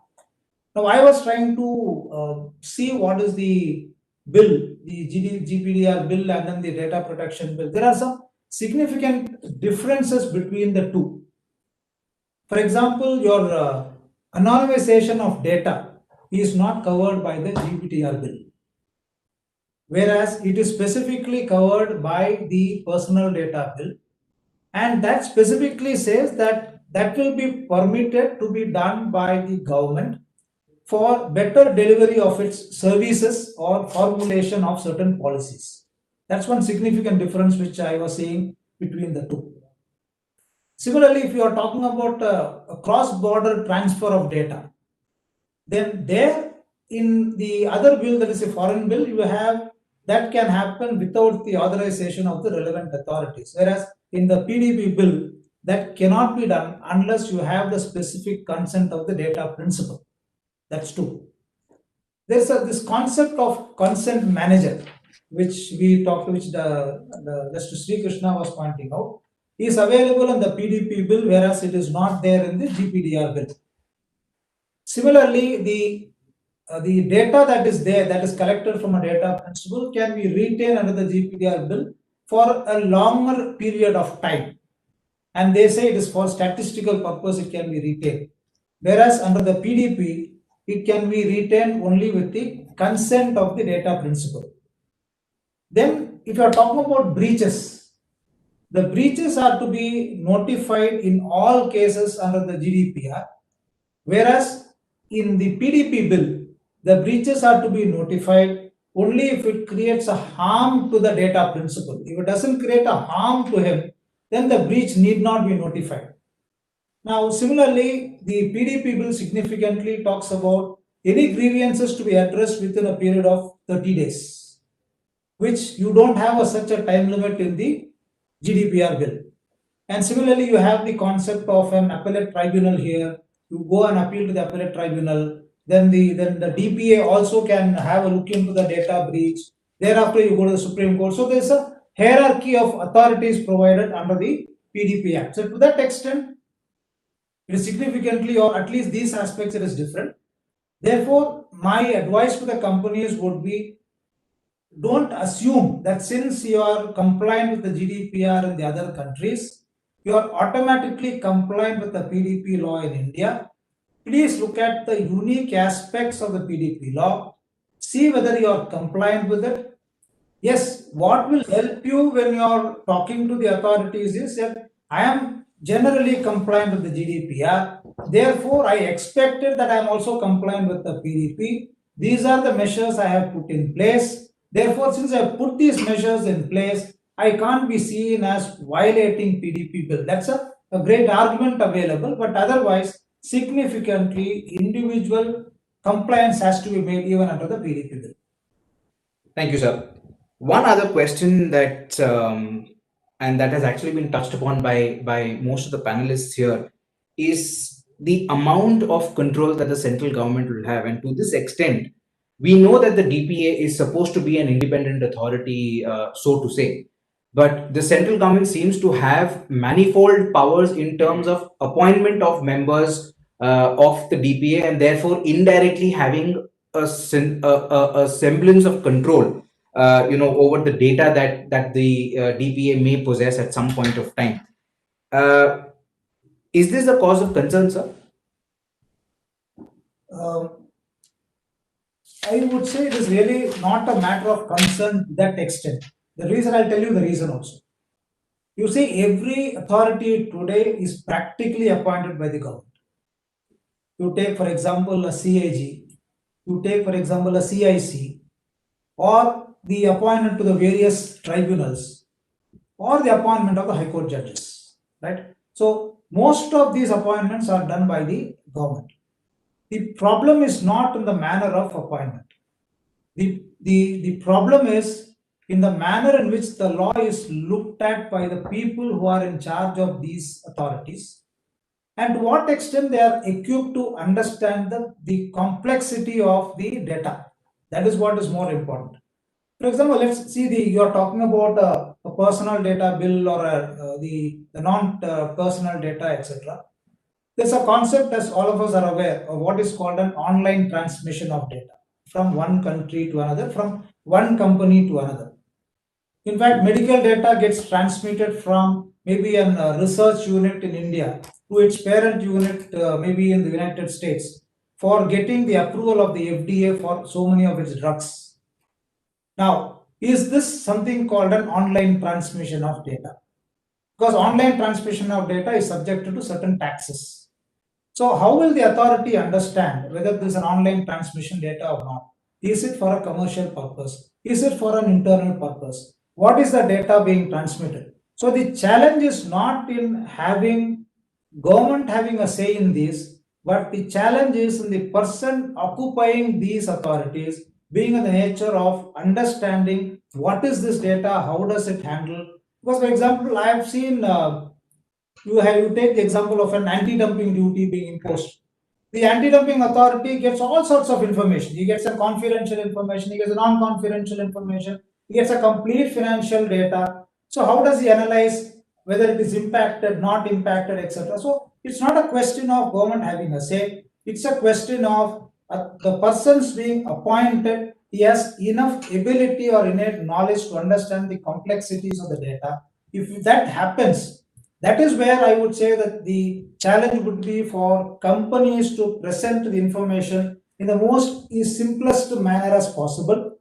Now I was trying to see what is the bill, the GDPR bill and then the data protection bill. There are some significant differences between the two. For example, your anonymization of data is not covered by the GDPR bill, whereas it is specifically covered by the personal data bill, and that specifically says that that will be permitted to be done by the government for better delivery of its services or formulation of certain policies. That's one significant difference which I was seeing between the two. Similarly, if you are talking about a cross-border transfer of data, then there in the other bill, that is a foreign bill, you have that can happen without the authorization of the relevant authorities. Whereas in the PDP bill, that cannot be done unless you have the specific consent of the data principal. That's two. There's this concept of consent manager, which we talked, which the Justice Sri Krishna was pointing out, is available in the PDP bill, whereas it is not there in the GPDR bill. Similarly, the data that is there, that is collected from a data principal, can be retained under the GPDR bill for a longer period of time. And they say it is for statistical purpose, it can be retained. Whereas under the PDP, it can be retained only with the consent of the data principal. Then, if you are talking about breaches, the breaches are to be notified in all cases under the GDPR, whereas in the PDP bill, the breaches are to be notified only if it creates a harm to the data principal. If it doesn't create a harm to him, then the breach need not be notified. Now, similarly, the PDP bill significantly talks about any grievances to be addressed within a period of 30 days, which you don't have such a time limit in the GDPR bill. And similarly, you have the concept of an appellate tribunal here. You go and appeal to the appellate tribunal. Then the DPA also can have a look into the data breach. Thereafter, you go to the Supreme Court. So there's a hierarchy of authorities provided under the PDP Act. So to that extent, it is significantly, or at least these aspects, it is different. Therefore, my advice to the companies would be, don't assume that since you are compliant with the GDPR in the other countries, you are automatically compliant with the PDP law in India. Please look at the unique aspects of the PDP law, see whether you are compliant with it. Yes, what will help you when you are talking to the authorities is that I am generally compliant with the GDPR. Therefore, I expected that I am also compliant with the PDP. These are the measures I have put in place. Therefore, since I have put these measures in place, I can't be seen as violating PDP bill. That's a great argument available, but otherwise, significantly, individual compliance has to be made even under the PDP bill. Thank you, sir. One other question that, and that has actually been touched upon by most of the panelists here, is the amount of control that the central government will have. And to this extent, we know that the DPA is supposed to be an independent authority, so to say. But the central government seems to have manifold powers in terms of appointment of members of the DPA, and therefore indirectly having a semblance of control, over the data that the DPA may possess at some point of time. Is this a cause of concern, sir? I would say it is really not a matter of concern to that extent. The reason, I'll tell you the reason also. You see, every authority today is practically appointed by the government. You take, for example, a CAG, you take, for example, a CIC, or the appointment to the various tribunals, or the appointment of the High Court judges, right? So most of these appointments are done by the government. The problem is not in the manner of appointment. The problem is in the manner in which the law is looked at by the people who are in charge of these authorities, and to what extent they are equipped to understand the complexity of the data. That is what is more important. For example, let's see, you are talking about a personal data bill or the non-personal data, etc. There's a concept, as all of us are aware, of what is called an online transmission of data from one country to another, from one company to another. In fact, medical data gets transmitted from maybe a research unit in India to its parent unit, maybe in the United States, for getting the approval of the FDA for so many of its drugs. Now, is this something called an online transmission of data? Because online transmission of data is subjected to certain taxes. So how will the authority understand whether this is an online transmission data or not? Is it for a commercial purpose? Is it for an internal purpose? What is the data being transmitted? So the challenge is not in having government having a say in this, but the challenge is in the person occupying these authorities being in the nature of understanding what is this data, how does it handle. Because, for example, I have seen you take the example of an anti-dumping duty being imposed. The anti-dumping authority gets all sorts of information. He gets a confidential information, he gets a non-confidential information, he gets a complete financial data. So how does he analyze whether it is impacted, not impacted, etc.? So it's not a question of government having a say. It's a question of the persons being appointed. He has enough ability or innate knowledge to understand the complexities of the data. If that happens, that is where I would say that the challenge would be for companies to present the information in the most simplest manner as possible.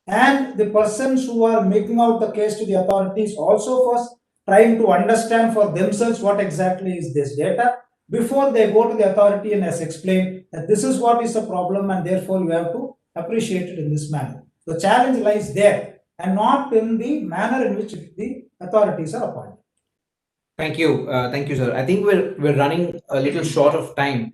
And the persons who are making out the case to the authorities also first trying to understand for themselves what exactly is this data before they go to the authority and as explained that this is what is the problem and therefore you have to appreciate it in this manner. The challenge lies there and not in the manner in which the authorities are appointed. Thank you, sir. I think we're running a little short of time.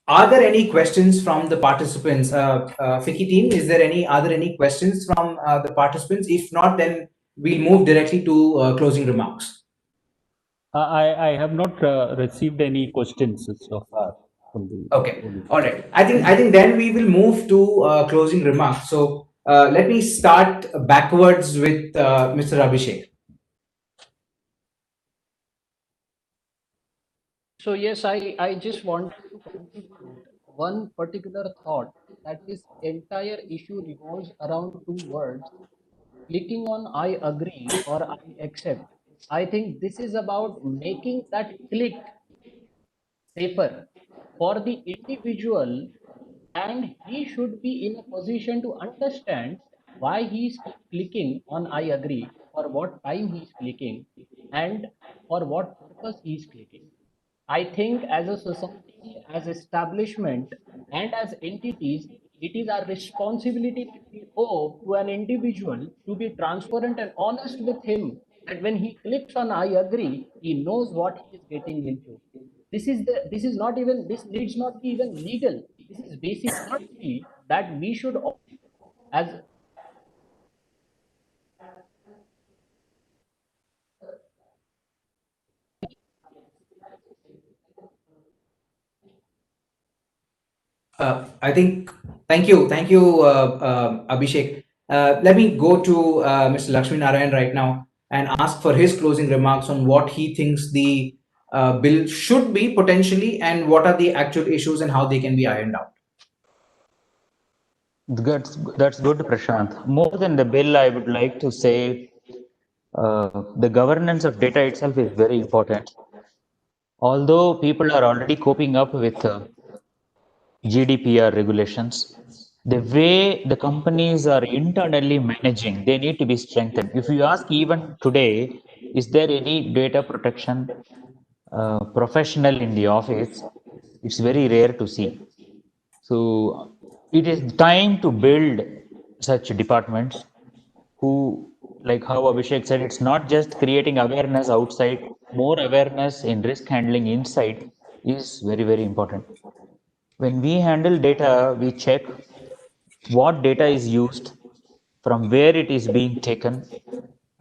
Are there any questions from the participants? FICCI team, are there any questions from the participants? If not, then we'll move directly to closing remarks. I have not received any questions so far from the Okay, audience. all right. I think then we will move to closing remarks. So let me start backwards with Mr. Abhishek. So yes, I just wanted to contribute one particular thought, that this entire issue revolves around two words: clicking on I agree or I accept. I think this is about making that click safer for the individual, and he should be in a position to understand why he is clicking on I agree, for what time he is clicking, and for what purpose he is clicking. I think as a society, as establishment, and as entities, it is our responsibility that we owe to an individual to be transparent and honest with him. And when he clicks on I agree, he knows what he is getting into. This is not even, this needs not be even legal. This is basic courtesy that we should, as I think, thank you, Abhishek. Let me go to Mr. Lakshmi Narayan right now and ask for his closing remarks on what he thinks the bill should be potentially, and what are the actual issues and how they can be ironed out. That's good, Prashant. More than the bill, I would like to say the governance of data itself is very important. Although people are already coping up with GDPR regulations, the way the companies are internally managing, they need to be strengthened. If you ask even today, is there any data protection professional in the office? It's very rare to see. So it is time to build such departments who, like how Abhishek said, it's not just creating awareness outside, more awareness in risk handling inside is very, very important. When we handle data, we check what data is used, from where it is being taken,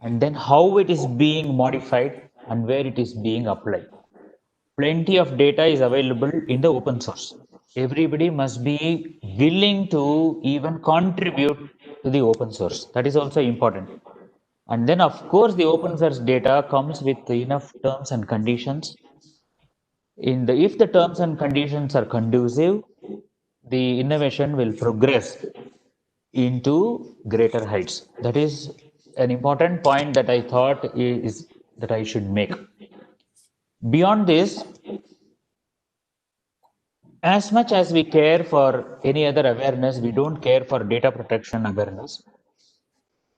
and then how it is being modified and where it is being applied. Plenty of data is available in the open source. Everybody must be willing to even contribute to the open source. That is also important. And then, of course, the open source data comes with enough terms and conditions. If the terms and conditions are conducive, the innovation will progress into greater heights. That is an important point that I thought is that I should make. Beyond this, as much as we care for any other awareness, we don't care for data protection awareness.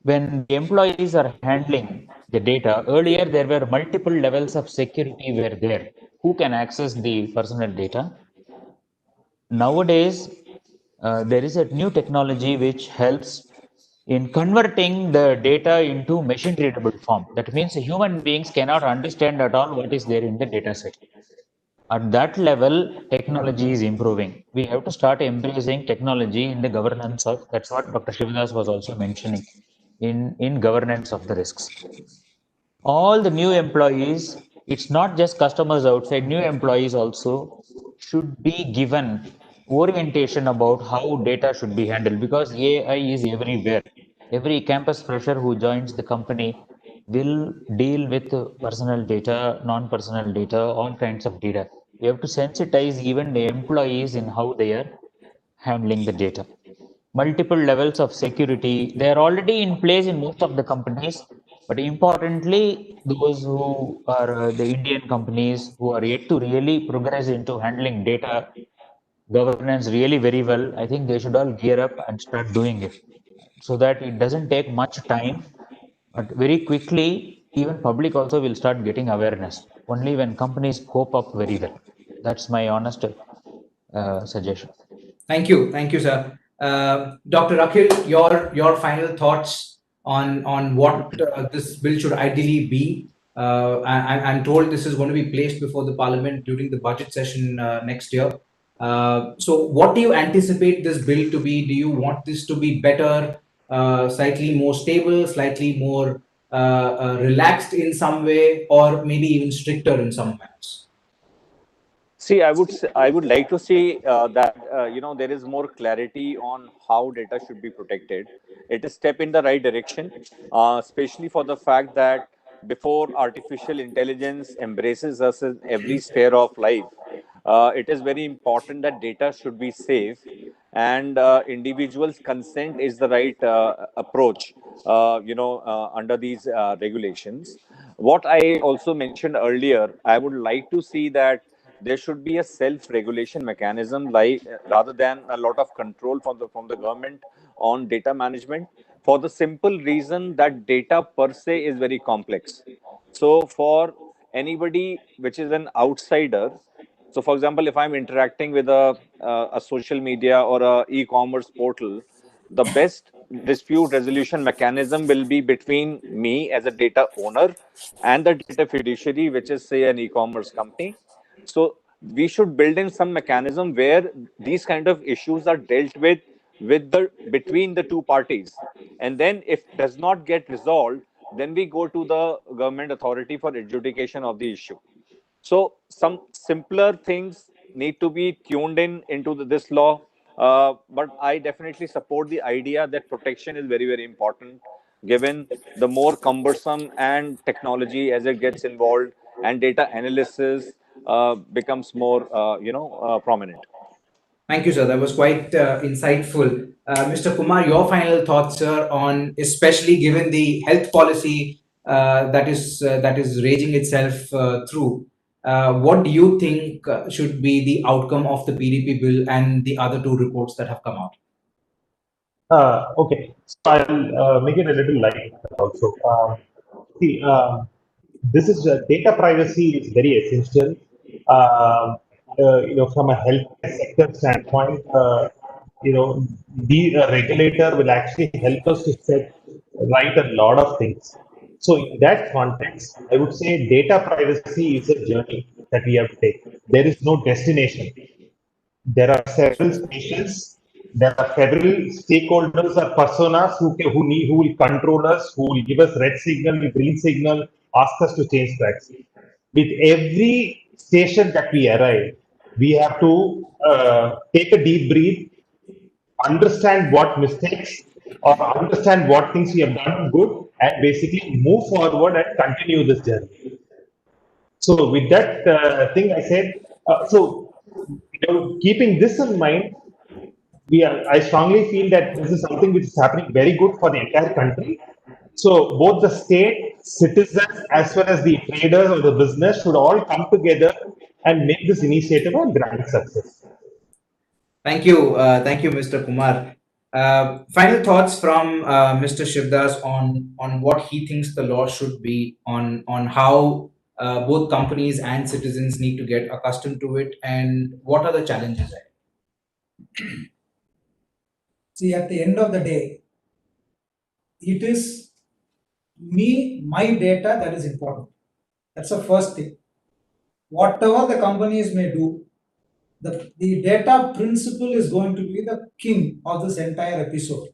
When the employees are handling the data, earlier there were multiple levels of security were there. Who can access the personal data? Nowadays, there is a new technology which helps in converting the data into machine readable form. That means human beings cannot understand at all what is there in the data set. At that level, technology is improving. We have to start embracing technology in the governance of, that's what Dr. Shivadas was also mentioning, in governance of the risks. All the new employees, it's not just customers outside, new employees also should be given orientation about how data should be handled, because AI is everywhere. Every campus fresher who joins the company will deal with personal data, non-personal data, all kinds of data. We have to sensitize even the employees in how they are handling the data. Multiple levels of security, they are already in place in most of the companies, but importantly, those who are the Indian companies who are yet to really progress into handling data governance really very well, I think they should all gear up and start doing it so that it doesn't take much time, but very quickly, even public also will start getting awareness only when companies cope up very well. That's my honest suggestion. Thank you, sir. Dr. Akhil, your final thoughts on what this bill should ideally be. I'm told this is going to be placed before the Parliament during the budget session next year. So what do you anticipate this bill to be? Do you want this to be better, slightly more stable, slightly more relaxed in some way, or maybe even stricter in some ways? See, I would like to see that there is more clarity on how data should be protected. It is step in the right direction, especially for the fact that before artificial intelligence embraces us in every sphere of life, it is very important that data should be safe, and individuals' consent is the right approach. Under these regulations, what I also mentioned earlier, I would like to see that there should be a self-regulation mechanism, like rather than a lot of control from the government on data management, for the simple reason that data per se is very complex. So for anybody which is an outsider, so for example, if I'm interacting with a social media or a e-commerce portal, the best dispute resolution mechanism will be between me as a data owner and the data fiduciary, which is say an e-commerce company. So we should build in some mechanism where these kind of issues are dealt with the between the two parties, and then if does not get resolved, then we go to the government authority for adjudication of the issue. So some simpler things need to be tuned in into this law, but I definitely support the idea that protection is very very important, given the more cumbersome and technology as it gets involved and data analysis becomes more prominent. Thank you, sir. That was quite insightful. Mr. Kumar, your final thoughts, sir, on especially given the health policy that is raging itself through. What do you think should be the outcome of the PDP bill and the other two reports that have come out? Okay, so I'll make it a little light also. See, this is data privacy is very essential. From a healthcare sector standpoint, the regulator will actually help us to set right a lot of things. So in that context, I would say data privacy is a journey that we have to take. There is no destination. There are several stations. There are several stakeholders or personas who will control us, who will give us red signal, green signal, ask us to change tracks. With every station that we arrive, we have to take a deep breath, understand what mistakes or understand what things we have done good, and basically move forward and continue this journey. So with that thing, I said, keeping this in mind, I strongly feel that this is something which is happening very good for the entire country. So both the state, citizens, as well as the traders or the business should all come together and make this initiative a grand success. Thank you, Mr. Kumar. Final thoughts from Mr. Shivdas on what he thinks the law should be, on how both companies and citizens need to get accustomed to it, and what are the challenges ahead. See, at the end of the day, it is my data that is important. That's the first thing. Whatever the companies may do, the data principle is going to be the king of this entire episode.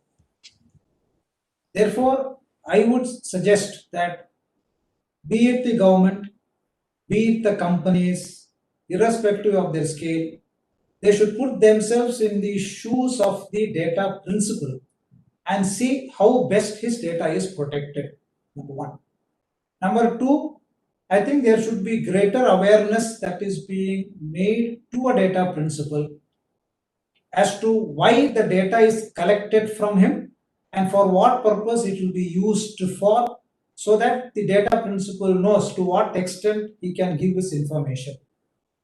Therefore, I would suggest that be it the government, be it the companies, irrespective of their scale, they should put themselves in the shoes of the data principle and see how best his data is protected. Number one. Number two, I think there should be greater awareness that is being made to a data principle as to why the data is collected from him and for what purpose it will be used for, so that the data principle knows to what extent he can give this information.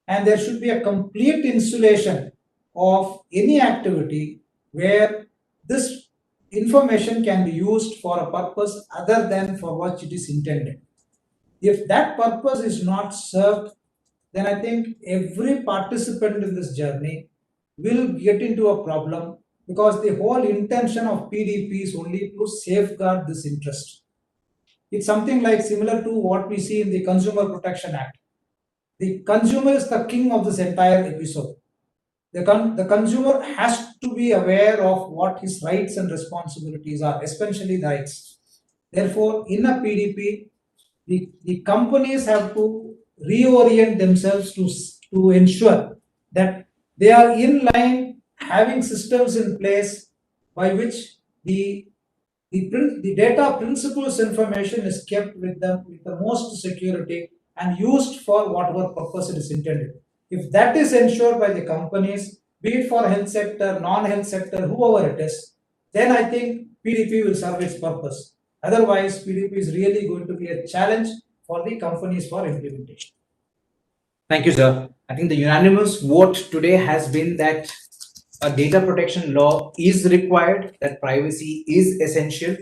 And there should be a complete insulation of any activity where this information can be used for a purpose other than for what it is intended. If that purpose is not served, then I think every participant in this journey will get into a problem, because the whole intention of PDP is only to safeguard this interest. It's something like similar to what we see in the Consumer Protection Act. The consumer is the king of this entire episode. the consumer has to be aware of what his rights and responsibilities are, especially the rights. Therefore, in a PDP, the companies have to reorient themselves to ensure that they are in line, having systems in place by which the data principles information is kept with the most security and used for whatever purpose it is intended. If that is ensured by the companies, be it for health sector, non-health sector, whoever it is, then I think PDP will serve its purpose. Otherwise, PDP is really going to be a challenge for the companies for implementation. Thank you, sir. I think the unanimous vote today has been that a data protection law is required, that privacy is essential.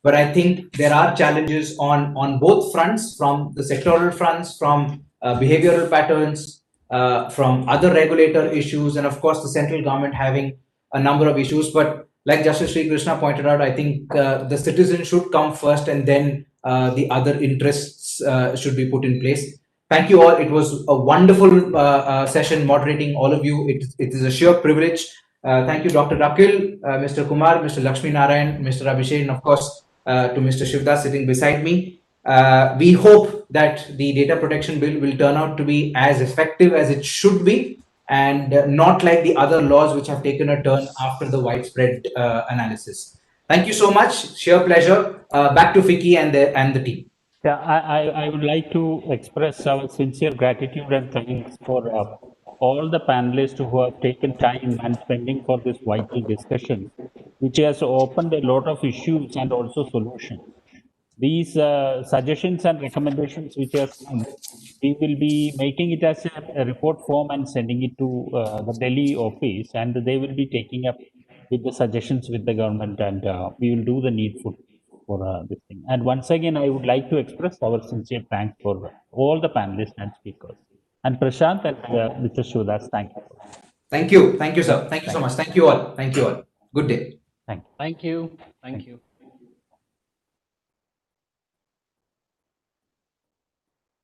But I think there are challenges on both fronts, from the sectoral fronts, from behavioral patterns, from other regulator issues, and of course the central government having a number of issues. But like Justice Sri Krishna pointed out, I think the citizen should come first, and then the other interests should be put in place. Thank you all. It was a wonderful session moderating all of you. It is a sheer privilege. Thank you, Dr. Rakil, Mr. Kumar, Mr. Lakshmi Narayan, Mr. Abhishek, and of course, to Mr. Shivdas sitting beside me. We hope that the data protection bill will turn out to be as effective as it should be, and not like the other laws which have taken a turn after the widespread analysis. Thank you so much. Sheer pleasure. Back to FICCI and the team. Yeah, I would like to express our sincere gratitude and thanks for all the panelists who have taken time and spending for this vital discussion, which has opened a lot of issues and also solutions. These suggestions and recommendations which have come, we will be making it as a report form and sending it to the Delhi office, and they will be taking up with the suggestions with the government, and we will do the needful for this thing. And once again, I would like to express our sincere thanks for all the panelists and speakers. And Prashant and Mr. Shivdas, thank you. Thank you. Thank you, sir. Thank you so much. Thank you all. Thank you all. Good day. Thank you. Thank you. Thank you.